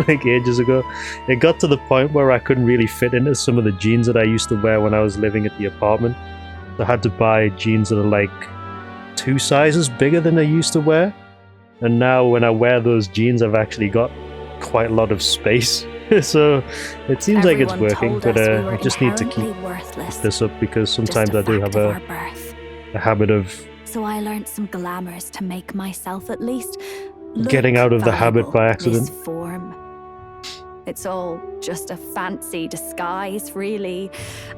like ages ago. It got to the point where I couldn't really fit into some of the jeans that I used to wear when I was living at the apartment. So I had to buy jeans that are like 2 sizes bigger than I used to wear. And now when I wear those jeans, I've actually got quite a lot of space. So it seems like it's working, but I just need to keep this up because sometimes I do have a habit of So I learned some glamours to make myself at least getting out of the habit by accident. Form. It's all just a fancy disguise, really.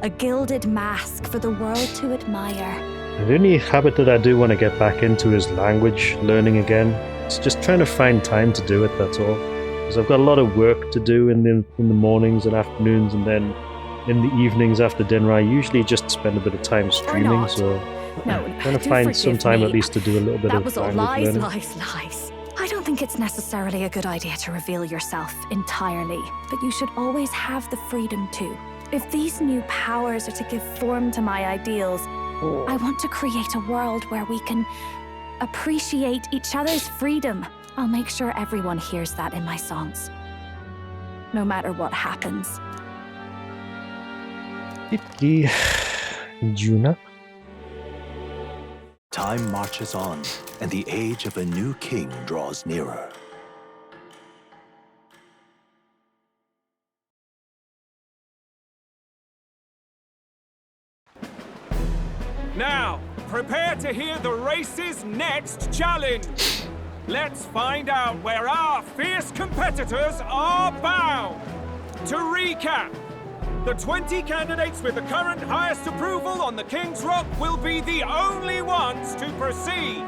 A gilded mask for the world to admire. The only habit that I do want to get back into is language learning again. It's just trying to find time to do it, that's all. Because I've got a lot of work to do in the mornings and afternoons, and then in the evenings after dinner I usually just spend a bit of time streaming, so I'm trying to find some time at least to do a little bit of language learning. Lies. I don't think it's necessarily a good idea to reveal yourself entirely, but you should always have the freedom to. If these new powers are to give form to my ideals, I want to create a world where we can appreciate each other's freedom. I'll make sure everyone hears that in my songs, no matter what happens. Juna? Time marches on, and the age of a new king draws nearer. Now, prepare to hear the race's next challenge. Let's find out where our fierce competitors are bound. To recap, The 20 candidates with the current highest approval on the King's Rock will be the only ones to proceed.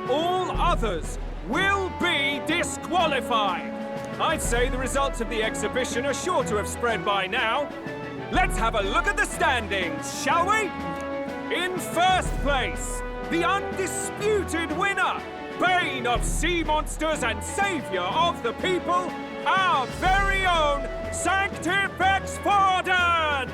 All others will be disqualified. I'd say the results of the exhibition are sure to have spread by now. Let's have a look at the standings, shall we? In first place, the undisputed winner, bane of sea monsters and savior of the people, our very own Sanctifex Forden!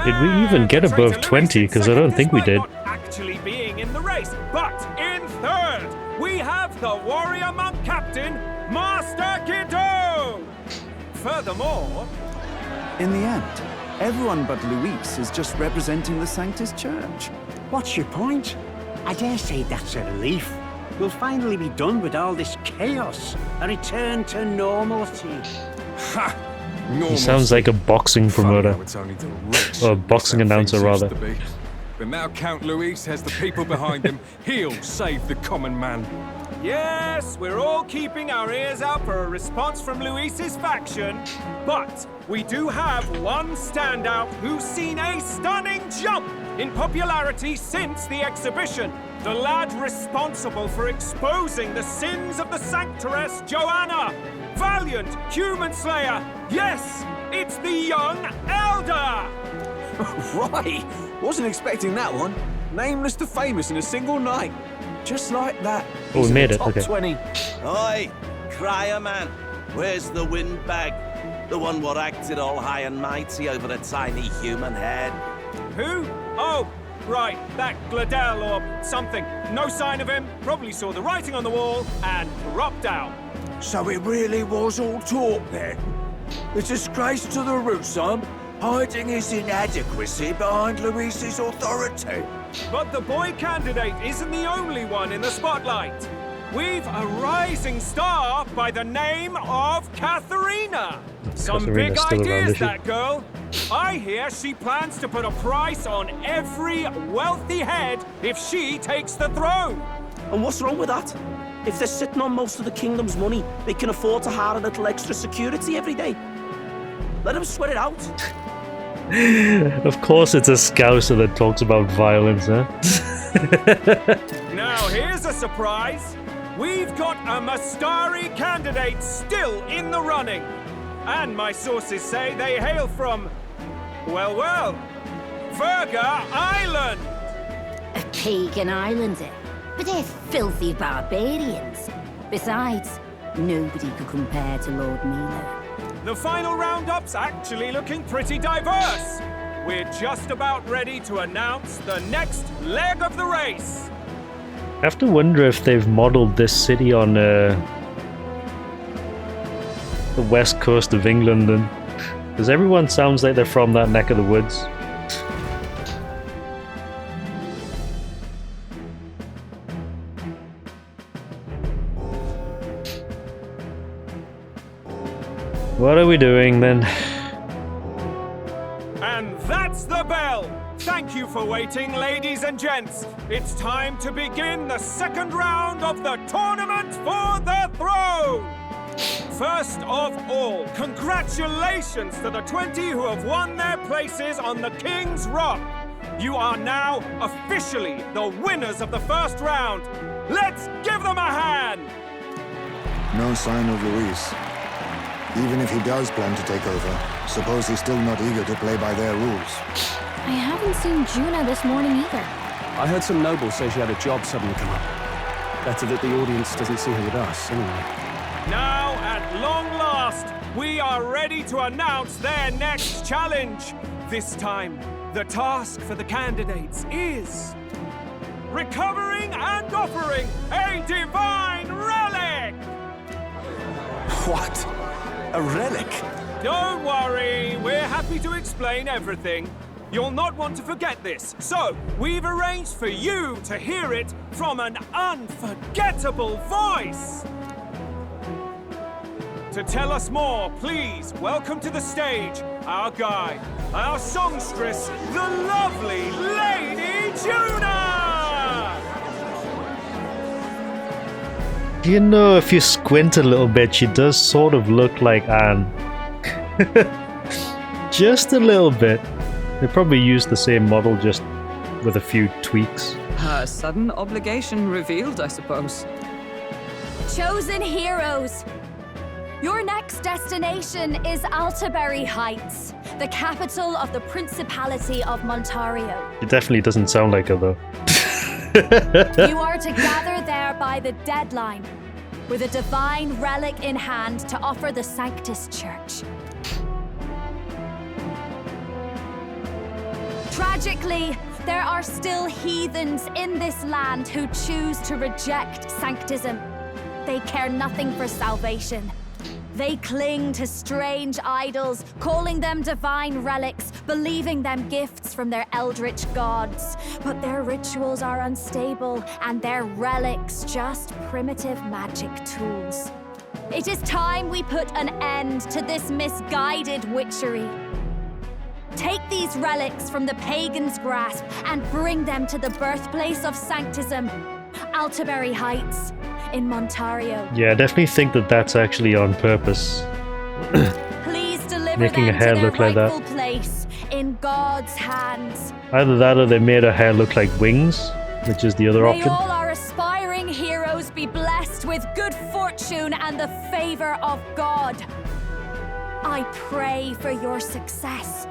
Did we even get above 20? Because I don't think we did. Not actually being in the race, but in third, we have the warrior monk captain, Master Guido! Furthermore... In the end, everyone but Luis is just representing the Sanctus Church. What's your point? I dare say that's a relief. We'll finally be done with all this chaos. A return to normalcy. Ha! He sounds like a boxing promoter. Or a boxing announcer, rather. But now Count Luis has the people behind him. He'll save the common man. Yes, we're all keeping our ears out for a response from Luis's faction, but we do have one standout who's seen a stunning jump in popularity since the exhibition. The lad responsible for exposing the sins of the Sanctoress Joanna. Valiant human slayer. Yes, it's the young elder. Right, wasn't expecting that one. Nameless to famous in a single night. Just like that. Oh, we made it, top okay. 20. Oi, crier man, where's the windbag? The one what acted all high and mighty over a tiny human head. Who? Oh, right, that Gladell or something. No sign of him, probably saw the writing on the wall and dropped out. So it really was all talk then? A disgrace to the root, son, hiding his inadequacy behind Luis's authority. But the boy candidate isn't the only one in the spotlight. We've a rising star by the name of Katharina. Some big ideas, that girl. I hear she plans to put a price on every wealthy head if she takes the throne. And what's wrong with that? If they're sitting on most of the kingdom's money, they can afford to hire a little extra security every day. Let them sweat it out. Of course it's a Scouser that talks about violence, huh? Now here's a surprise. We've got a Mastari candidate still in the running. And my sources say they hail from, well, Virga Island. A pagan island, eh? But they're filthy barbarians. Besides, nobody could compare to Lord Milo. The final roundup's actually looking pretty diverse. We're just about ready to announce the next leg of the race. I have to wonder if they've modeled this city on the west coast of England, and because everyone sounds like they're from that neck of the woods. What are we doing then? And that's the bell! Thank you for waiting, ladies and gents. It's time to begin the second round of the tournament for the throne! First of all, congratulations to the 20 who have won their places on the King's Rock. You are now officially the winners of the first round. Let's give them a hand! No sign of Luis. Even if he does plan to take over, suppose he's still not eager to play by their rules. I haven't seen Juna this morning either. I heard some nobles say she had a job suddenly come up. Better that the audience doesn't see her with us, anyway. Now, at long last, we are ready to announce their next challenge. This time, the task for the candidates is recovering and offering a divine relic! What? A relic? Don't worry, we're happy to explain everything. You'll not want to forget this, so we've arranged for you to hear it from an unforgettable voice. To tell us more, please welcome to the stage our guide, our songstress, the lovely Lady Juna! You know, if you squint a little bit, she does sort of look like Anne. Just a little bit. They probably used the same model, just with a few tweaks. A sudden obligation revealed, I suppose. Chosen heroes! Your next destination is Altaberry Heights, the capital of the Principality of Montario. It definitely doesn't sound like her, though. You are to gather there by the deadline, with a divine relic in hand to offer the Sanctus Church. Tragically, there are still heathens in this land who choose to reject sanctism. They care nothing for salvation. They cling to strange idols, calling them divine relics, believing them gifts from their eldritch gods. But their rituals are unstable, and their relics just primitive magic tools. It is time we put an end to this misguided witchery. Take these relics from the pagan's grasp and bring them to the birthplace of sanctism, Altaberry Heights in Montario. Yeah, I definitely think that that's actually on purpose. Please deliver Making them her hair to their look like that. rightful place in God's hands. Either that or they made her hair look like wings, which is the other May option. all our aspiring heroes be blessed with good fortune and the favor of God. I pray for your success.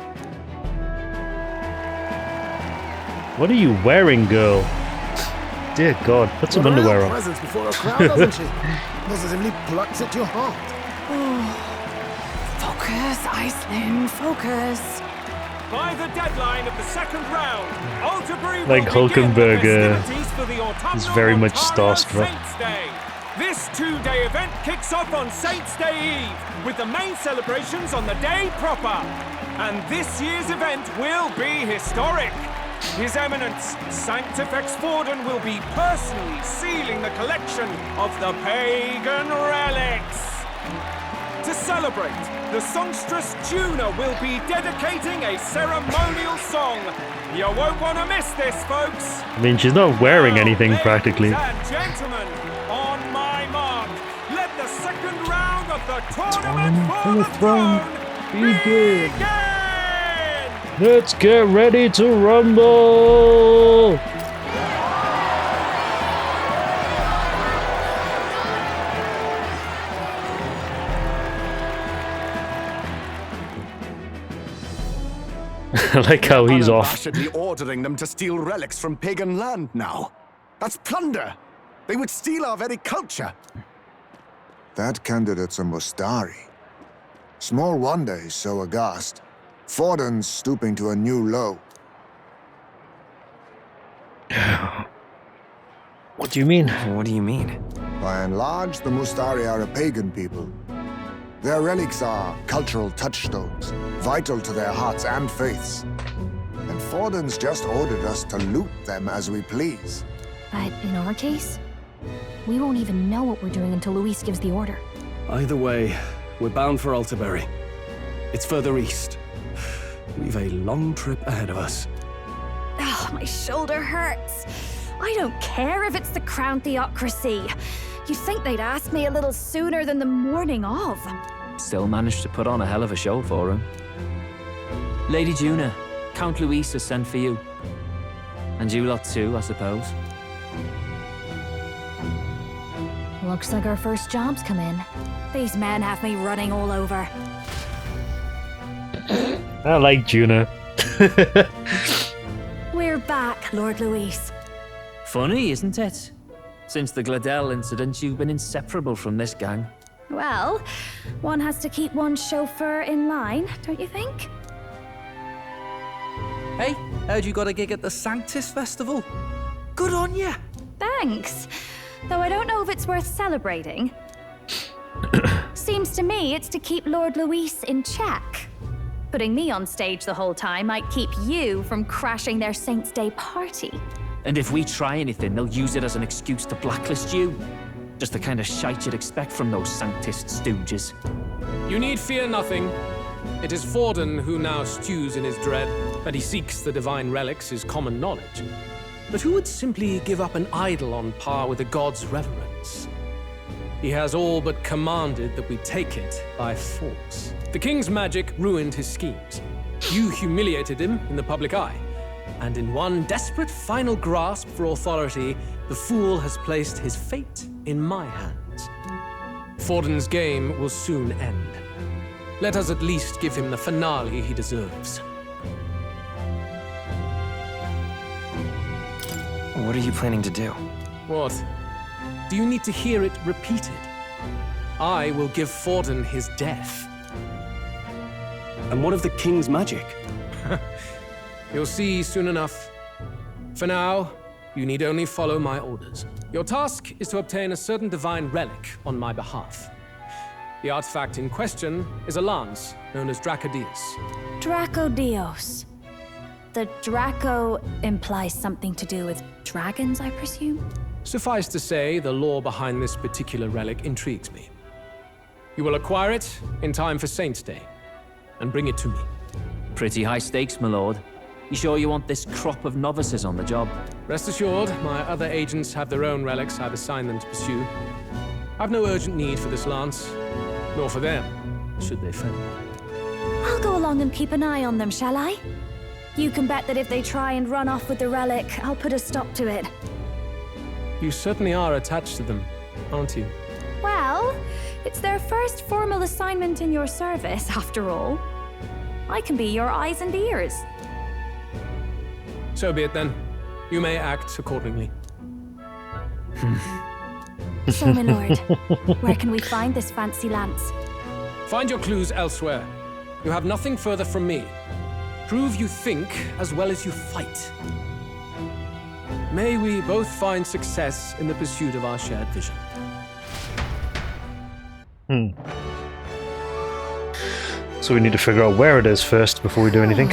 What are you wearing, girl? Dear God, put some underwear on. Presence before a crowd, doesn't she? Positively plucks at your heart. Focus, Iceland, focus. By the deadline of the second round, Altaberry Like will begin the Hulkenberg festivities for the is autumnal very much Ontario starstruck. Saints' Day. This two-day event kicks off on Saints' Day Eve, with the main celebrations on the day proper. And this year's event will be historic. His Eminence, Sanctifex Forden, will be personally sealing the collection of the pagan relics. To celebrate, the songstress Juna will be dedicating a ceremonial song. You won't want to miss this, folks. I mean, she's not wearing anything practically. Ladies and gentlemen, on my mark, let the second round of the tournament for the throne begin! Let's get ready to rumble! I like how he's off. Unabashedly ordering them to steal relics from pagan land now. That's plunder. They would steal our very culture. That candidate's a Mustari. Small wonder he's so aghast. Forden's stooping to a new low. What do you mean? What do you mean? By and large, the Mustari are a pagan people. Their relics are cultural touchstones, vital to their hearts and faiths. And Forden's just ordered us to loot them as we please. But in our case, we won't even know what we're doing until Luis gives the order. Either way, we're bound for Altaberry. It's further east. We've a long trip ahead of us. Oh, my shoulder hurts. I don't care if it's the Crown Theocracy. You'd think they'd ask me a little sooner than the morning of. Still managed to put on a hell of a show for him. Lady Juna, Count Luis has sent for you. And you lot too, I suppose. Looks like our first job's come in. These men have me running all over. I like Juna. We're back, Lord Luis. Funny, isn't it? Since the Gladell incident, you've been inseparable from this gang. Well, one has to keep one's chauffeur in line, don't you think? Hey, heard you got a gig at the Sanctus Festival? Good on ya! Thanks. Though I don't know if it's worth celebrating. Seems to me it's to keep Lord Luis in check. Putting me on stage the whole time might keep you from crashing their Saints' Day party. And if we try anything, they'll use it as an excuse to blacklist you. Just the kind of shite you'd expect from those Sanctist stooges. You need fear nothing. It is Forden who now stews in his dread, and he seeks the divine relics is common knowledge. But who would simply give up an idol on par with a god's reverence? He has all but commanded that we take it by force. The king's magic ruined his schemes. You humiliated him in the public eye, and in one desperate final grasp for authority, the fool has placed his fate in my hands. Forden's game will soon end. Let us at least give him the finale he deserves. What are you planning to do? What? Do you need to hear it repeated? I will give Forden his death. And what of the king's magic? You'll see soon enough. For now, you need only follow my orders. Your task is to obtain a certain divine relic on my behalf. The artifact in question is a lance known as Dracodius. Dracodios. The Draco implies something to do with dragons, I presume? Suffice to say, the lore behind this particular relic intrigues me. You will acquire it in time for Saint's Day, and bring it to me. Pretty high stakes, my lord. You sure you want this crop of novices on the job? Rest assured, my other agents have their own relics I've assigned them to pursue. I've no urgent need for this lance, nor for them, should they fail. I'll go along and keep an eye on them, shall I? You can bet that if they try and run off with the relic, I'll put a stop to it. You certainly are attached to them, aren't you? Well, it's their first formal assignment in your service, after all. I can be your eyes and ears. So be it then. You may act accordingly. So, my lord, where can we find this fancy lance? Find your clues elsewhere. You have nothing further from me. Prove you think as well as you fight. May we both find success in the pursuit of our shared vision. So we need to figure out where it is first before we do anything.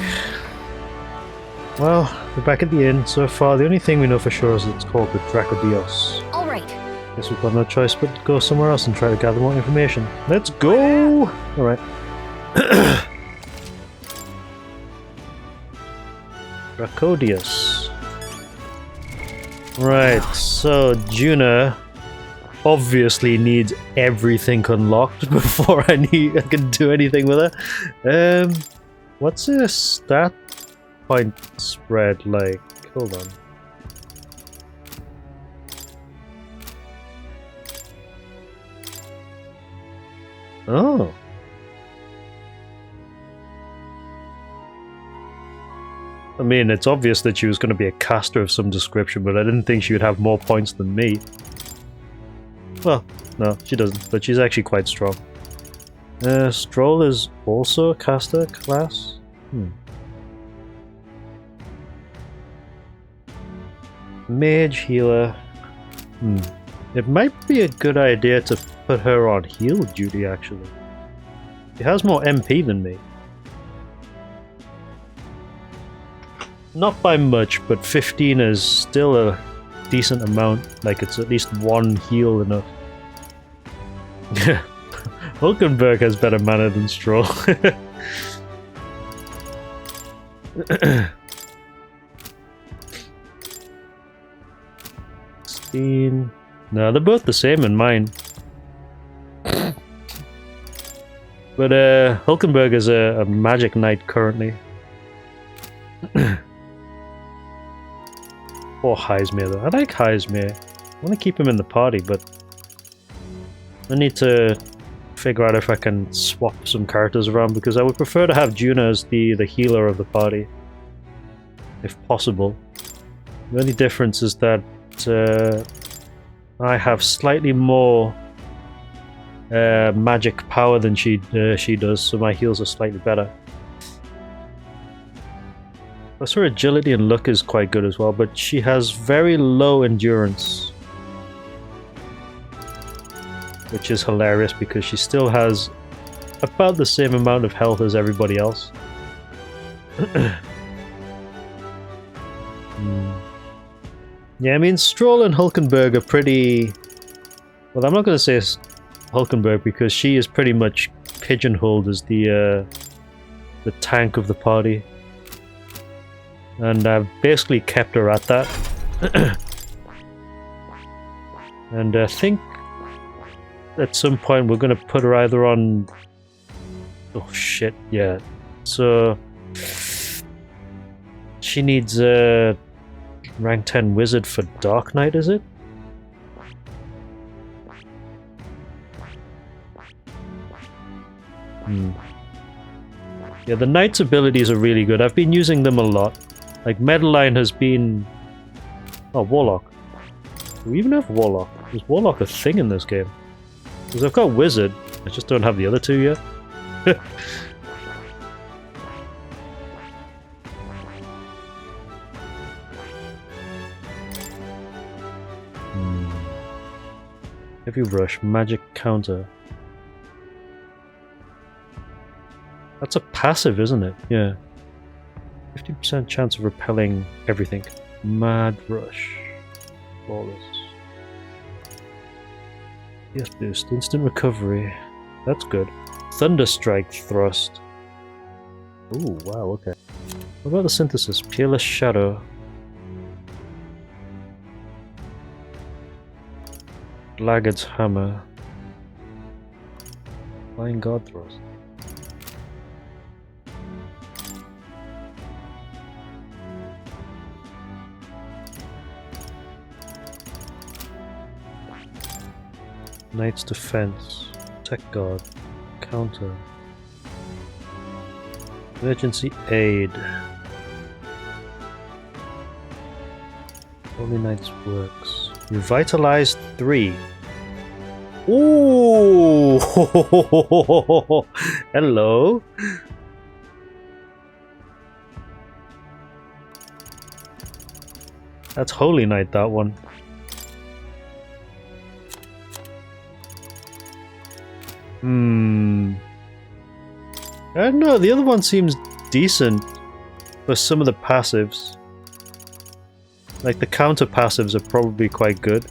Well, we're back at the inn. So far, the only thing we know for sure is it's called the Dracodios. All right. Guess we've got no choice but to go somewhere else and try to gather more information. Let's go! Alright. Dracodius. Right, so Juna obviously needs everything unlocked before I can do anything with her. What's a stat point spread like? Hold on. Oh. I mean, it's obvious that she was going to be a caster of some description, but I didn't think she would have more points than me. Well, no, she doesn't, but she's actually quite strong. Stroll is also a caster class? Mage, healer. It might be a good idea to put her on heal duty, actually. She has more MP than me. Not by much, but 15 is still a decent amount. Like, it's at least one heal enough. Hulkenberg has better mana than Stroll. 16. No, they're both the same in mine. But Hulkenberg is a magic knight currently. Or Heismere though. I like Heismere. I want to keep him in the party, but I need to figure out if I can swap some characters around, because I would prefer to have Juna as the healer of the party, if possible. The only difference is that I have slightly more magic power than she does, so my heals are slightly better. Plus her agility and luck is quite good as well, but she has very low endurance. Which is hilarious because she still has about the same amount of health as everybody else. Yeah, I mean, Stroll and Hulkenberg are pretty... Well, I'm not going to say Hulkenberg because she is pretty much pigeonholed as the tank of the party. And I've basically kept her at that. And I think at some point we're going to put her either on... Oh shit, yeah. So She needs a rank 10 wizard for Dark Knight, is it? Yeah, the knight's abilities are really good. I've been using them a lot. Like, Meadowline has been... Oh, Warlock. Do we even have Warlock? Is Warlock a thing in this game? Because I've got Wizard, I just don't have the other two yet. Heavy Rush, Magic Counter. That's a passive, isn't it? Yeah. 50% chance of repelling everything. Mad Rush. Flawless. Yes, boost. Instant recovery. That's good. Thunderstrike Thrust. Ooh, wow, okay. What about the synthesis? Peerless Shadow. Laggard's Hammer. Flying God Thrust. Knight's Defense, Tech Guard, Counter, Emergency Aid, Holy Knight's Works, Revitalized 3. Ooh! Hello! That's Holy Knight, that one. I don't know, the other one seems decent for some of the passives. Like, the counter passives are probably quite good.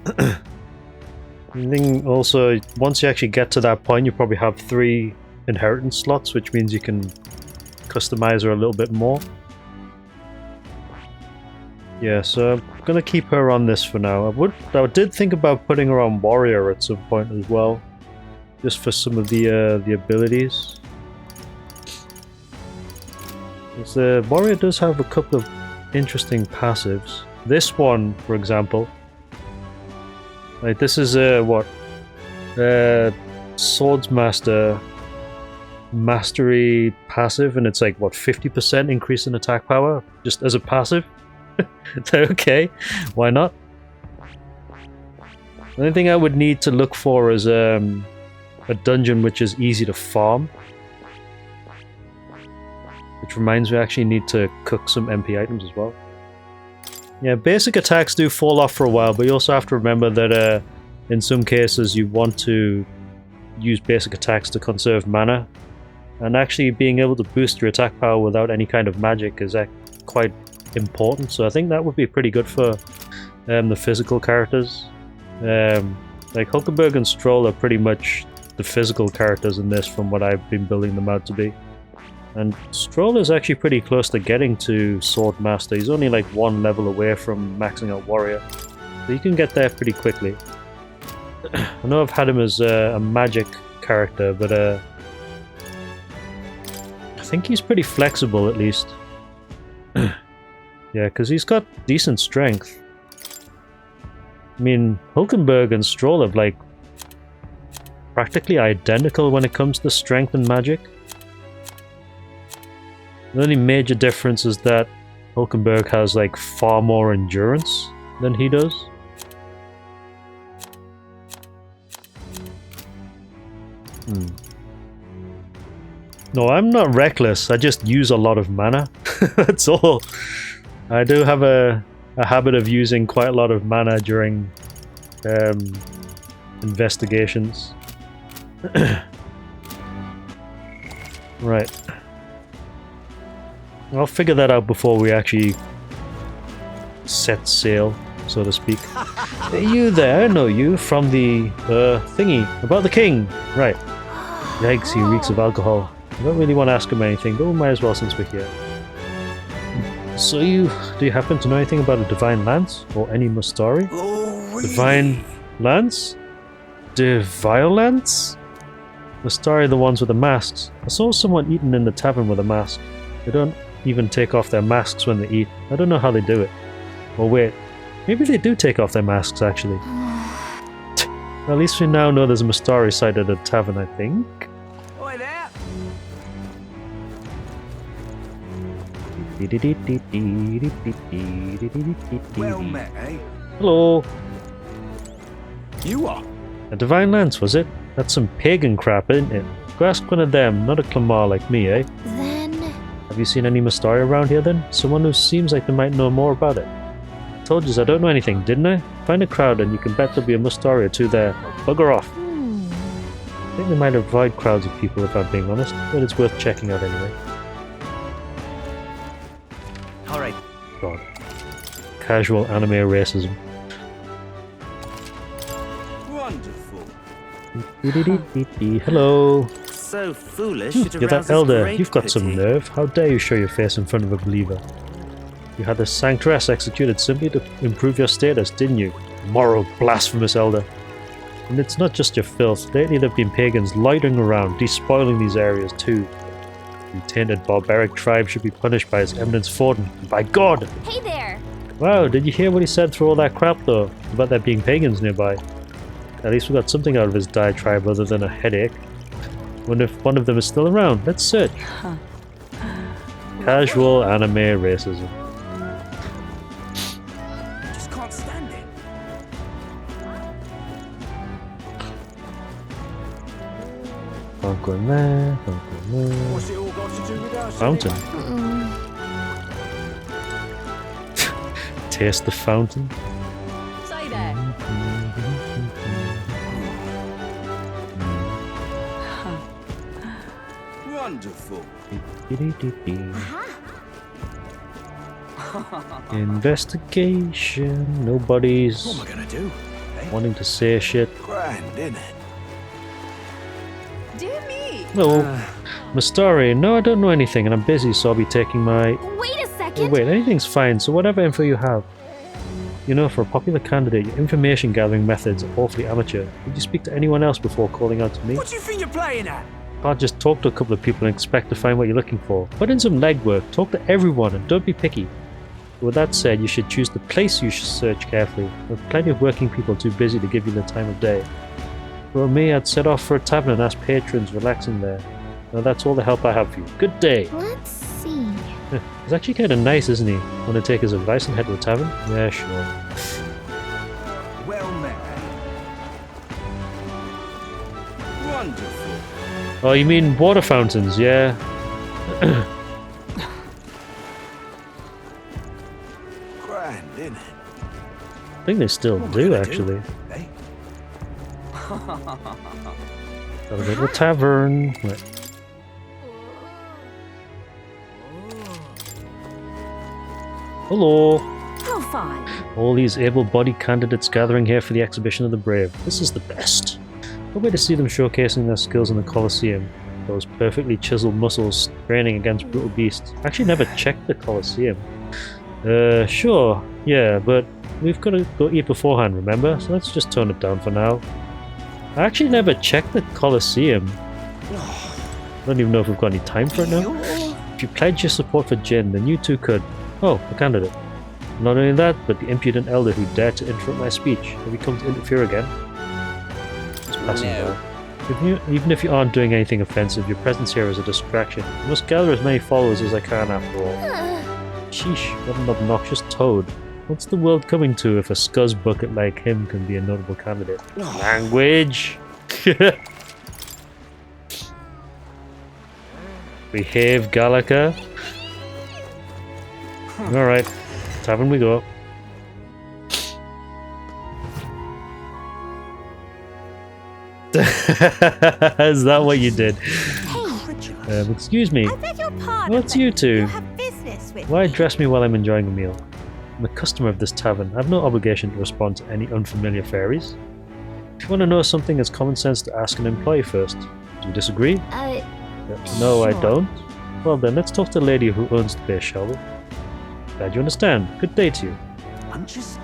I think also, once you actually get to that point, you probably have 3 inheritance slots, which means you can customize her a little bit more. Yeah, so I'm gonna keep her on this for now. I did think about putting her on Warrior at some point as well, just for some of the abilities. The Warrior does have a couple of interesting passives. This one, for example, like this is what Swordsmaster Mastery passive, and it's like what 50% increase in attack power just as a passive. Okay, why not? The only thing I would need to look for is a dungeon which is easy to farm. Which reminds me, I actually need to cook some MP items as well. Yeah, basic attacks do fall off for a while, but you also have to remember that in some cases you want to use basic attacks to conserve mana. And actually being able to boost your attack power without any kind of magic is quite important, so I think that would be pretty good for the physical characters. Like Hulkenberg and Stroll are pretty much the physical characters in this from what I've been building them out to be. And Stroll is actually pretty close to getting to Swordmaster. He's only like 1 level away from maxing out Warrior, so you can get there pretty quickly. I know I've had him as a magic character, but I think he's pretty flexible at least. Yeah, because he's got decent strength. I mean, Hulkenberg and Stroll are like practically identical when it comes to strength and magic. The only major difference is that Hulkenberg has like far more endurance than he does. No, I'm not reckless. I just use a lot of mana. That's all. I do have a habit of using quite a lot of mana during investigations. Right. I'll figure that out before we actually set sail, so to speak. Hey, you there, I know you from the thingy about the king. Right. Yikes, he reeks of alcohol. I don't really want to ask him anything, but we might as well since we're here. So do you happen to know anything about a Divine Lance? Or any Mustari? Oh, really? Divine Lance? Deviolance? Mustari are the ones with the masks. I saw someone eaten in the tavern with a mask. They don't even take off their masks when they eat. I don't know how they do it. Or wait, maybe they do take off their masks actually. Well, at least we now know there's a Mustari site at a tavern, I think. Oi there! Well met, eh? Hello. You are? A divine lance, was it? That's some pagan crap, isn't it? Go ask one of them, not a Clamar like me, eh? Then... Have you seen any Mustari around here then? Someone who seems like they might know more about it. I told you I don't know anything, didn't I? Find a crowd and you can bet there'll be a Mustari or two there. Bugger off. I think they might avoid crowds of people if I'm being honest, but it's worth checking out anyway. Alright. God. Casual anime racism. Wonderful. Hello. So foolish. You're that elder. You've got some nerve. How dare you show your face in front of a believer? You had the Sanctress executed simply to improve your status, didn't you? Moral blasphemous elder. And it's not just your filth. Lately there have been pagans loitering around, despoiling these areas too. You tainted barbaric tribe should be punished by his eminence Forden. By God! Hey there! Wow, did you hear what he said through all that crap though? About there being pagans nearby? At least we got something out of his diatribe other than a headache. Wonder if one of them is still around. Let's search. Casual anime racism. Just can't stand it. Don't go in there. Don't go in there. What's it all got to do with us? Fountain. anyway? Taste the fountain. Say there. Wonderful. Investigation. Nobody's What am I gonna do? wanting to say shit. Grand, innit? Dear me. No. Mustari, no, I don't know anything and I'm busy, so I'll be taking my... Wait a Oh, second! wait, anything's fine, so whatever info you have. You know, for a popular candidate, your information gathering methods are awfully amateur. Did you speak to anyone else before calling out to me? What do you think you're playing at? Can't just talk to a couple of people and expect to find what you're looking for. Put in some legwork, talk to everyone, and don't be picky. With that said, you should choose the place you should search carefully. There are plenty of working people too busy to give you the time of day. For me, I'd set off for a tavern and ask patrons relaxing there. Now that's all the help I have for you. Good day! Let's see... He's actually kind of nice, isn't he? Want to take his advice and head to a tavern? Yeah, sure. Well met. Wonderful. Oh, you mean water fountains, yeah? Grand, innit? I think they still do, actually. Gotta go to the tavern. Right. Hello. How fine. All these able-bodied candidates gathering here for the exhibition of the brave. This is the best. What way to see them showcasing their skills in the Colosseum. Those perfectly chiseled muscles straining against brutal beasts. Actually never checked the Colosseum. Sure. Yeah, but we've got to go eat beforehand, remember? So let's just tone it down for now. I actually never checked the Colosseum. I don't even know if we've got any time for it now. If you pledge your support for Jin, then you too could. Oh, a candidate. Not only that, but the impudent elder who dared to interrupt my speech. Have you come to interfere again? Just passing by. Even if you aren't doing anything offensive, your presence here is a distraction. I must gather as many followers as I can after all. Sheesh, what an obnoxious toad. What's the world coming to if a scuzz bucket like him can be a notable candidate? Language! Behave, Gallica. Alright, tavern we go. Is that what you did? Excuse me. I beg your pardon. What's you two? Have business with Why address me while I'm enjoying a meal? I'm a customer of this tavern. I have no obligation to respond to any unfamiliar fairies. If you want to know something, it's common sense to ask an employee first. Do you disagree? No, I sure. don't. Well then, let's talk to the lady who owns the place, shall we? Glad you understand. Good day to you. I'm just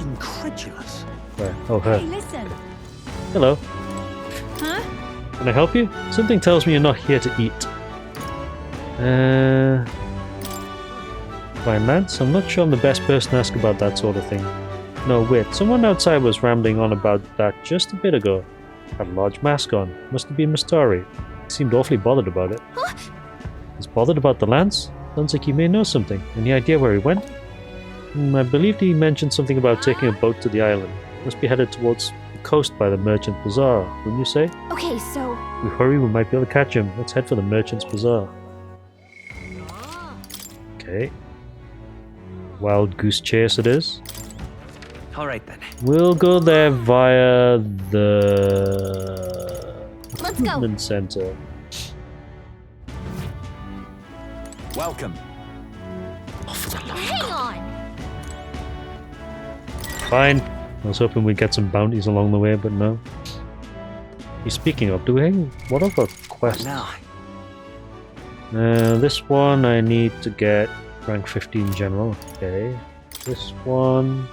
incredulous. Where? Oh, her. Hey, listen. Hello. Huh? Can I help you? Something tells me you're not here to eat. Fine, Lance. I'm not sure I'm the best person to ask about that sort of thing. No, wait. Someone outside was rambling on about that just a bit ago. Had a large mask on. Must have been Mistari. He seemed awfully bothered about it. He's bothered about the Lance? Sounds like he may know something. Any idea where he went? I believe he mentioned something about taking a boat to the island. Must be headed towards the coast by the Merchant Bazaar, wouldn't you say? Okay, so... If we hurry, we might be able to catch him. Let's head for the Merchant's Bazaar. Okay. Wild goose chase it is. Alright then. We'll go there via the... Let's go. Recruitment Center. Welcome. Hang on! Fine. I was hoping we'd get some bounties along the way, but no. Speaking of, do we? What other quests? Now. This one I need to get rank 15 general. Okay. This one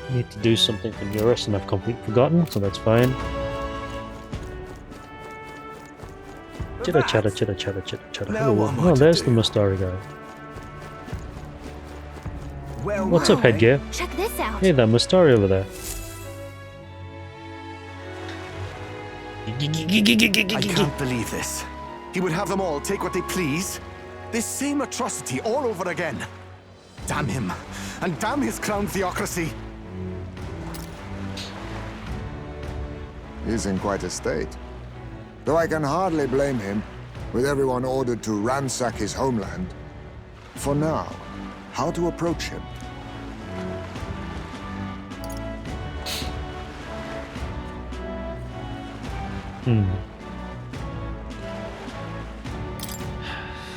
I need to do something for Eurus and I've completely forgotten, so that's fine. Chitter chatter chitter chatter chitter chatter. Oh, there's the Mustari guy. What's up, headgear? Check this out. Hey, that Mustari over there. I can't believe this. He would have them all take what they please. This same atrocity all over again. Damn him. And damn his crown theocracy. He's in quite a state. Though I can hardly blame him, with everyone ordered to ransack his homeland. For now, how to approach him?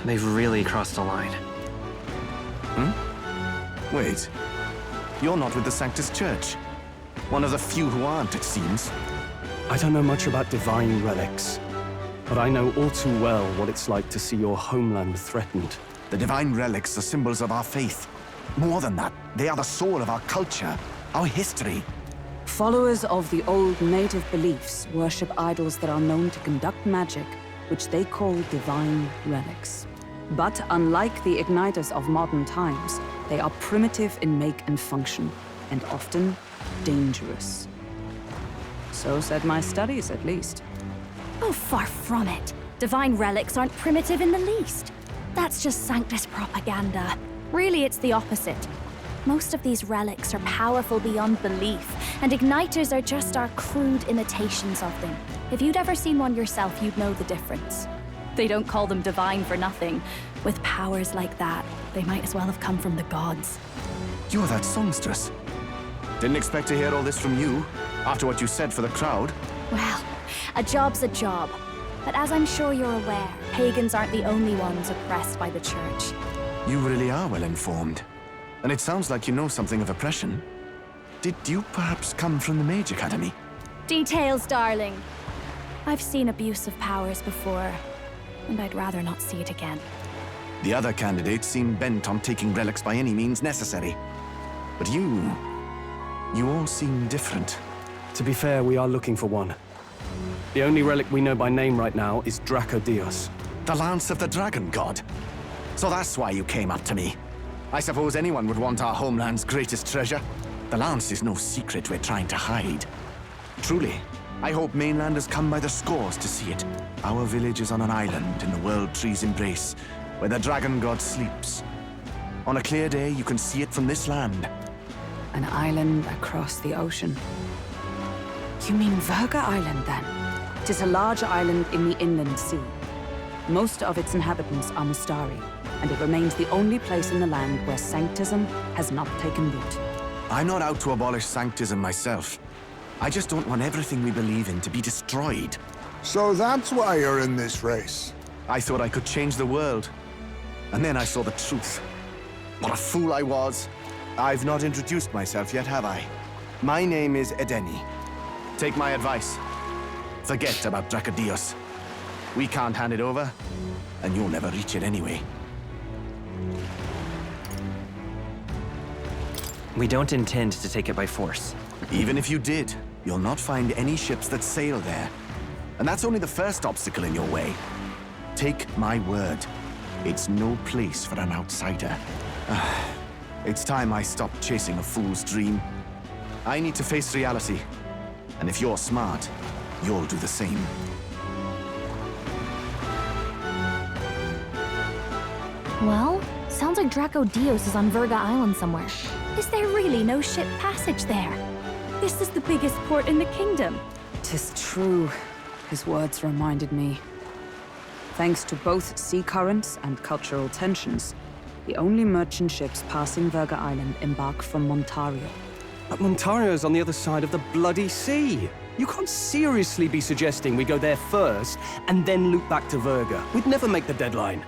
They've really crossed the line. Wait. You're not with the Sanctus Church. One of the few who aren't, it seems. I don't know much about divine relics, but I know all too well what it's like to see your homeland threatened. The divine relics are symbols of our faith. More than that, they are the soul of our culture, our history. Followers of the old native beliefs worship idols that are known to conduct magic, which they call divine relics. But unlike the igniters of modern times, they are primitive in make and function, and often dangerous. So said my studies, at least. Oh, far from it. Divine relics aren't primitive in the least. That's just Sanctus propaganda. Really, it's the opposite. Most of these relics are powerful beyond belief, and igniters are just our crude imitations of them. If you'd ever seen one yourself, you'd know the difference. They don't call them divine for nothing. With powers like that, they might as well have come from the gods. You're that songstress. Didn't expect to hear all this from you, after what you said for the crowd. Well, a job's a job. But as I'm sure you're aware, pagans aren't the only ones oppressed by the church. You really are well informed. And it sounds like you know something of oppression. Did you perhaps come from the Mage Academy? Details, darling. I've seen abuse of powers before, and I'd rather not see it again. The other candidates seem bent on taking relics by any means necessary. But you all seem different. To be fair, we are looking for one. The only relic we know by name right now is Dracodios. The Lance of the Dragon God. So that's why you came up to me. I suppose anyone would want our homeland's greatest treasure. The Lance is no secret we're trying to hide. Truly, I hope mainlanders come by the scores to see it. Our village is on an island in the World Tree's embrace, where the Dragon God sleeps. On a clear day, you can see it from this land. An island across the ocean. You mean Verga Island, then? It is a large island in the inland sea. Most of its inhabitants are Mustari, and it remains the only place in the land where Sanctism has not taken root. I'm not out to abolish Sanctism myself. I just don't want everything we believe in to be destroyed. So that's why you're in this race? I thought I could change the world. And then I saw the truth. What a fool I was. I've not introduced myself yet, have I? My name is Edeni. Take my advice. Forget about Dracodios. We can't hand it over, and you'll never reach it anyway. We don't intend to take it by force. Even if you did, you'll not find any ships that sail there. And that's only the first obstacle in your way. Take my word. It's no place for an outsider. It's time I stopped chasing a fool's dream. I need to face reality. And if you're smart, you'll do the same. Well, sounds like Draco Dios is on Verga Island somewhere. Is there really no ship passage there? This is the biggest port in the kingdom. 'Tis true. His words reminded me. Thanks to both sea currents and cultural tensions, the only merchant ships passing Verga Island embark from Montario. But Montario's on the other side of the bloody sea. You can't seriously be suggesting we go there first and then loop back to Verga. We'd never make the deadline.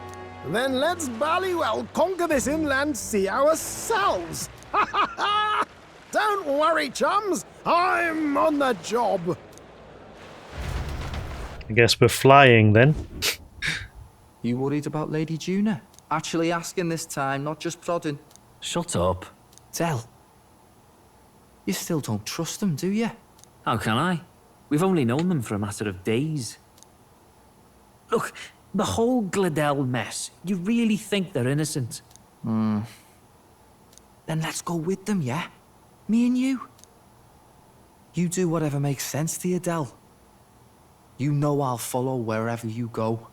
Then let's ballywell conquer this inland sea ourselves! Ha ha ha! Don't worry, chums! I'm on the job! I guess we're flying then. You worried about Lady Juna? Actually asking this time, not just prodding. Shut up. Tell. You still don't trust them, do you? How can I? We've only known them for a matter of days. Look, the whole Gladell mess, you really think they're innocent? Then let's go with them, yeah? Me and you. You do whatever makes sense to you, Del. You know I'll follow wherever you go.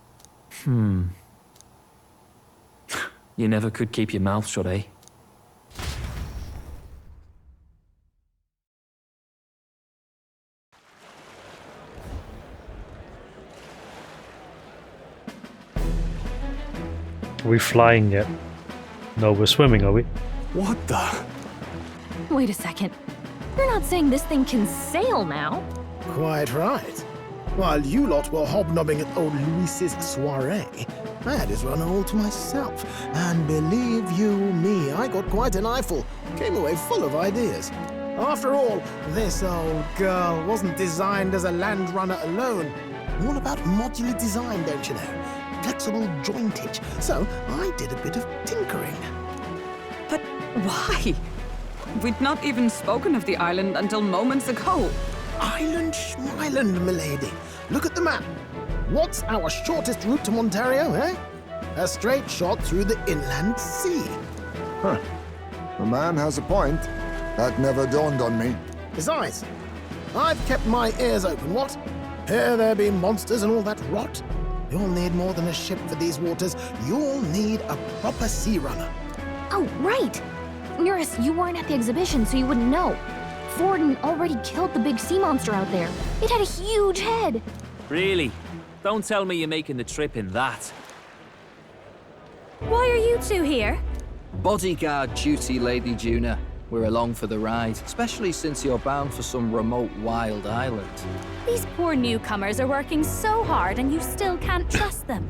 You never could keep your mouth shut, eh? Are we flying yet? No, we're swimming, are we? What the? Wait a second. You're not saying this thing can sail now? Quite right. While you lot were hobnobbing at old Luis's soiree, I had his run all to myself. And believe you me, I got quite an eyeful. Came away full of ideas. After all, this old girl wasn't designed as a land runner alone. All about modular design, don't you know? Flexible jointage. So I did a bit of tinkering. But why? We'd not even spoken of the island until moments ago. Island Schmeiland, milady. Look at the map. What's our shortest route to Montario, eh? A straight shot through the inland sea. Huh. The man has a point. That never dawned on me. Besides, I've kept my ears open, what? Here there be monsters and all that rot. You'll need more than a ship for these waters. You'll need a proper sea runner. Oh, right! Eurus, you weren't at the exhibition, so you wouldn't know. Forden already killed the big sea monster out there. It had a huge head. Really? Don't tell me you're making the trip in that. Why are you two here? Bodyguard duty, Lady Juna. We're along for the ride, especially since you're bound for some remote wild island. These poor newcomers are working so hard and you still can't trust them.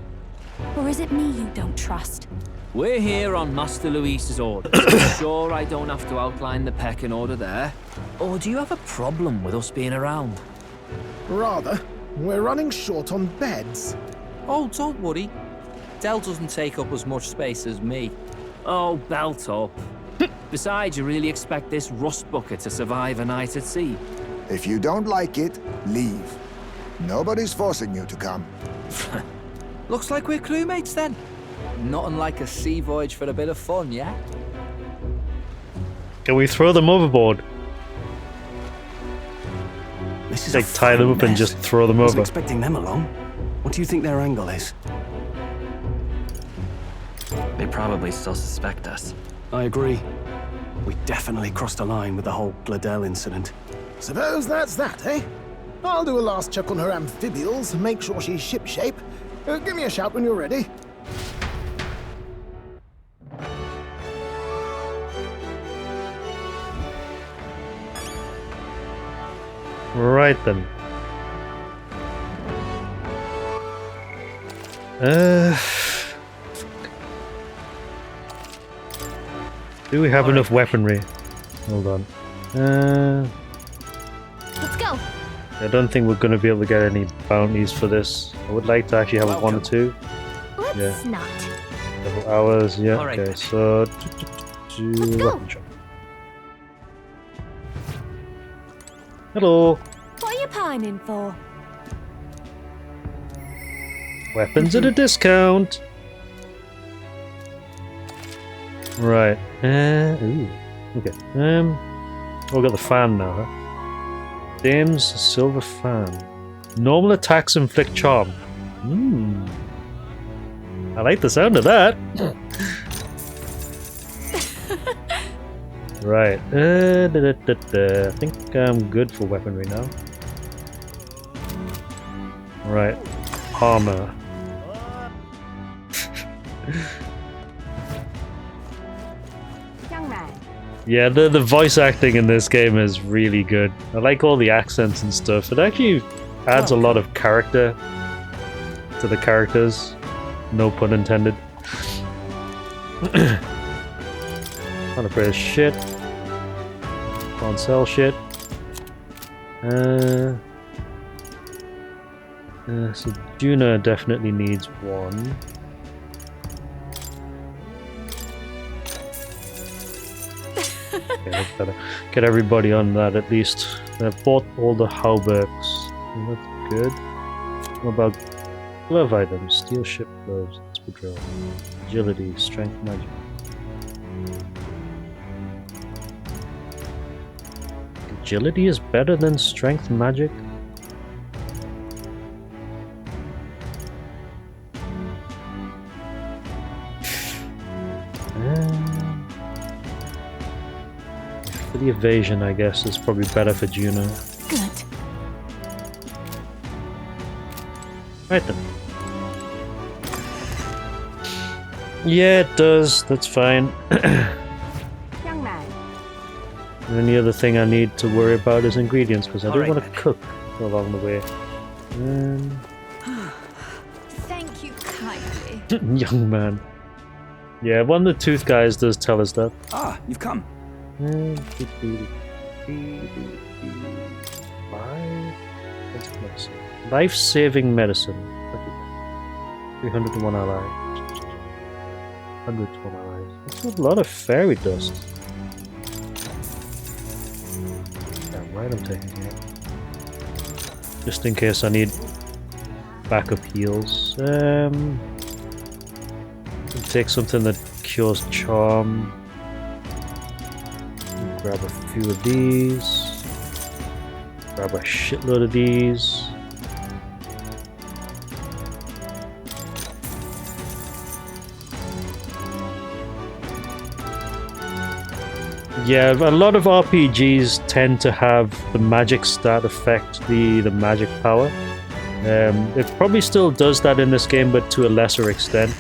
Or is it me you don't trust? We're here on Master Luis's orders. Sure I don't have to outline the pecking order there? Or do you have a problem with us being around? Rather, we're running short on beds. Oh, don't worry. Del doesn't take up as much space as me. Oh, belt up. Besides, you really expect this rust bucket to survive a night at sea? If you don't like it, leave. Nobody's forcing you to come. Looks like we're crewmates then. Nothing like a sea voyage for a bit of fun, yeah? Can we throw them overboard? This is like tie them up and just throw them I wasn't over. expecting them along. What do you think their angle is? They probably still suspect us. I agree. We definitely crossed a line with the whole Gladell incident. Suppose that's that, eh? I'll do a last check on her amphibials, make sure she's shipshape. Give me a shout when you're ready. Right then. Do we have enough weaponry? Hold on. Let's go. I don't think we're going to be able to get any bounties for this. I would like to actually have one or two. Let's not. Several hours, yeah. All right, okay, then. so Let's go. weapon shop. Hello. What are you pining for? Weapons at a discount. Right. Ooh. Okay. We got the fan now, huh? Dame's silver fan. Normal attacks inflict charm. I like the sound of that. Right. I think I'm good for weaponry now. Right. Armor. Yeah, the voice acting in this game is really good. I like all the accents and stuff. It actually adds a lot of character to the characters. No pun intended. Can't press shit. Can't sell shit. So Juna definitely needs one. Okay, that's better. Get everybody on that at least. I've bought all the hauberks. That's good. What about glove items? Steel ship gloves. Let's drill. Agility, strength, magic. Agility is better than strength magic? For the evasion, I guess, is probably better for Juno. Good. Right then. Yeah, it does. That's fine. Young man. The only other thing I need to worry about is ingredients, because I do want to cook along the way. Thank you kindly. Young man. Yeah, one of the tooth guys does tell us that. Ah, you've come. Life-saving medicine. 300 to 1 ally. 100 to 1 ally. That's a lot of fairy dust. Damn right I'm taking it. Just in case I need backup heals. Take something that cures charm. Grab a few of these. Grab a shitload of these. Yeah, a lot of RPGs tend to have the magic stat affect the magic power. It probably still does that in this game, but to a lesser extent.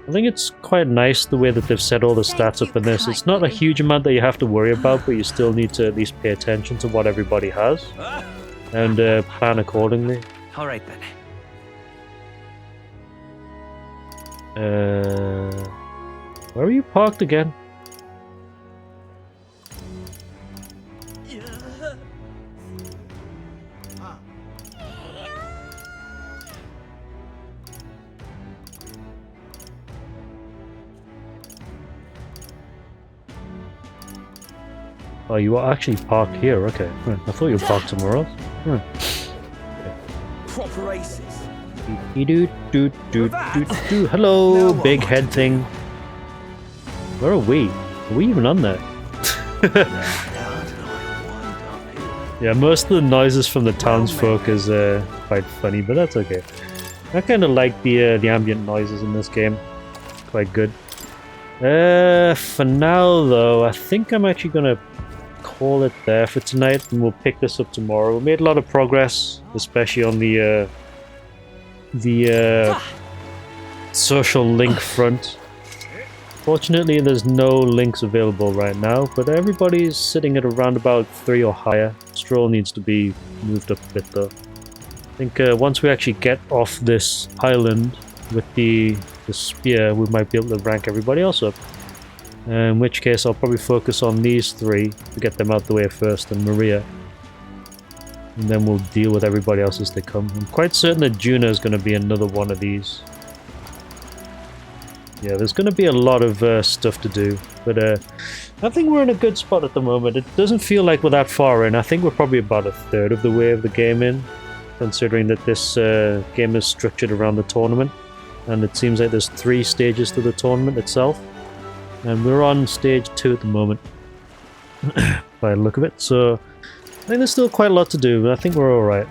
I think it's quite nice the way that they've set all the stats up in this. It's not a huge amount that you have to worry about, but you still need to at least pay attention to what everybody has and plan accordingly. All right then. Where are you parked again? Oh, you are actually parked here, okay. I thought you were parked somewhere else. Proper aces. Hello, big head thing. Where are we? Are we even on there? Yeah, most of the noises from the townsfolk is quite funny, but that's okay. I kind of like the ambient noises in this game. Quite good. For now, though, I think I'm actually gonna call it there for tonight, and we'll pick this up tomorrow. We made a lot of progress, especially on the social link front. Fortunately, there's no links available right now, but everybody's sitting at around about 3 or higher. Stroll needs to be moved up a bit though. I think once we actually get off this island with the spear, we might be able to rank everybody else up. In which case, I'll probably focus on these 3 to get them out the way first, and Maria. And then we'll deal with everybody else as they come. I'm quite certain that Juna is going to be another one of these. Yeah, there's going to be a lot of stuff to do, but I think we're in a good spot at the moment. It doesn't feel like we're that far in. I think we're probably about a third of the way of the game in. considering that this game is structured around the tournament, and it seems like there's 3 stages to the tournament itself, and we're on stage 2 at the moment by the look of it. So I think there's still quite a lot to do, but I think we're alright.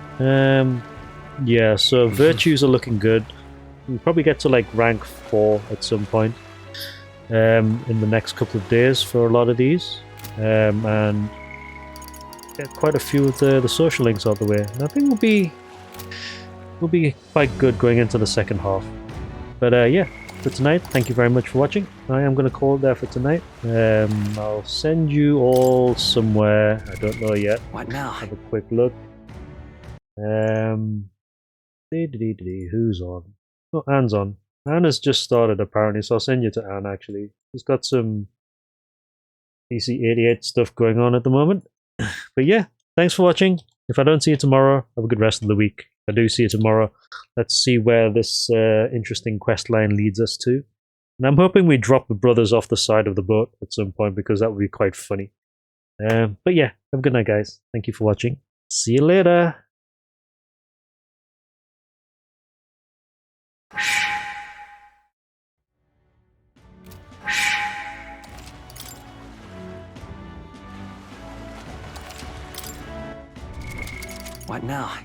Yeah, so virtues are looking good. We'll probably get to like rank 4 at some point in the next couple of days for a lot of these, and get quite a few of the social links out the way. And I think we'll be quite good going into the second half. But yeah, for tonight, thank you very much for watching. I am going to call it there for tonight. I'll send you all somewhere. I don't know yet. What now? Have a quick look. Who's on? Oh, Anne's on. Anne has just started apparently, so I'll send you to Anne actually. She's got some PC88 stuff going on at the moment. But yeah, thanks for watching. If I don't see you tomorrow, have a good rest of the week. If I do see you tomorrow, let's see where this interesting quest line leads us to. And I'm hoping we drop the brothers off the side of the boat at some point, because that would be quite funny. But yeah, have a good night, guys. Thank you for watching. See you later. What now?